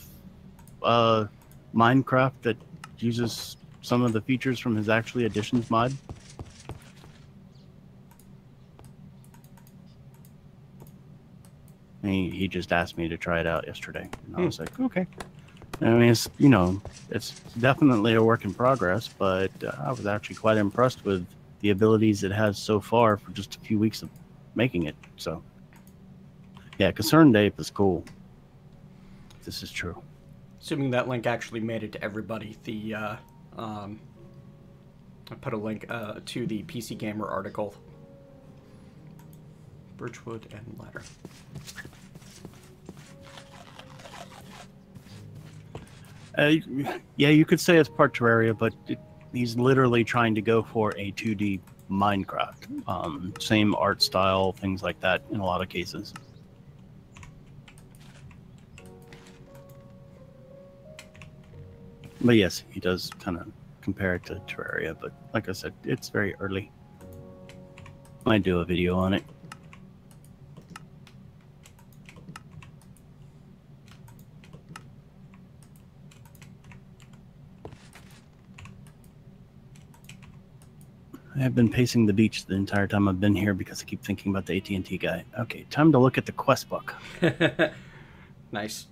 Minecraft that uses some of the features from his Actually Additions mod. He just asked me to try it out yesterday, and I was like, okay. I mean, it's, you know, it's definitely a work in progress, but I was actually quite impressed with the abilities it has so far for just a few weeks of making it. So, yeah, Concerned Ape is cool. This is true.
Assuming that link actually made it to everybody, the I put a link to the PC Gamer article. Birchwood and ladder.
Yeah, you could say it's part Terraria, but he's literally trying to go for a 2D Minecraft. Same art style, things like that in a lot of cases. But yes, he does kind of compare it to Terraria, but like I said, it's very early. Might do a video on it. I have been pacing the beach the entire time I've been here because I keep thinking about the AT&T guy. Okay, time to look at the quest book.
Nice.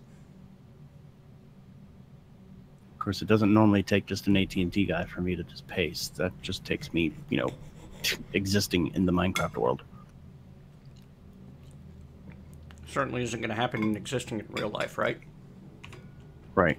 Of course, it doesn't normally take just an AT&T guy for me to just pace. That just takes me, you know, existing in the Minecraft world.
Certainly isn't going to happen in existing in real life, right?
Right.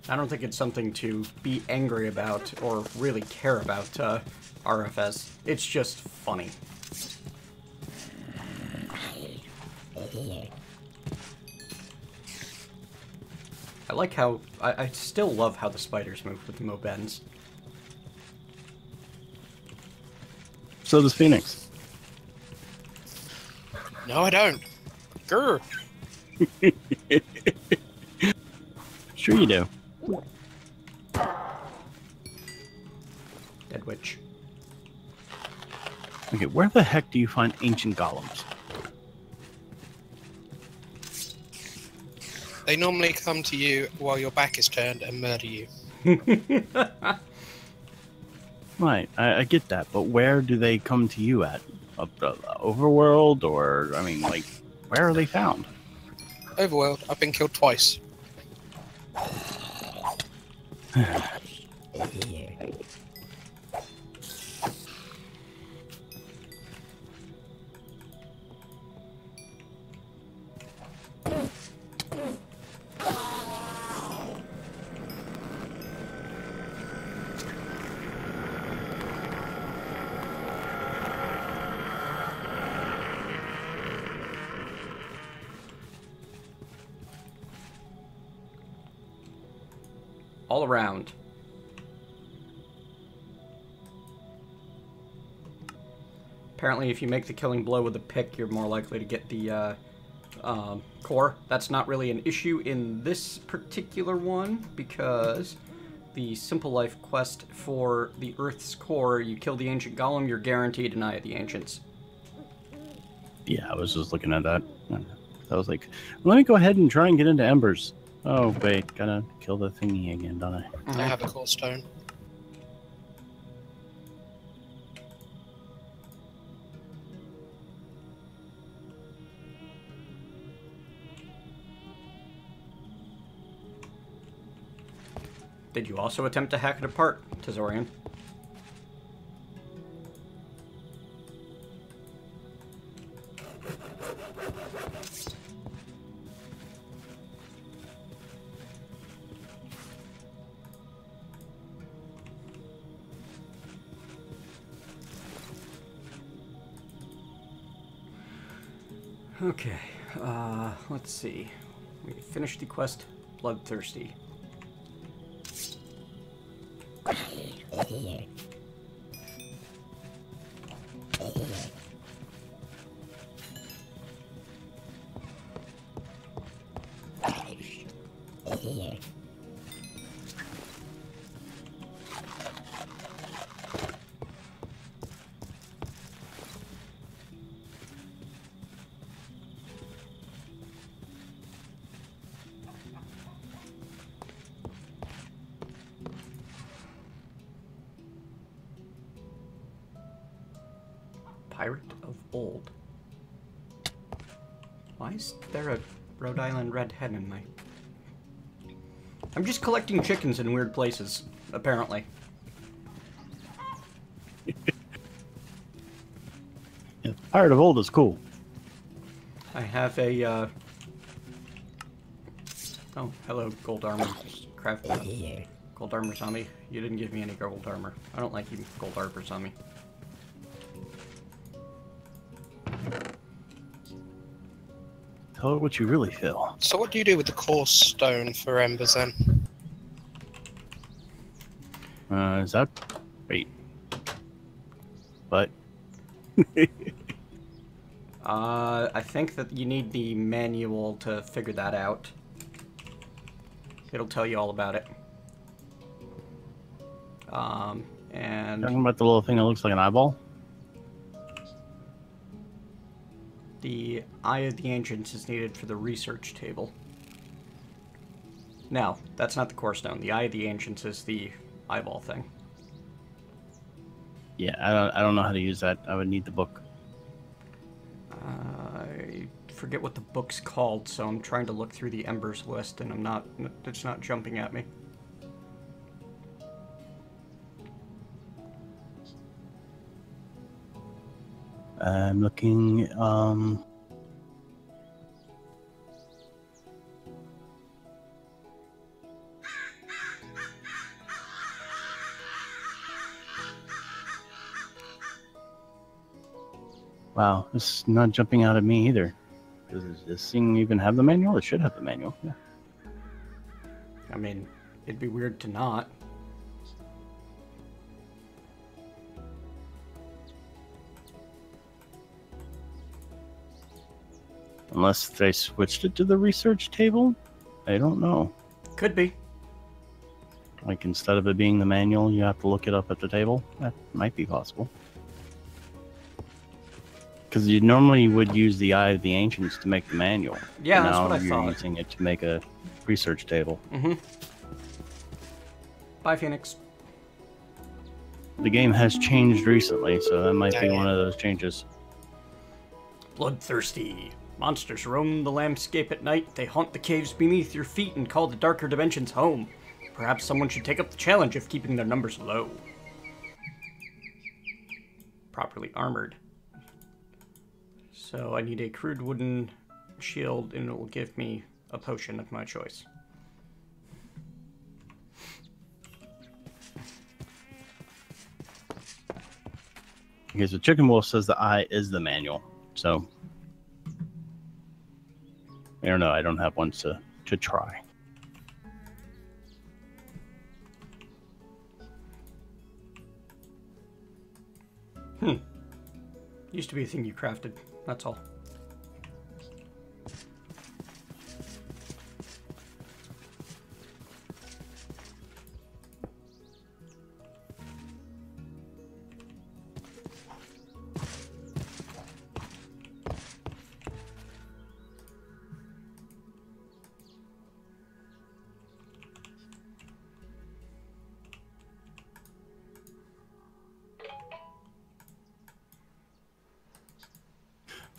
I don't think it's something to be angry about or really care about, RFS. It's just funny. I like how... I still love how the spiders move with Mo bends.
So does Phoenix.
No, I don't. Grr.
Sure you do.
Dead witch.
Okay, where the heck do you find ancient golems?
They normally come to you while your back is turned and murder you.
Right, I get that, but where do they come to you at? Overworld, or, I mean, like, where are they found?
Overworld, I've been killed twice.
all around. Apparently, if you make the killing blow with a pick, you're more likely to get the core. That's not really an issue in this particular one, because the Simple Life quest for the Earth's core, you kill the ancient golem, you're guaranteed an Eye of the Ancients.
Yeah, I was just looking at that. I was like, let me go ahead and try and get into embers. Oh, wait, gotta kill the thingy again, don't I?
I have a core stone.
Did you also attempt to hack it apart, Tazorian? Okay, let's see. We finished the quest Bloodthirsty. Pirate of Old. Why is there a Rhode Island red hen in my... I'm just collecting chickens in weird places, apparently.
Yeah, Pirate of Old is cool.
I have a, Oh, hello, gold armor. Craft gold armor zombie. You didn't give me any gold armor. I don't like you, gold armor zombie.
Tell her what you really feel.
So what do you do with the core stone for embers then?
Is that... Wait. What?
I think that you need the manual to figure that out. It'll tell you all about it. And...
Talking about the little thing that looks like an eyeball?
The Eye of the Ancients is needed for the research table. No, that's not the core stone. The Eye of the Ancients is the eyeball thing.
Yeah, I don't know how to use that. I would need the book.
I forget what the book's called, so I'm trying to look through the Embers list, and it's not jumping at me.
I'm looking, Wow, this is not jumping out at me either. Does this thing even have the manual? It should have the manual, yeah.
I mean, it'd be weird to not.
Unless they switched it to the research table? I don't know.
Could be.
Like, instead of it being the manual, you have to look it up at the table? That might be possible. Because you normally would use the Eye of the Ancients to make the manual.
Yeah, that's
now
what I
you're
thought.
using it to make a research table.
Mm-hmm. Bye, Phoenix.
The game has changed recently, so that might be one of those changes.
Bloodthirsty. Monsters roam the landscape at night. They haunt the caves beneath your feet and call the darker dimensions home. Perhaps someone should take up the challenge of keeping their numbers low. Properly armored. So I need a crude wooden shield, and it will give me a potion of my choice.
Okay, so Chicken Wolf says the eye is the manual, so I don't know. I don't have one to try.
Used to be a thing you crafted, that's all.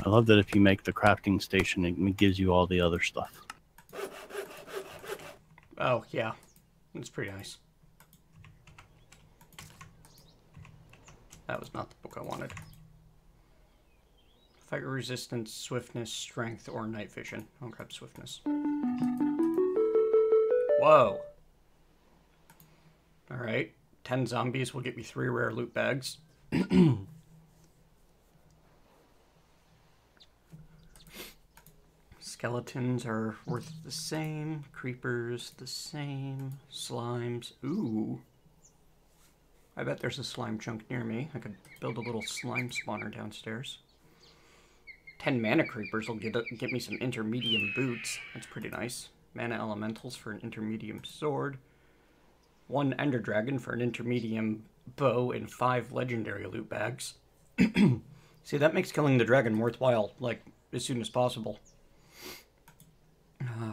I love that if you make the crafting station, it gives you all the other stuff.
Oh, yeah. It's pretty nice. That was not the book I wanted. Fire resistance, swiftness, strength, or night vision. I'll grab swiftness. Whoa. Alright. 10 zombies will get me 3 rare loot bags. Skeletons are worth the same. Creepers the same. Slimes. Ooh. I bet there's a slime chunk near me. I could build a little slime spawner downstairs. 10 mana creepers will get me some intermediate boots. That's pretty nice. Mana elementals for an intermediate sword. 1 ender dragon for an intermediate bow and 5 legendary loot bags. See, that makes killing the dragon worthwhile, like, as soon as possible.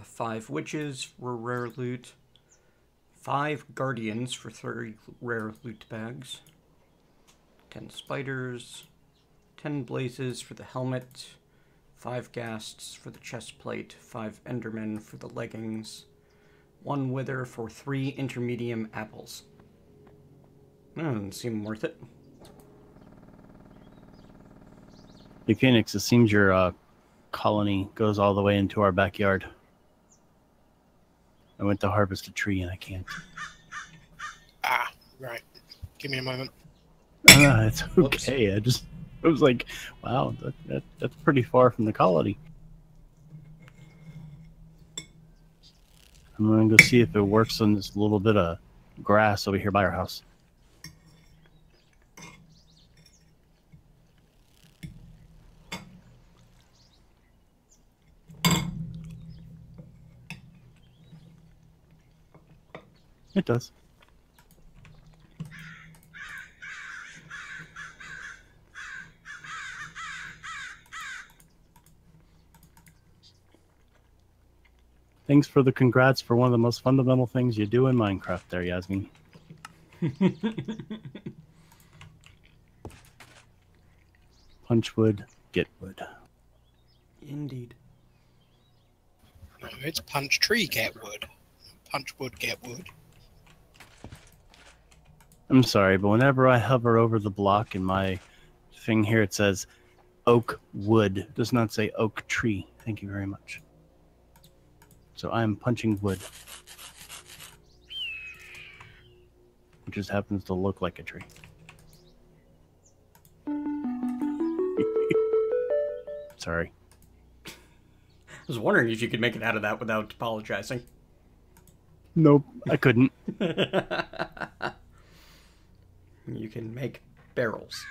5 witches for rare loot. 5 guardians for 3 rare loot bags. 10 spiders. 10 blazes for the helmet. 5 ghasts for the chest plate. 5 endermen for the leggings. 1 wither for 3 intermediate apples. Doesn't seem worth it.
Hey, Phoenix, it seems your colony goes all the way into our backyard. I went to harvest a tree and I can't.
Ah, right. Give me a moment.
It's okay. I was like, wow, that's pretty far from the colony. I'm going to go see if it works on this little bit of grass over here by our house. It does. Thanks for the congrats for one of the most fundamental things you do in Minecraft there, Yasmin. Punch wood, get wood.
Indeed.
No, it's punch tree, get wood. Punch wood, get wood.
I'm sorry, but whenever I hover over the block in my thing here, it says oak wood. It does not say oak tree. Thank you very much. So I'm punching wood. It just happens to look like a tree. Sorry.
I was wondering if you could make it out of that without apologizing.
Nope, I couldn't.
You can make barrels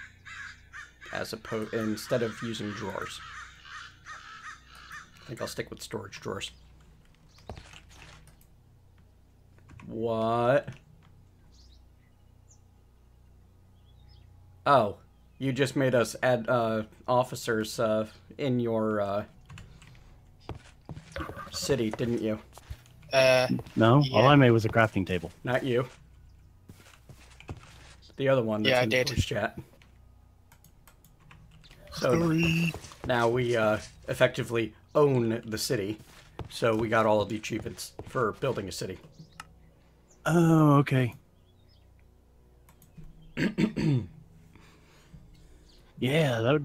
instead of using drawers. I think I'll stick with storage drawers. What? Oh, you just made us add officers in your city, didn't you?
No,
yeah.
all I made was a crafting table.
Not you. The other one that's
Yeah, I
in the
did.
voice chat. So now we effectively own the city. So we got all of the achievements for building a city.
Oh, okay. Yeah,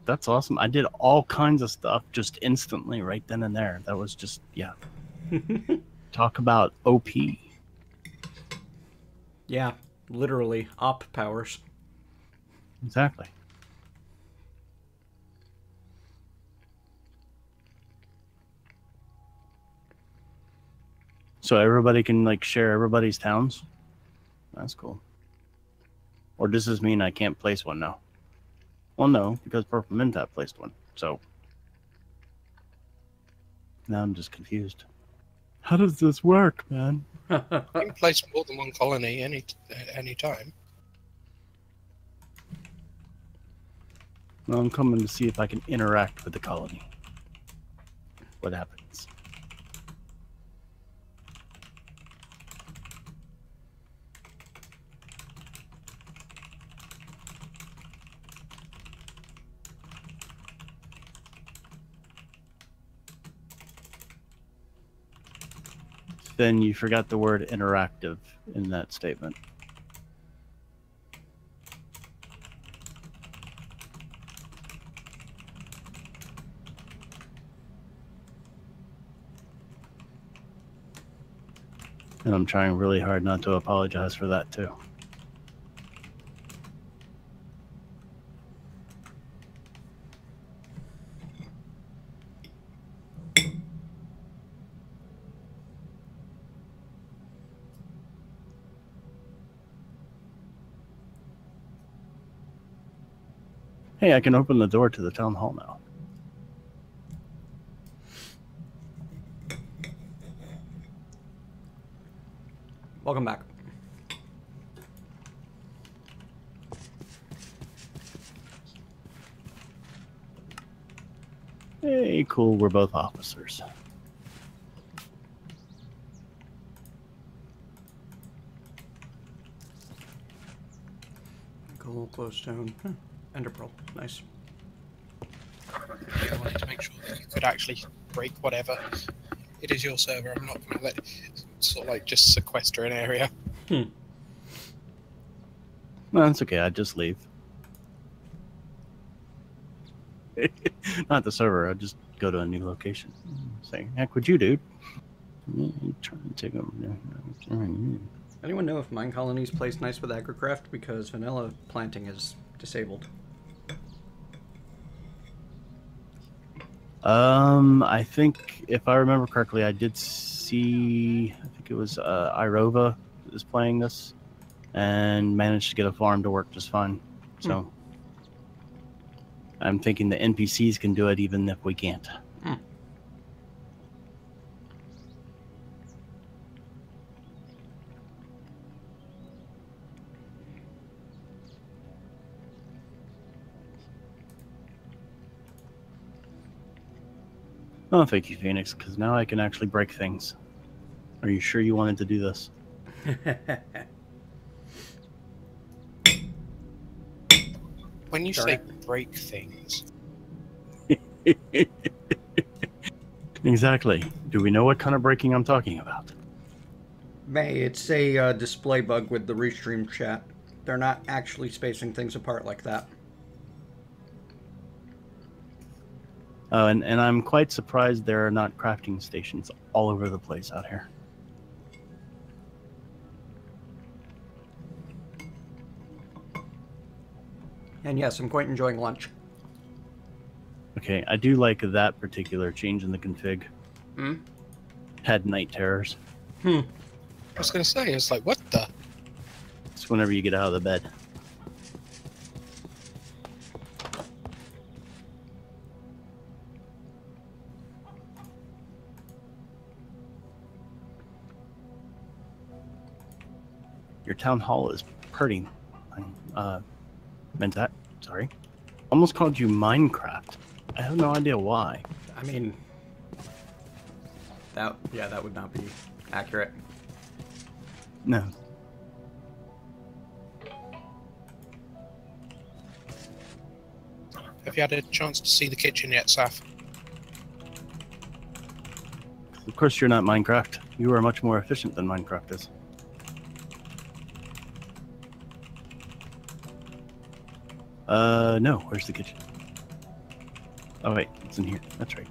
that's awesome. I did all kinds of stuff just instantly right then and there. That was just, yeah. Talk about OP.
Yeah, literally op powers.
Exactly. So everybody can like share everybody's towns? That's cool. Or does this mean I can't place one now? Well, no, because PurpleMentat placed one. So now I'm just confused. How does this work, man?
You can place more than one colony any time.
Well, I'm coming to see if I can interact with the colony. What happens? Then you forgot the word interactive in that statement. And I'm trying really hard not to apologize for that too. Hey, I can open the door to the town hall now.
Welcome back.
Hey, cool, we're both officers.
Cool, glowstone. Huh. Ender pearl. Nice.
I wanted to make sure that you could actually break whatever. It is your server. I'm not going to let it sort of like just sequester an area.
Hmm.
No, it's okay. I just leave. Not the server. I just go to a new location. Say, heck would you, dude? I'm trying to take over there.
Anyone know if MineColony's plays nice with agricraft? Because vanilla planting is disabled.
I think if I remember correctly, I did see. I think it was Irova is playing this, and managed to get a farm to work just fine. So I'm thinking the NPCs can do it, even if we can't. Oh, thank you, Phoenix, because now I can actually break things. Are you sure you wanted to do this?
When you say break things,
Exactly. Do we know what kind of breaking I'm talking about?
May, it's a display bug with the Restream chat. They're not actually spacing things apart like that.
And I'm quite surprised there are not crafting stations all over the place out here.
And yes, I'm quite enjoying lunch.
Okay, I do like that particular change in the config. Had night terrors.
I was going to say, it's like, what the?
It's whenever you get out of the bed. Your town hall is pretty. Mentat, sorry. Almost called you Minecraft. I have no idea why.
I mean, that would not be accurate.
No.
Have you had a chance to see the kitchen yet, Saf?
Of course you're not Minecraft. You are much more efficient than Minecraft is. No. Where's the kitchen? Oh, wait. It's in here. That's right.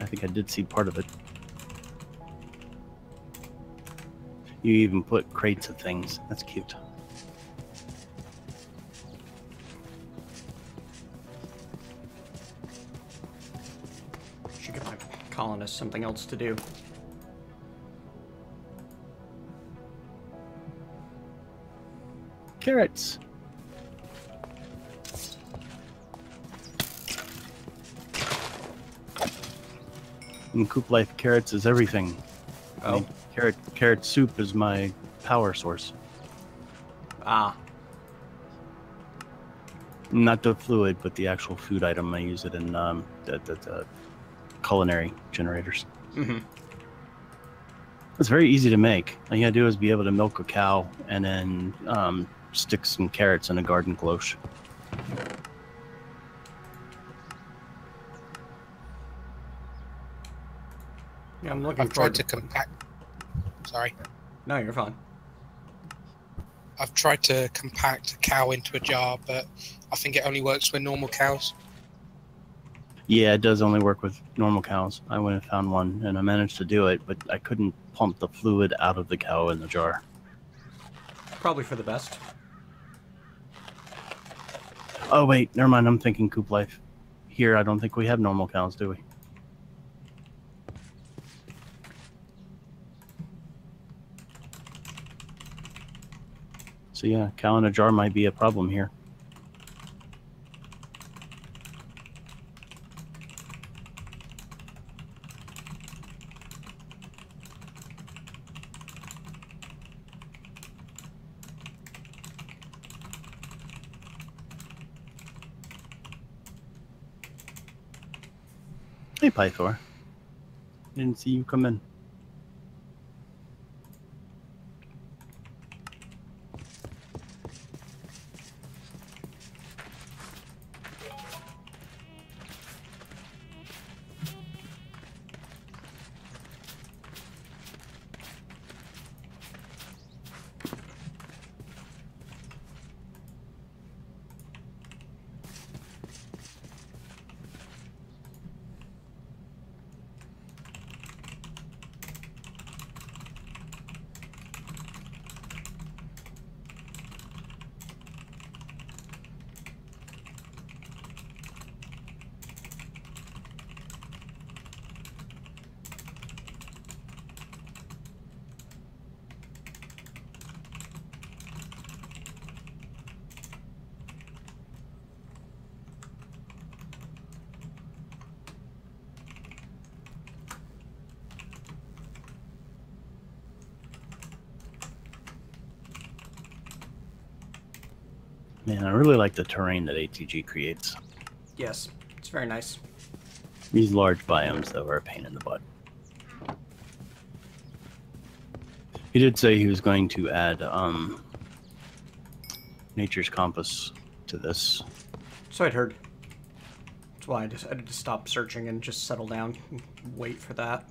I think I did see part of it. You even put crates of things. That's cute.
Should give my colonists something else to do.
Carrots. In Coop Life, carrots is everything. I
Oh.
mean, carrot soup is my power source.
Ah.
Not the fluid, but the actual food item. I use it in the culinary generators.
Mm-hmm.
It's very easy to make. All you gotta do is be able to milk a cow and then stick some carrots in a garden cloche.
Yeah, I'm looking
I've
forward
tried to compact. Sorry.
No, you're fine.
I've tried to compact a cow into a jar, but I think it only works with normal cows.
Yeah, it does only work with normal cows. I went and found one, and I managed to do it, but I couldn't pump the fluid out of the cow in the jar.
Probably for the best.
Oh, wait, never mind. I'm thinking Coop Life. Here, I don't think we have normal cows, do we? So yeah, cow in a jar might be a problem here. Hey, Pythor. Didn't see you come in. Man, I really like the terrain that ATG creates.
Yes, it's very nice.
These large biomes, though, are a pain in the butt. He did say he was going to add Nature's Compass to this.
So I'd heard. That's why I decided to stop searching and just settle down and wait for that.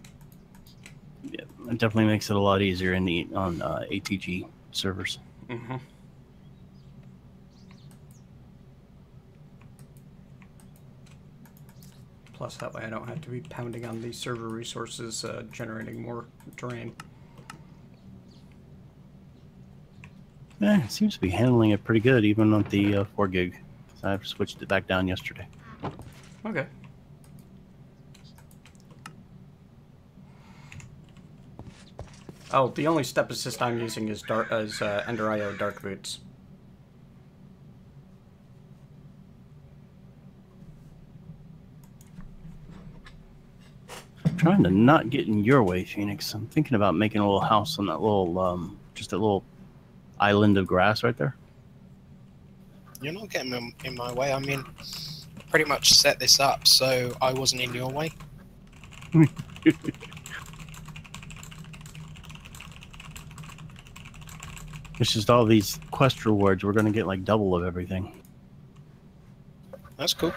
Yeah, it definitely makes it a lot easier on ATG servers.
Mm-hmm. Plus, that way I don't have to be pounding on these server resources, generating more terrain.
Yeah, it seems to be handling it pretty good, even with the 4 gig. So I've switched it back down yesterday.
Okay. Oh, the only step assist I'm using is Ender.io Dark Boots.
Trying to not get in your way, Phoenix. I'm thinking about making a little house on that little, just that little island of grass right there.
You're not getting in my way. I mean, pretty much set this up so I wasn't in your way.
It's just all these quest rewards. We're going to get like double of everything.
That's cool.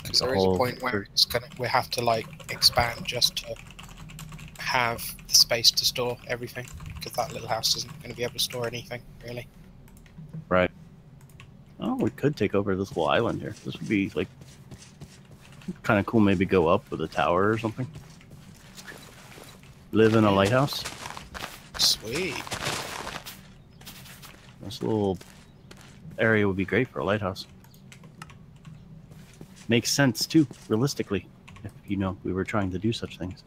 Because there is a
whole-
point where we have to like expand just to have the space to store everything. Because that little house isn't going to be able to store anything, really.
Right. Oh, we could take over this little island here. This would be like kind of cool. Maybe go up with a tower or something. Live in a lighthouse.
Sweet.
This little area would be great for a lighthouse. Makes sense too, realistically, if you know we were trying to do such things.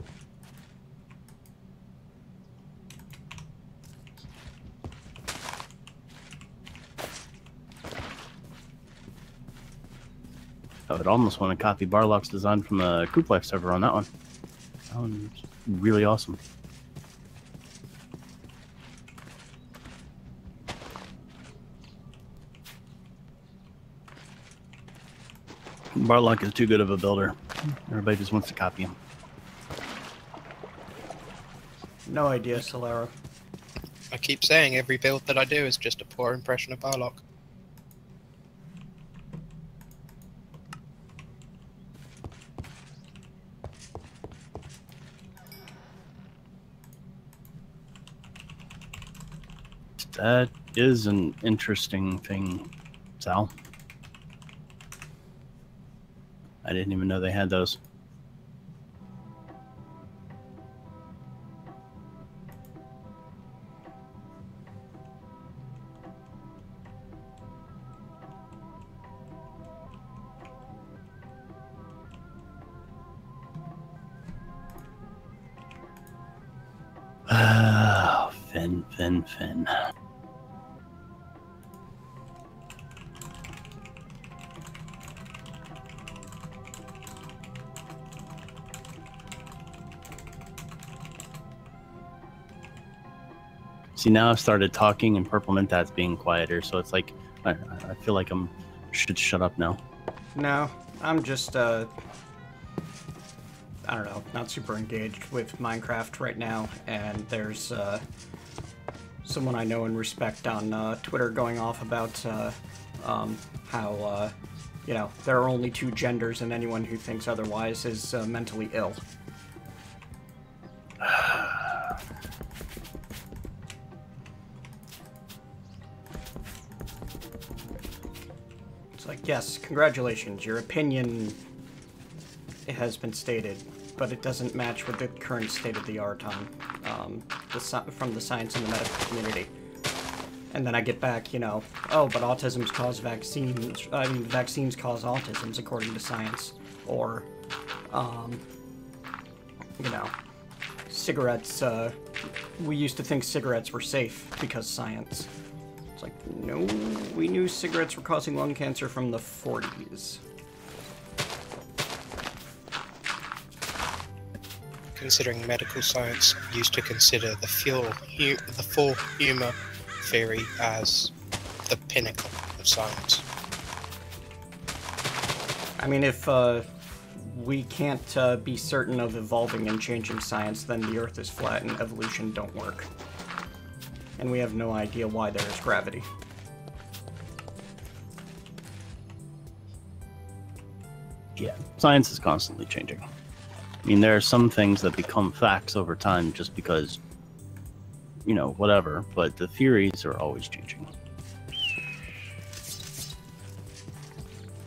I would almost want to copy Barlock's design from the Coop Life server on that one. That one's really awesome. Barlock is too good of a builder. Everybody just wants to copy him.
No idea, Solero.
I keep saying every build that I do is just a poor impression of Barlock.
That is an interesting thing, Sal. I didn't even know they had those. Finn. See, now I've started talking and PurpleMentat's being quieter, so it's like, I feel like should shut up now.
No, I'm just, I don't know, not super engaged with Minecraft right now, and there's, someone I know and respect on, Twitter going off about, how, you know, there are only two genders and anyone who thinks otherwise is, mentally ill. It's like, yes, congratulations, your opinion has been stated, but it doesn't match with the current state of the art on from the science and the medical community. And then I get back, you know, oh, but autism's cause vaccines. I mean, vaccines cause autisms according to science, or, you know, cigarettes. We used to think cigarettes were safe because science. It's like, no, we knew cigarettes were causing lung cancer from the 40s.
Considering medical science used to consider the full humour theory as the pinnacle of science.
I mean, if we can't be certain of evolving and changing science, then the Earth is flat and evolution don't work. And we have no idea why there is gravity.
Yeah, science is constantly changing. I mean, there are some things that become facts over time just because, you know, whatever, but the theories are always changing.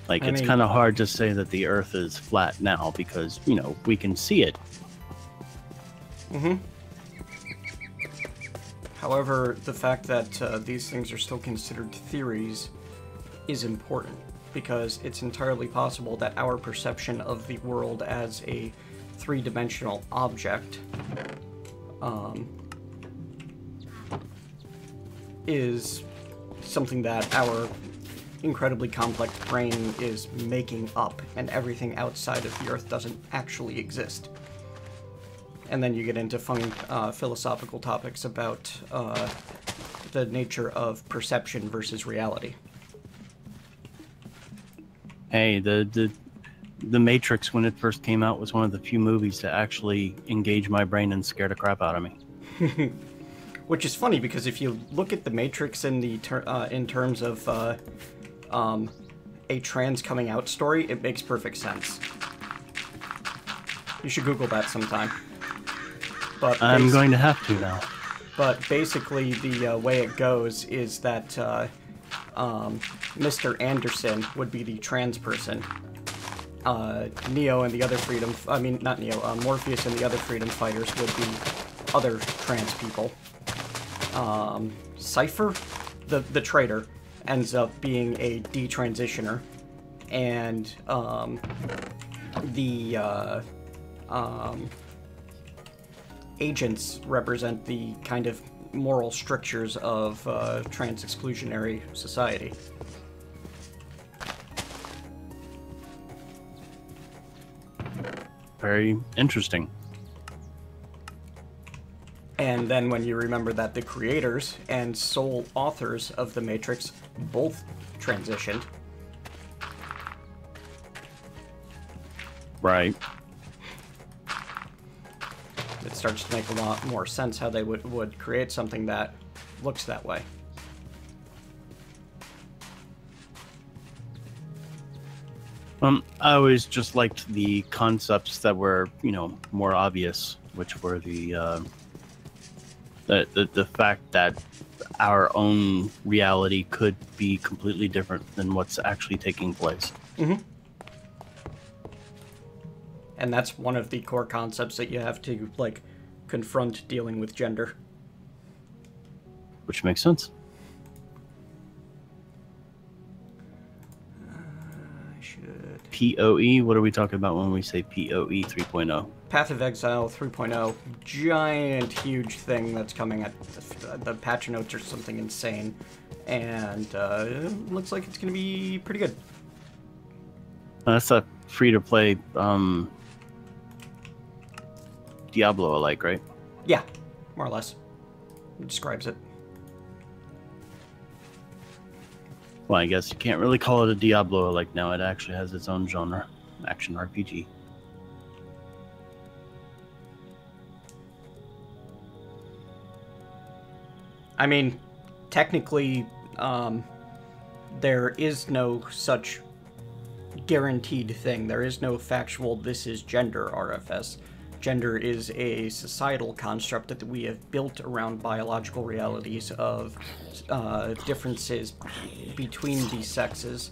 Like, it's kind of hard to say that the Earth is flat now because, you know, we can see it.
Mm-hmm. However, the fact that these things are still considered theories is important, because it's entirely possible that our perception of the world as a three-dimensional object is something that our incredibly complex brain is making up, and everything outside of the Earth doesn't actually exist. And then you get into fun philosophical topics about the nature of perception versus reality.
Hey, the Matrix, when it first came out, was one of the few movies to actually engage my brain and scare the crap out of me.
Which is funny, because if you look at the Matrix in the in terms of a trans coming out story, it makes perfect sense. You should Google that sometime. But
I'm going to have to now.
But basically, the way it goes is that Mr. Anderson would be the trans person. Neo and the other freedom... I mean, not Neo. Morpheus and the other freedom fighters would be other trans people. Cypher, the traitor, ends up being a detransitioner. And the agents represent the kind of moral strictures of trans-exclusionary society.
very interesting.
And then when you remember that the creators and sole authors of the Matrix both transitioned.
Right.
It starts to make a lot more sense how they would create something that looks that way.
I always just liked the concepts that were, you know, more obvious, which were the fact that our own reality could be completely different than what's actually taking place.
Mm-hmm. And that's one of the core concepts that you have to, like, confront dealing with gender.
Which makes sense.
I should...
PoE, what are we talking about when we say PoE 3.0?
Path of Exile 3.0, giant, huge thing that's coming at the patch notes or something insane. And it looks like it's going to be pretty good.
That's a free-to-play Diablo-alike, right?
Yeah, more or less. It describes it.
Well, I guess you can't really call it a Diablo-alike now. It actually has its own genre, action RPG.
I mean, technically, there is no such guaranteed thing. There is no factual, this is gender RFS. Gender is a societal construct that we have built around biological realities of differences between the sexes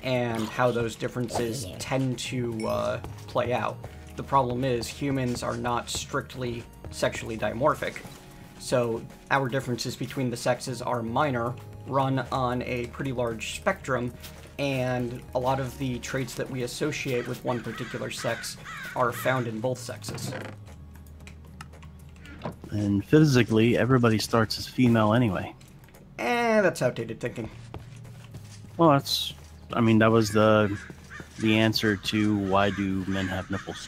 and how those differences tend to play out. The problem is humans are not strictly sexually dimorphic, so our differences between the sexes are minor, run on a pretty large spectrum, and a lot of the traits that we associate with one particular sex are found in both sexes.
And physically, everybody starts as female anyway.
That's outdated thinking.
Well, that's... I mean, that was the answer to why do men have nipples.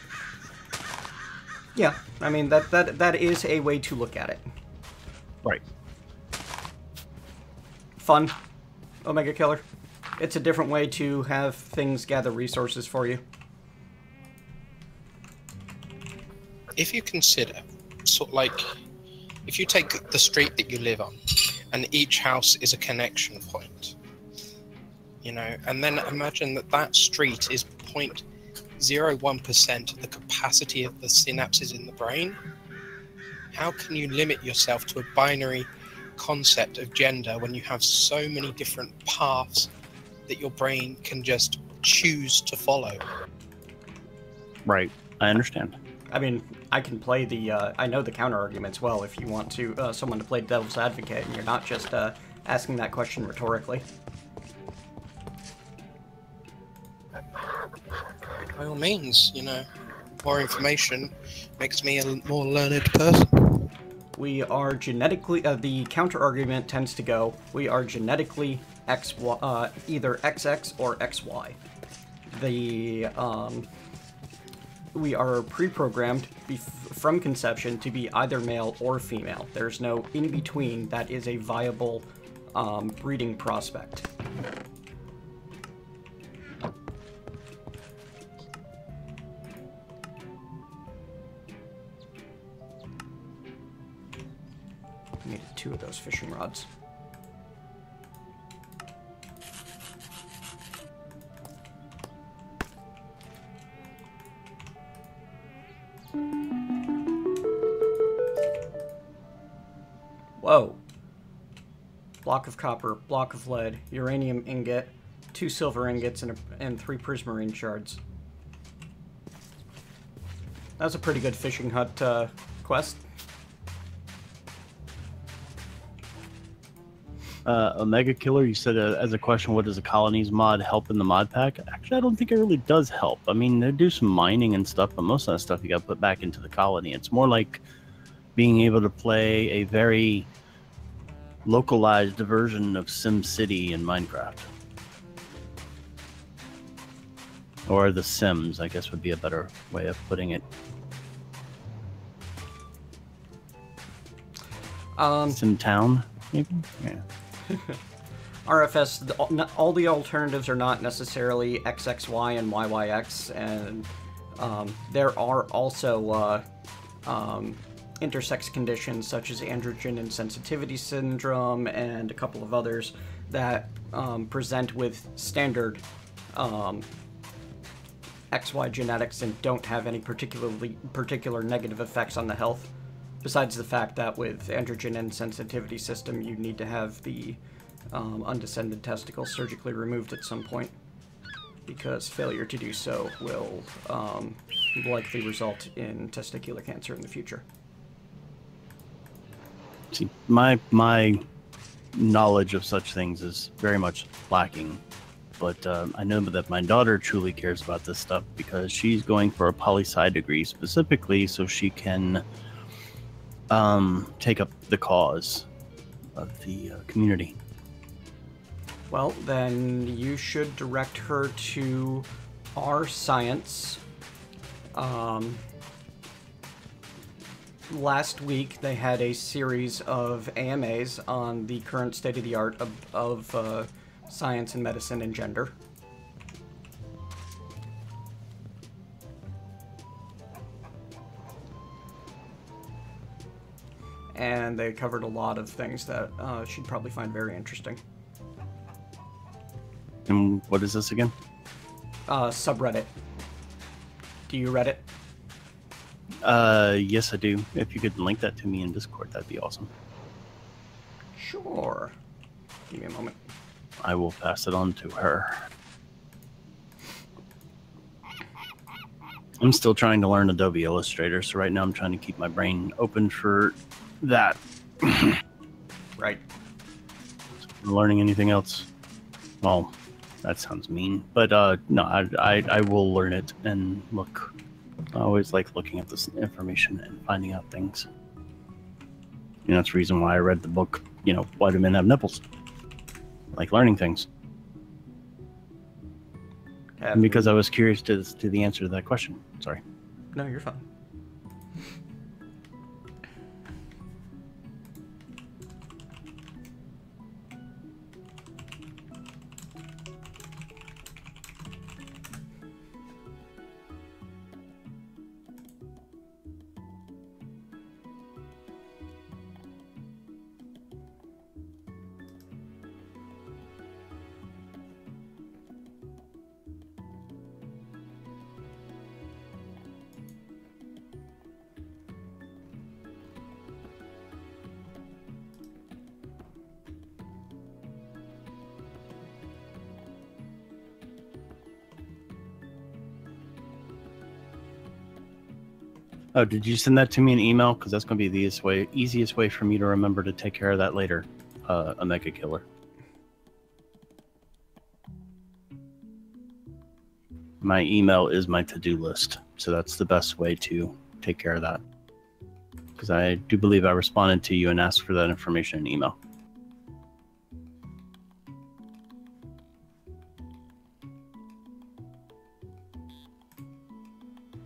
Yeah, I mean, that is a way to look at it.
Right.
Fun, Omega Killer. It's a different way to have things gather resources for you.
If you consider, sort of like, if you take the street that you live on, and each house is a connection point, you know, and then imagine that that street is 0.01% of the capacity of the synapses in the brain. How can you limit yourself to a binary concept of gender when you have so many different paths that your brain can just choose to follow?
Right. I understand.
I mean, I can play the, I know the counter arguments well if you want to, someone to play devil's advocate and you're not just, asking that question rhetorically.
By all means, you know, more information makes me a more learned person.
We are genetically, the counter argument tends to go, we are genetically XY, either XX or XY. We are pre-programmed from conception to be either male or female. There's no in-between that is a viable breeding prospect. Needed 2 of those fishing rods. Whoa. Block of copper, block of lead, uranium ingot, 2 silver ingots, and 3 prismarine shards. That was a pretty good fishing hut quest.
Omega Killer, you said as a question, what does a colonies mod help in the mod pack? Actually, I don't think it really does help. I mean, they do some mining and stuff, but most of that stuff you got to put back into the colony. It's more like being able to play a very localized version of SimCity in Minecraft. Or the Sims, I guess would be a better way of putting it. Simtown, maybe? Yeah.
RFS, all the alternatives are not necessarily XXY and YYX, and there are also intersex conditions such as androgen insensitivity syndrome and a couple of others that present with standard XY genetics and don't have any particular negative effects on the health. Besides the fact that with androgen insensitivity system, you need to have the undescended testicle surgically removed at some point, because failure to do so will likely result in testicular cancer in the future.
See, my knowledge of such things is very much lacking, but I know that my daughter truly cares about this stuff because she's going for a poli-sci degree specifically so she can take up the cause of the community.
Well, then you should direct her to our science. Last week, they had a series of AMAs on the current state of the art of science and medicine and gender. And they covered a lot of things that she'd probably find very interesting.
And what is this again?
Subreddit. Do you Reddit?
Yes, I do. If you could link that to me in Discord, that'd be awesome.
Sure. Give me a moment.
I will pass it on to her. I'm still trying to learn Adobe Illustrator, so right now I'm trying to keep my brain open for that.
Right.
Learning anything else? Well, that sounds mean, but no, I will learn it and look. I always like looking at this information and finding out things. You know, that's the reason why I read the book, you know, Why Do Men Have Nipples? Like learning things. And because I was curious to the answer to that question. Sorry.
No, you're fine.
Oh, did you send that to me in email? Because that's going to be the easiest way for me to remember to take care of that later. A Mega Killer. My email is my to-do list, so that's the best way to take care of that. Because I do believe I responded to you and asked for that information in email.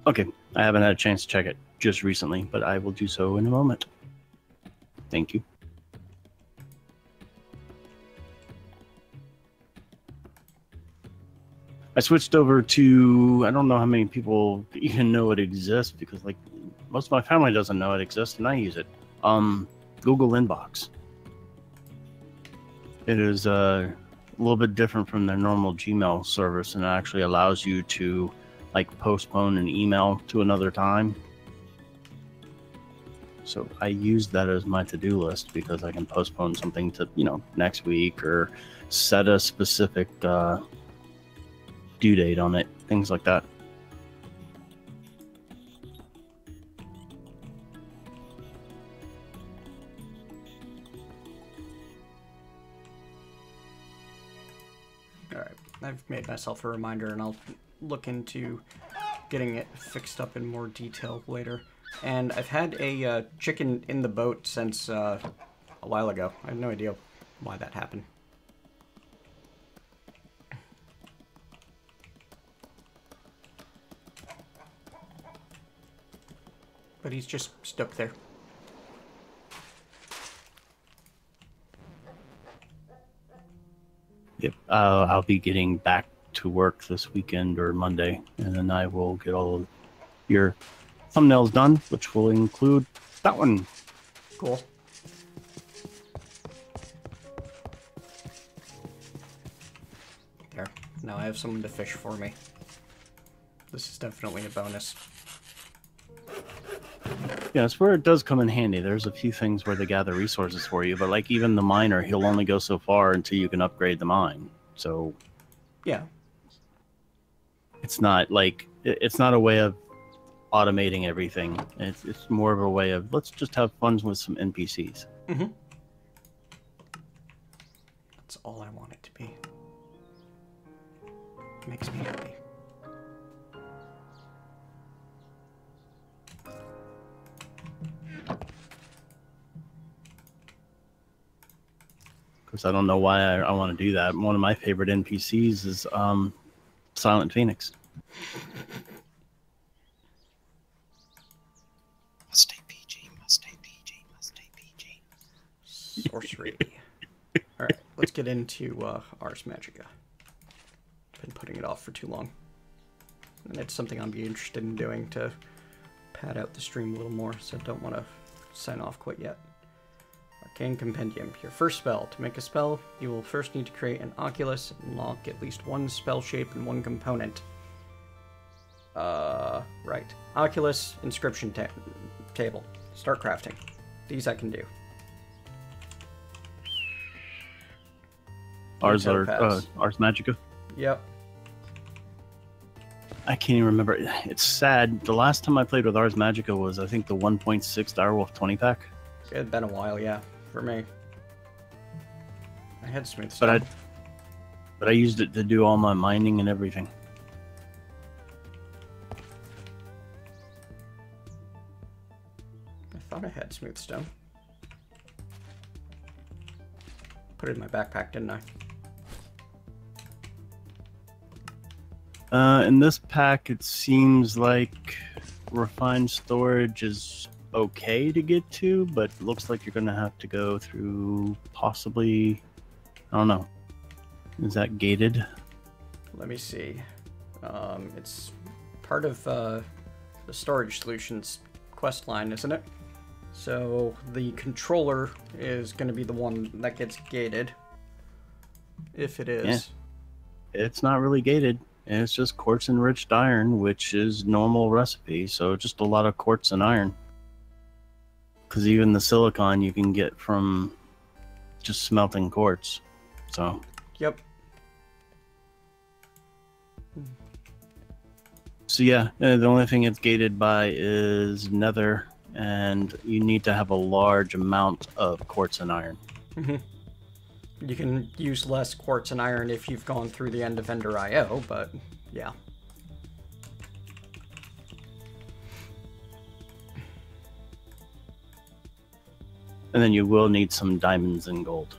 Okay, I haven't had a chance to check it just recently, but I will do so in a moment. Thank you. I switched over to, I don't know how many people even know it exists because like most of my family doesn't know it exists and I use it. Google Inbox. It is a little bit different from their normal Gmail service and it actually allows you to like postpone an email to another time. So I use that as my to-do list because I can postpone something to, you know, next week or set a specific due date on it, things like that.
All right, I've made myself a reminder and I'll look into getting it fixed up in more detail later. And I've had a chicken in the boat since a while ago. I have no idea why that happened. but he's just stuck there.
Yep. I'll be getting back to work this weekend or Monday, and then I will get all of your thumbnails done, which will include that one.
Cool. There. Now I have someone to fish for me. This is definitely a bonus.
Yeah, it's where it does come in handy. There's a few things where they gather resources for you, but like even the miner, he'll only go so far until you can upgrade the mine. So
Yeah.
it's not like it's not a way of automating everything. It's more of a way of let's just have fun with some NPCs.
Mm-hmm. That's all I want it to be. Makes me happy.
Because I don't know why I want to do that. One of my favorite NPCs is Silent Phoenix.
Must stay PG, must stay PG, must stay PG.
Sorcery. Alright, let's get into Ars Magica. Been putting it off for too long. And it's something I'll be interested in doing to pad out the stream a little more, so I don't want to sign off quite yet. Arcane Compendium. Your first spell. To make a spell, you will first need to create an oculus and lock at least one spell shape and one component. Right. Oculus, inscription table. Start crafting. These I can do.
Ars Magica.
Yep.
I can't even remember. It's sad. The last time I played with Ars Magica was, I think, the 1.6 Direwolf 20-pack.
It had been a while, yeah, for me. I had smooth stone.
But I used it to do all my mining and everything.
I thought I had smooth stone. Put it in my backpack, didn't I?
In this pack, it seems like refined storage is okay to get to, but it looks like you're going to have to go through possibly, I don't know. Is that gated?
Let me see. It's part of the storage solutions quest line, isn't it? So the controller is going to be the one that gets gated. If it is.
Yeah. It's not really gated. It's just quartz enriched iron, which is normal recipe. So just a lot of quartz and iron. Because even the silicon you can get from just smelting quartz. So.
Yep.
So yeah, the only thing it's gated by is nether, and you need to have a large amount of quartz and iron.
Mm-hmm. You can use less quartz and iron if you've gone through the end of Ender IO, but yeah.
And then you will need some diamonds and gold,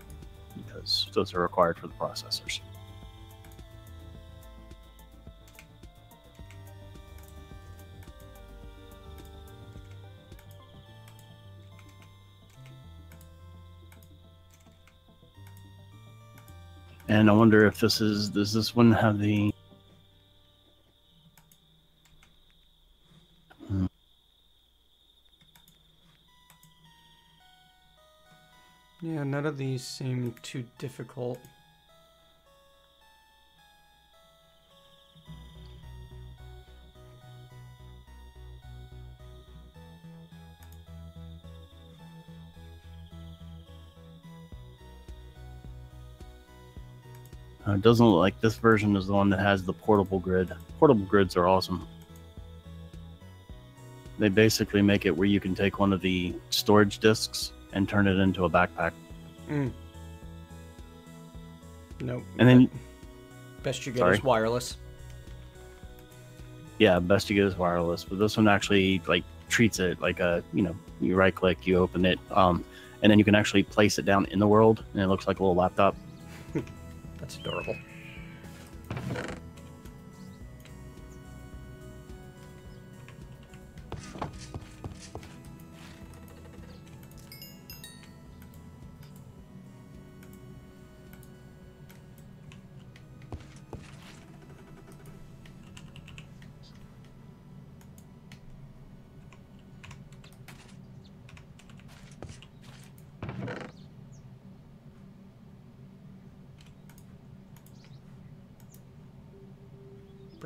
because those are required for the processors. And I wonder if does this one have the...
Yeah, none of these seem too difficult.
It doesn't look like this version is the one that has the portable grid. Portable grids are awesome. They basically make it where you can take one of the storage discs and turn it into a backpack.
Mm. Nope.
And then...
Best you get is wireless.
Yeah, best you get is wireless. But this one actually like treats it like a, you right click, you open it, and then you can actually place it down in the world, and it looks like a little laptop.
That's adorable.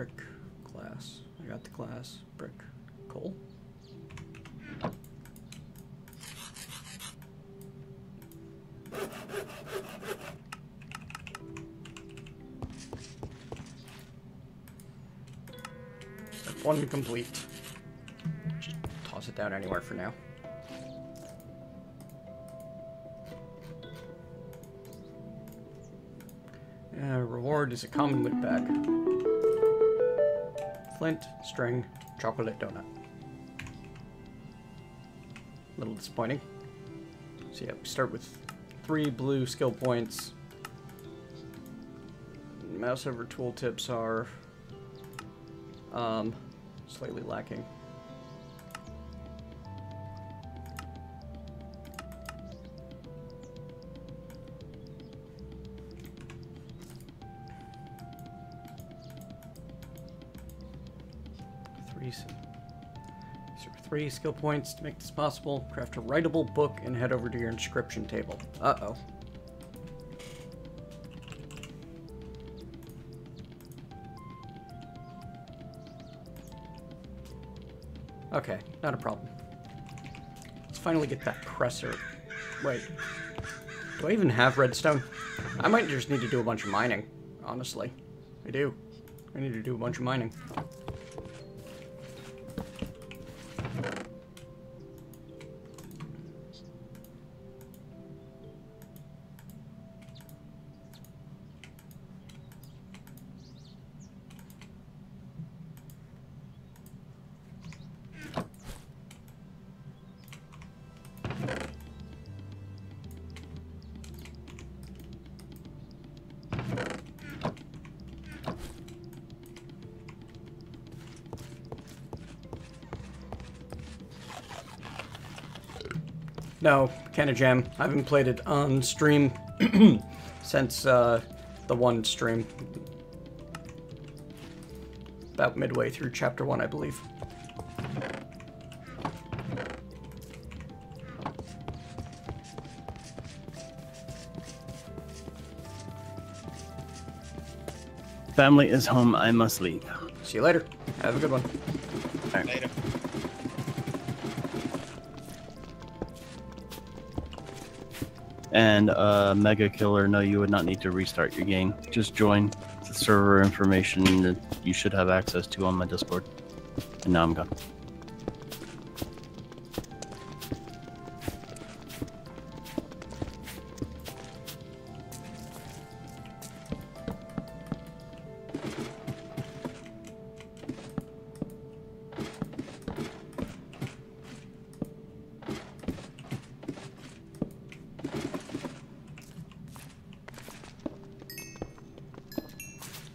brick, glass. I got the glass, brick, coal. Step 1 complete. Just toss it down anywhere for now. Reward is a common loot bag. Flint, string, chocolate donut. A little disappointing. So yeah, we start with 3 blue skill points. Mouse over tooltips are slightly lacking. Three skill points to make this possible. Craft a writable book and head over to your inscription table. Uh-oh. Okay, not a problem. Let's finally get that presser. Wait. Do I even have redstone? I might just need to do a bunch of mining, honestly. I do. I need to do a bunch of mining. No, can of jam. I haven't played it on stream since the one stream. About midway through chapter 1, I believe.
Family is home. I must leave.
See you later. Have a good one.
Right.
Later.
And Mega Killer, no, you would not need to restart your game. Just join the server information that you should have access to on my Discord. And now I'm gone.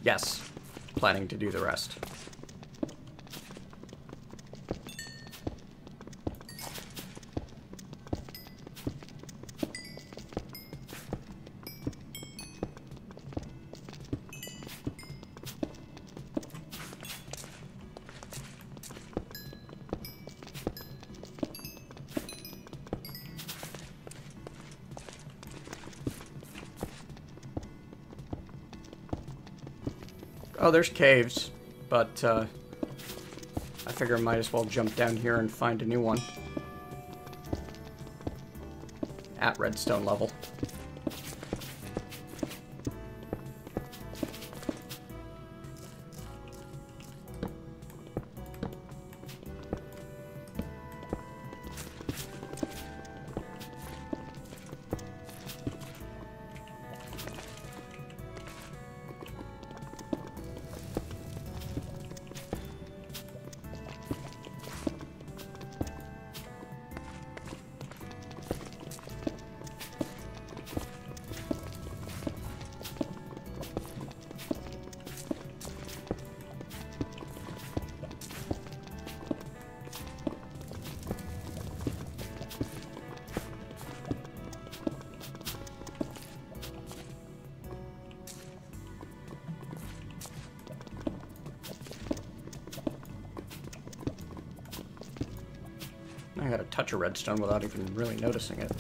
Yes, planning to do the rest. Oh, there's caves, but I figure I might as well jump down here and find a new one. At redstone level. I got a touch of redstone without even really noticing it.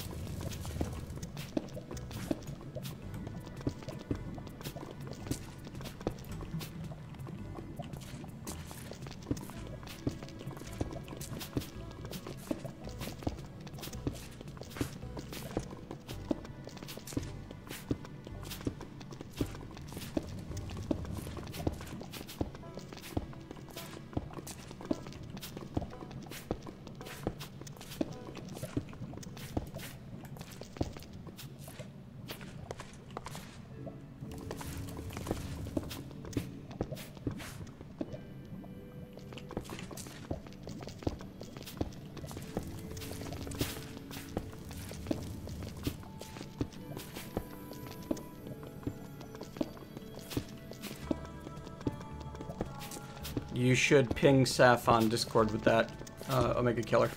You should ping Saph on Discord with that, Omega Killer.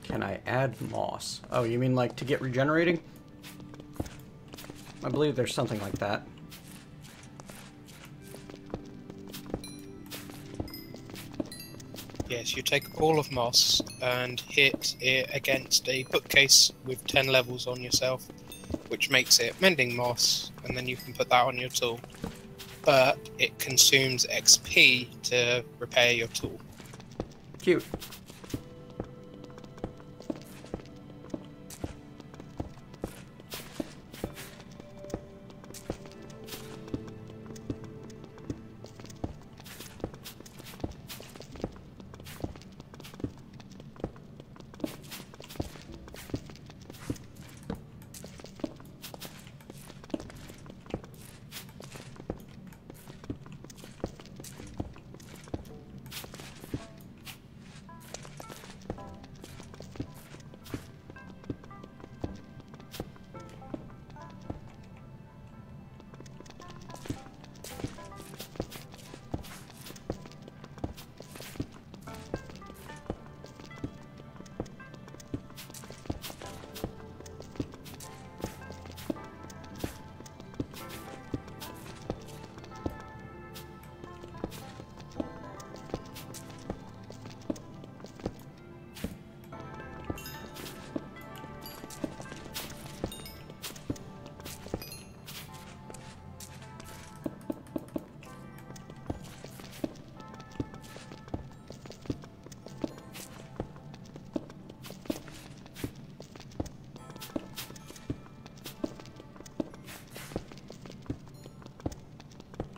Can I add moss? Oh, you mean like to get regenerating? I believe there's something like that.
Yes, you take a ball of moss and hit it against a bookcase with 10 levels on yourself, which makes it mending moss, and then you can put that on your tool. But it consumes XP to repair your tool.
Cute.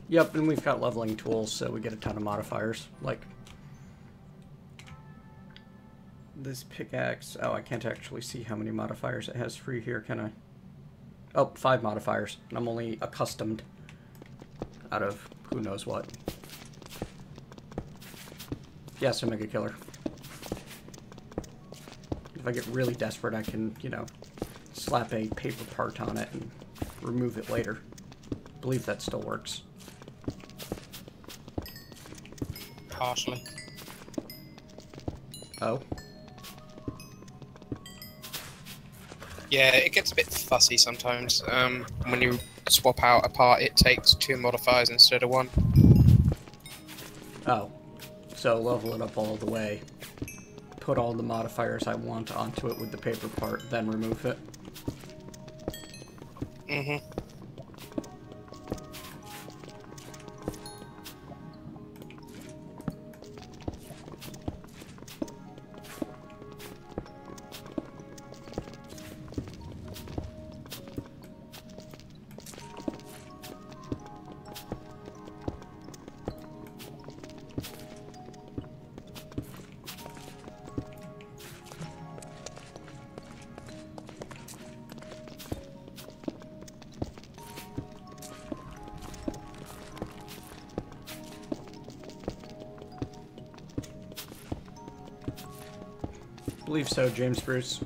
Yep, and we've got leveling tools, so we get a ton of modifiers. Like this pickaxe. Oh, I can't actually see how many modifiers it has free here, can I? Oh, 5 modifiers. And I'm only accustomed out of who knows what. Yes, Omega Killer. If I get really desperate, I can, you know, slap a paper part on it and remove it later. I believe that still works.
Partially.
Oh?
Yeah, it gets a bit fussy sometimes. When you swap out a part, it takes 2 modifiers instead of 1.
Oh. So level it up all the way. Put all the modifiers I want onto it with the paper part, then remove it.
Mm-hmm.
I believe so, James Bruce.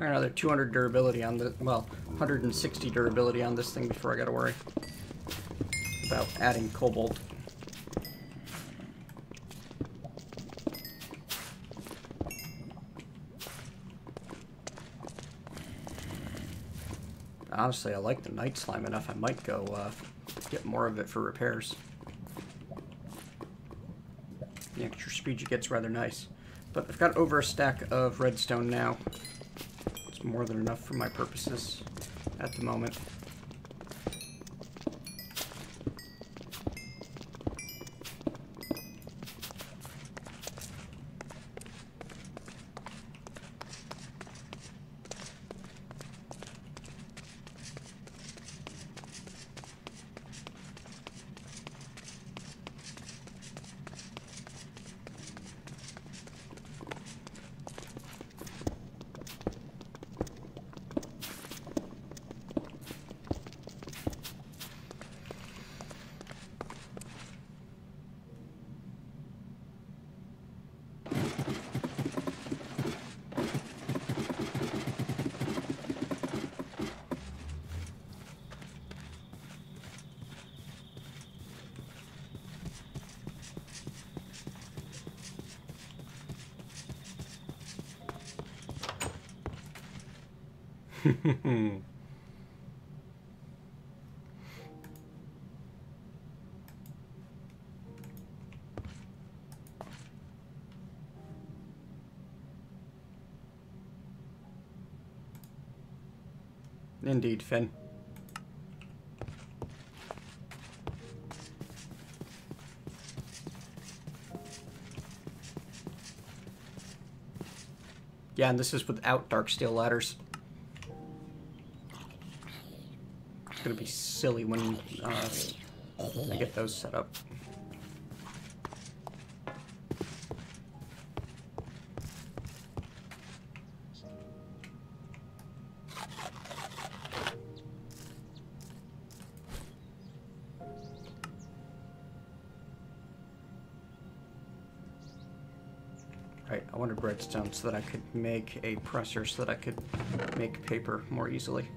I got another 200 durability on the, well, 160 durability on this thing before I gotta worry about adding cobalt. Honestly, I like the night slime enough. I might go get more of it for repairs. The extra speed you get's rather nice. But I've got over a stack of redstone now. It's more than enough for my purposes at the moment. Indeed, Finn. Yeah, and this is without dark steel ladders. It's gonna be silly when I get those set up. Right, I wanted redstone so that I could make a presser so that I could make paper more easily.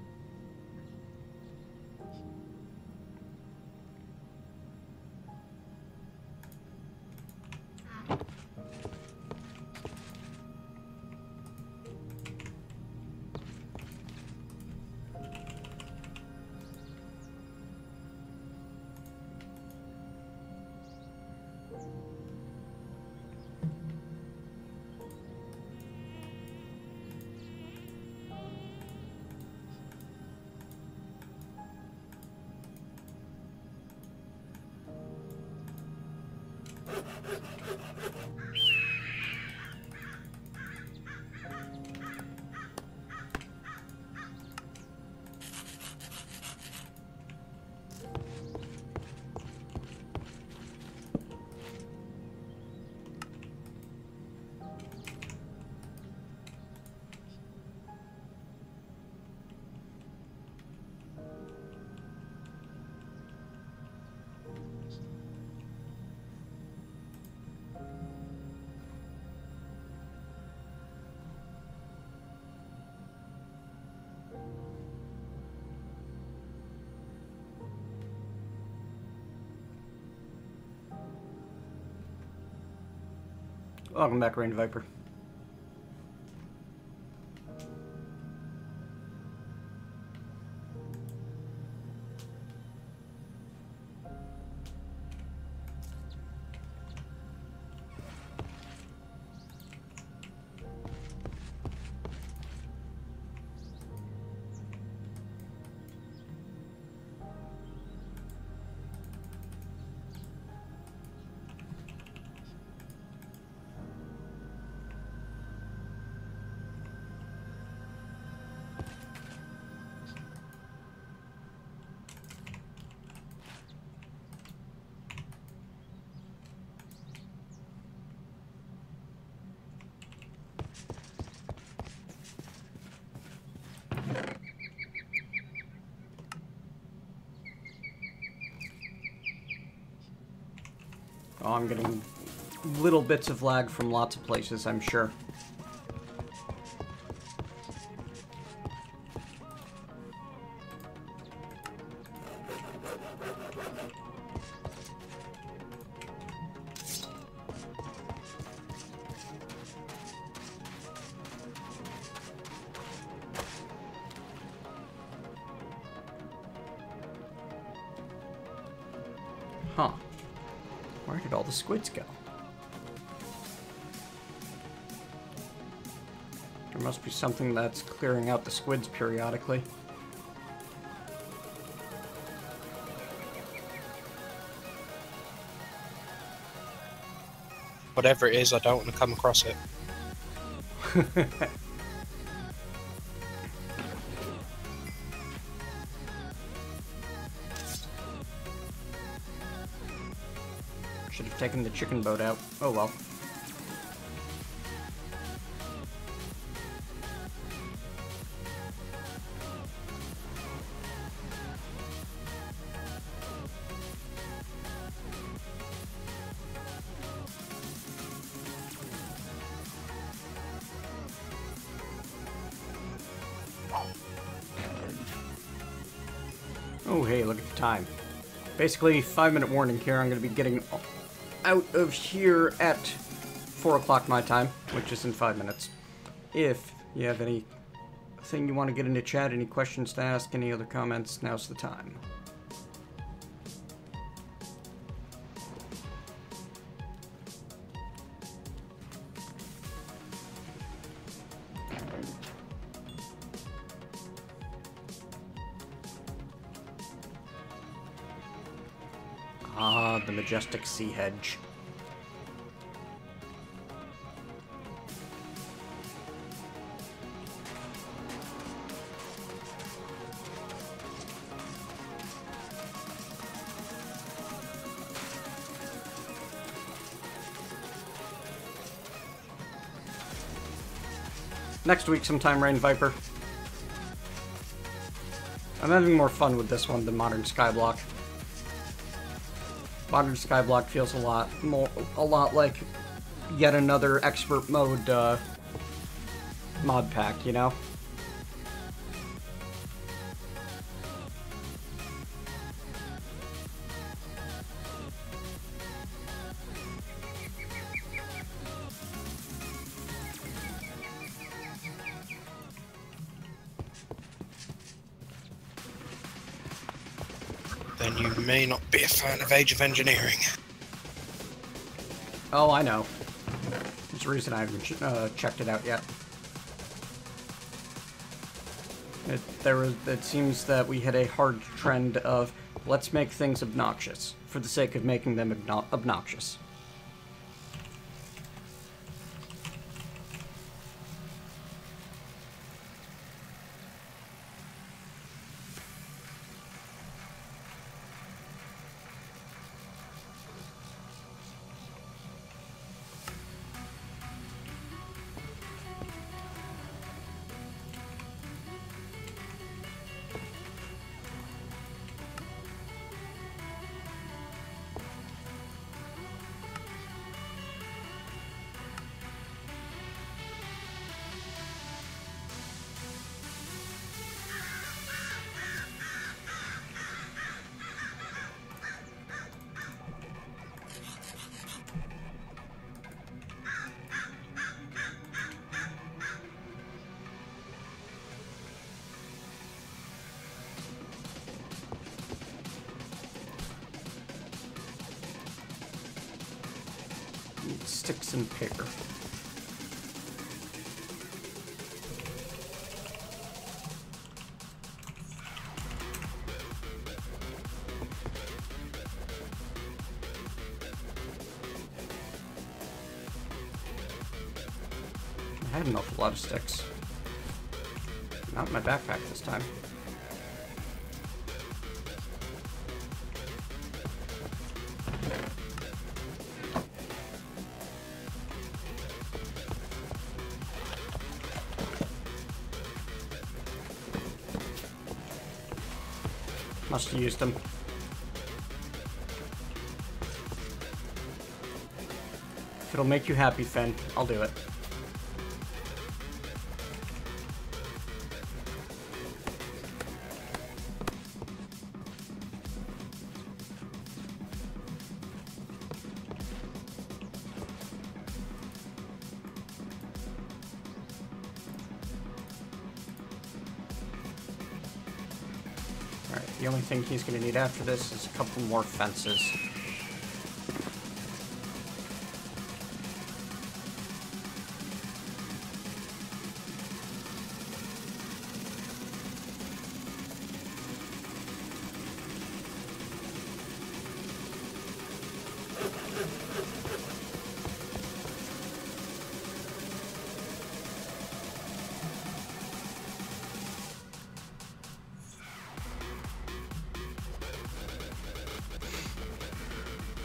Welcome back, Rain Viper. Oh, I'm getting little bits of lag from lots of places, I'm sure. Huh. Where did all the squids go? There must be something that's clearing out the squids periodically.
Whatever it is, I don't want to come across it.
Should have taken the chicken boat out. Oh well. Oh hey, look at the time. Basically, 5-minute warning here. I'm going to be getting out of here at 4 o'clock my time, which is in 5 minutes. If you have anything you want to get into chat, any questions to ask, any other comments, now's the time. Ah, the majestic sea hedge. Next week sometime, Rain Viper. I'm having more fun with this one than Modern Skyblock. Modern Skyblock feels a lot like yet another expert mode mod pack, you know?
Then you may not be a fan of Age of Engineering.
Oh, I know. There's a reason I haven't checked it out yet. It seems that we had a hard trend of let's make things obnoxious for the sake of making them obnoxious. Sticks and paper. I had an awful lot of sticks. Not in my backpack this time. Must have used them. If it'll make you happy, Finn, I'll do it. The only thing he's going to need after this is a couple more fences.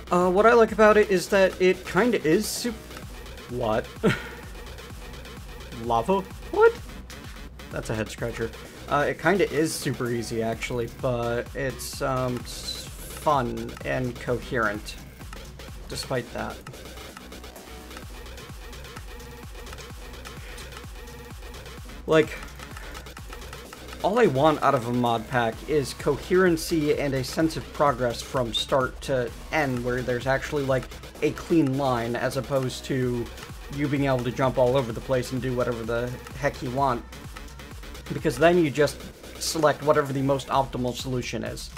What I like about it is that it kind of is What? Lava? What? That's a head scratcher. It kind of is super easy, actually, but it's fun and coherent, despite that. Like, all I want out of a mod pack is coherency and a sense of progress from start to end, where there's actually, like, a clean line, as opposed to you being able to jump all over the place and do whatever the heck you want. Because then you just select whatever the most optimal solution is.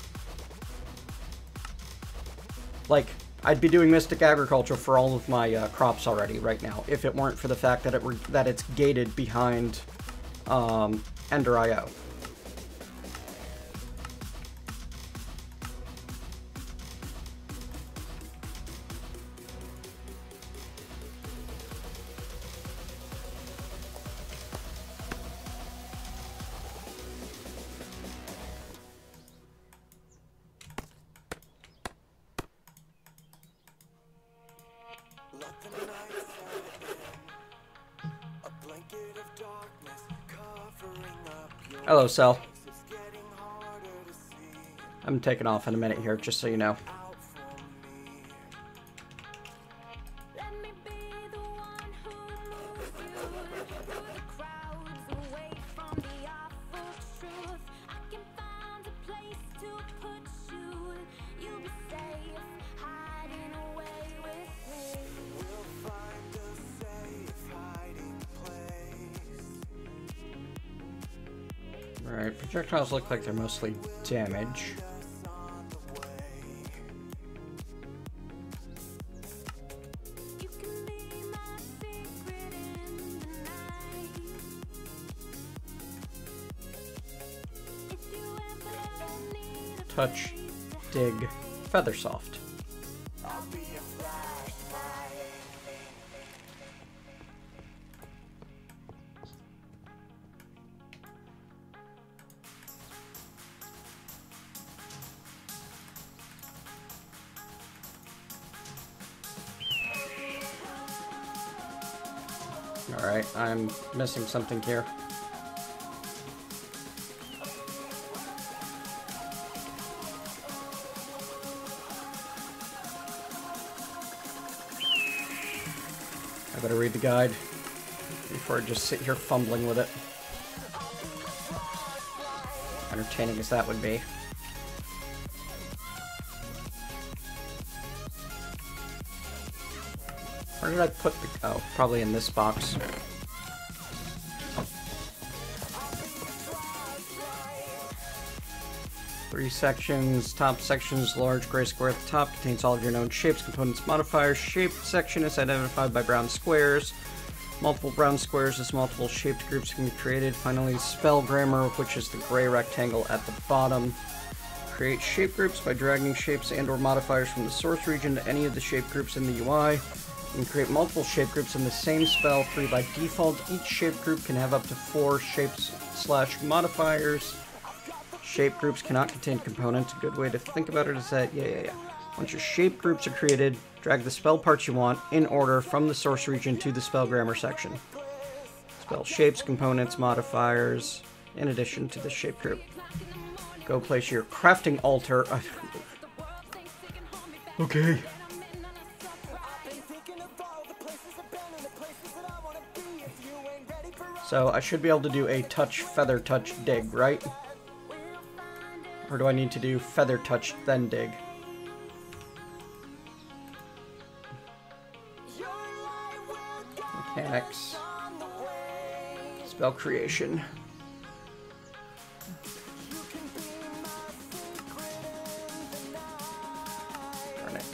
Like, I'd be doing Mystic Agriculture for all of my crops already right now, if it weren't for the fact that it's gated behind Ender IO. Hello, Cell. I'm taking off in a minute here, just so you know. Alright, projectiles look like they're mostly damage. Touch, dig, feather soft. Alright, I'm missing something here. I better read the guide before I just sit here fumbling with it. Entertaining as that would be. Where did I put the... oh, probably in this box. Three sections. Top sections, large gray square at the top, contains all of your known shapes, components, modifiers. Shaped section is identified by brown squares. Multiple brown squares as multiple shaped groups can be created. Finally, spell grammar, which is the gray rectangle at the bottom. Create shape groups by dragging shapes and or modifiers from the source region to any of the shape groups in the UI. You can create multiple shape groups in the same spell free by default. Each shape group can have up to 4 shapes / modifiers. Shape groups cannot contain components. A good way to think about it is that, once your shape groups are created, drag the spell parts you want in order from the source region to the spell grammar section. Spell shapes, components, modifiers, in addition to the shape group. Go place your crafting altar. Okay. So I should be able to do a touch, feather, touch, dig, right? Or do I need to do feather, touch, then dig? Mechanics. Spell creation. Darn it.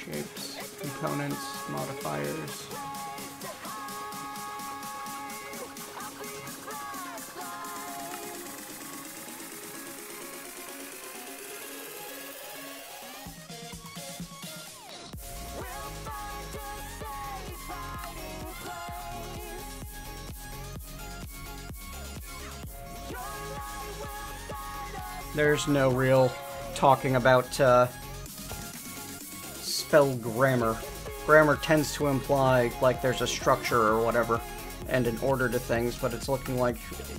Shapes, components, modifiers. There's no real talking about spell grammar. Grammar tends to imply like there's a structure or whatever and an order to things, but it's looking like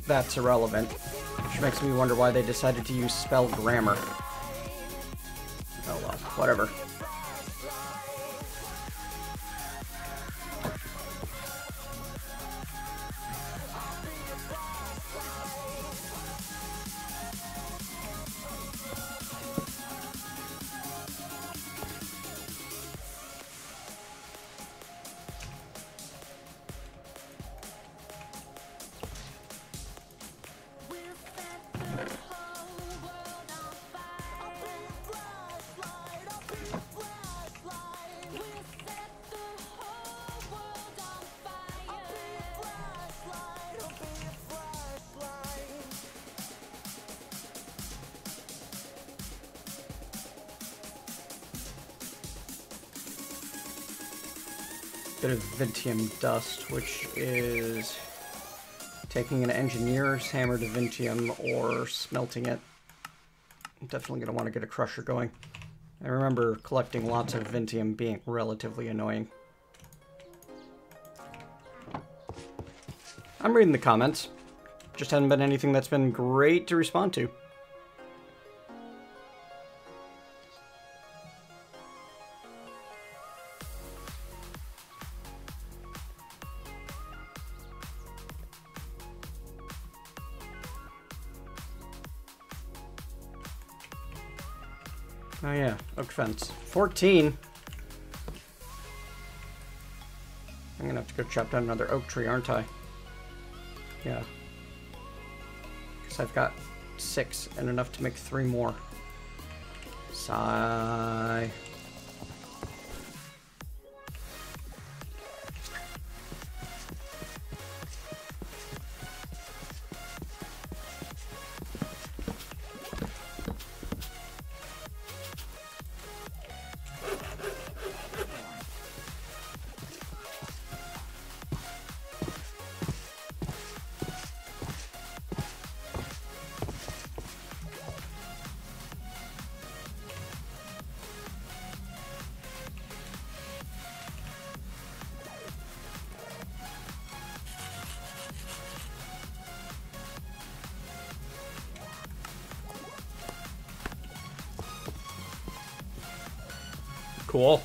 that's irrelevant, which makes me wonder why they decided to use spell grammar. Oh well, whatever. Bit of Vintium dust, which is taking an engineer's hammer to Vintium or smelting it. I'm definitely going to want to get a crusher going. I remember collecting lots of Vintium being relatively annoying. I'm reading the comments. Just hasn't been anything that's been great to respond to. Oh yeah, oak fence. 14! I'm gonna have to go chop down another oak tree, aren't I? Yeah. Because I've got 6 and enough to make 3 more. Sigh. Cool.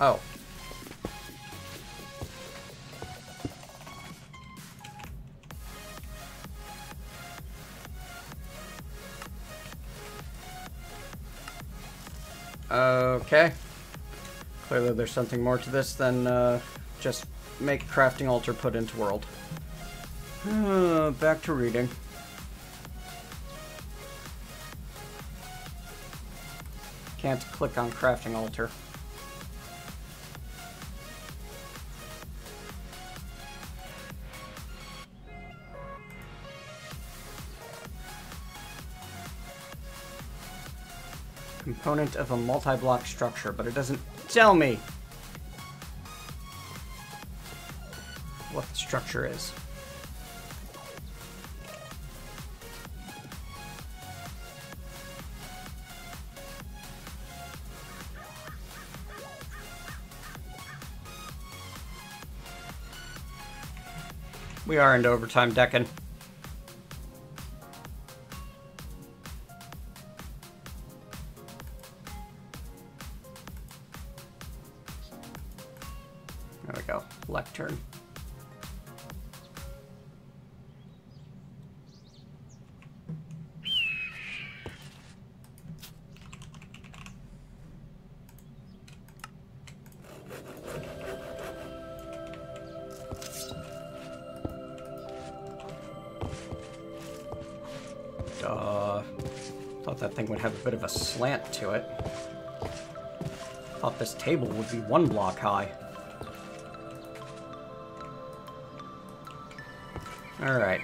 Oh. Okay. Clearly there's something more to this than just make a crafting altar put into world. Back to reading. Can't click on crafting altar. Component of a multi-block structure, but it doesn't tell me what the structure is. We are into overtime decking. There we go. Lectern. Thought that thing would have a bit of a slant to it. Thought this table would be 1 block high. Alright.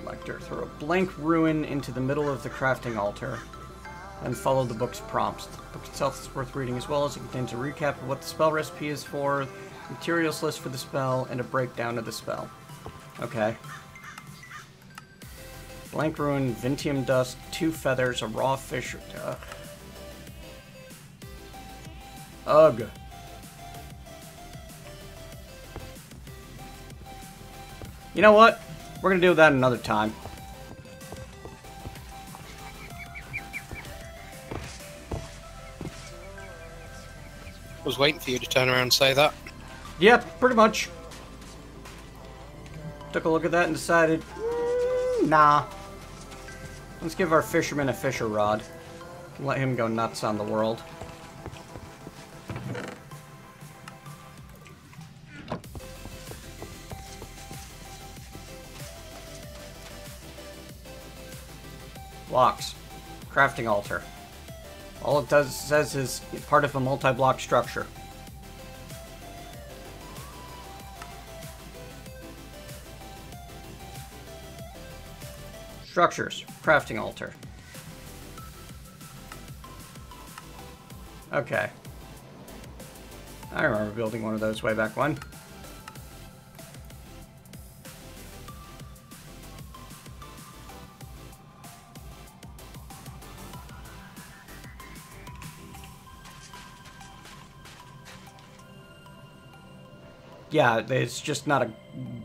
Lector, throw a blank ruin into the middle of the crafting altar, and follow the book's prompts. The book itself is worth reading as well, as it contains a recap of what the spell recipe is for, materials list for the spell, and a breakdown of the spell. Okay. Blank ruin, Vintium dust, 2 feathers, a raw fish. Ugh. You know what? We're gonna do that another time.
I was waiting for you to turn around and say that.
Yeah, pretty much. Took a look at that and decided, nah. Let's give our fisherman a fisher rod. Let him go nuts on the world. Blocks. Crafting altar. All it says is part of a multi-block structure. Structures. Crafting altar. Okay. I remember building one of those way back when. Yeah, it's just not a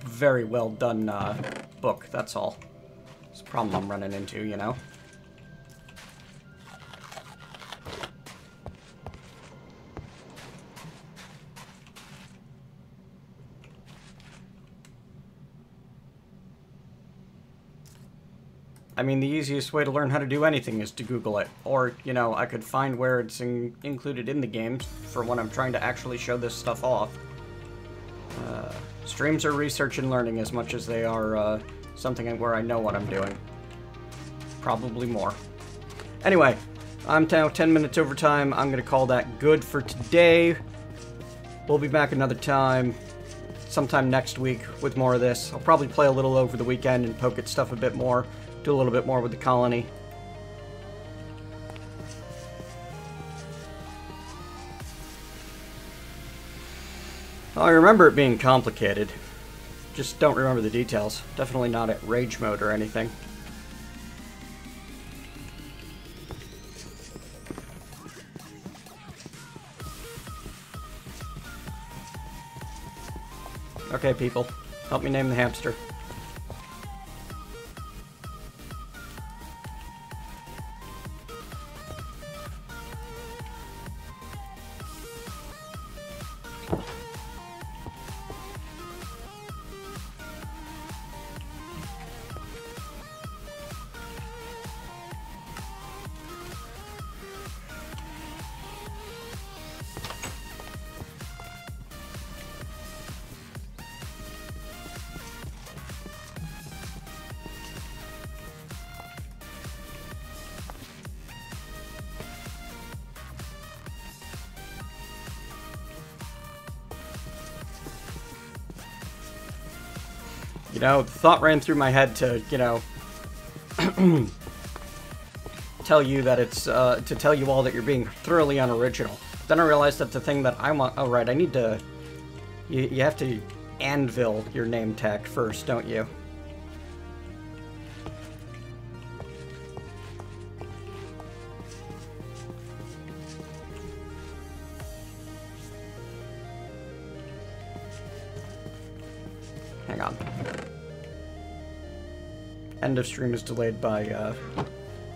very well done book, that's all. It's a problem I'm running into, you know? I mean, the easiest way to learn how to do anything is to Google it. Or, you know, I could find where it's included in the game for when I'm trying to actually show this stuff off. Streams are research and learning as much as they are something where I know what I'm doing. Probably more. Anyway, I'm now 10 minutes over time. I'm going to call that good for today. We'll be back another time, sometime next week, with more of this. I'll probably play a little over the weekend and poke at stuff a bit more. Do a little bit more with the colony. I remember it being complicated. Just don't remember the details. Definitely not at rage mode or anything. Okay, people. Help me name the hamster. You know, the thought ran through my head to, you know, tell you that it's, to tell you all that you're being thoroughly unoriginal. Then I realized that the thing that I want, oh right, I need to, you have to anvil your name tag first, don't you? Hang on. End of stream is delayed by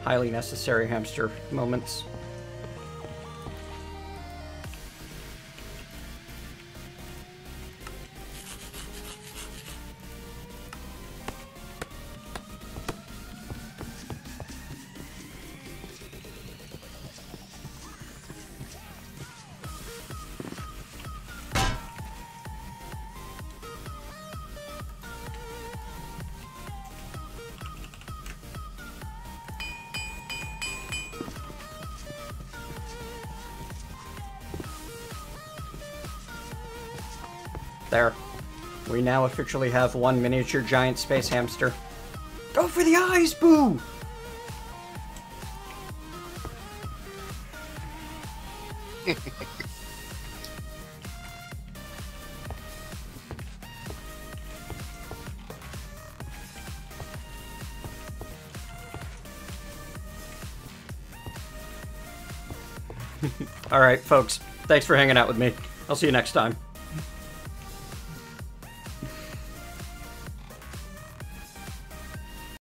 highly necessary hamster moments. There. We now officially have one miniature giant space hamster. Go for the eyes, Boo! Alright, folks. Thanks for hanging out with me. I'll see you next time.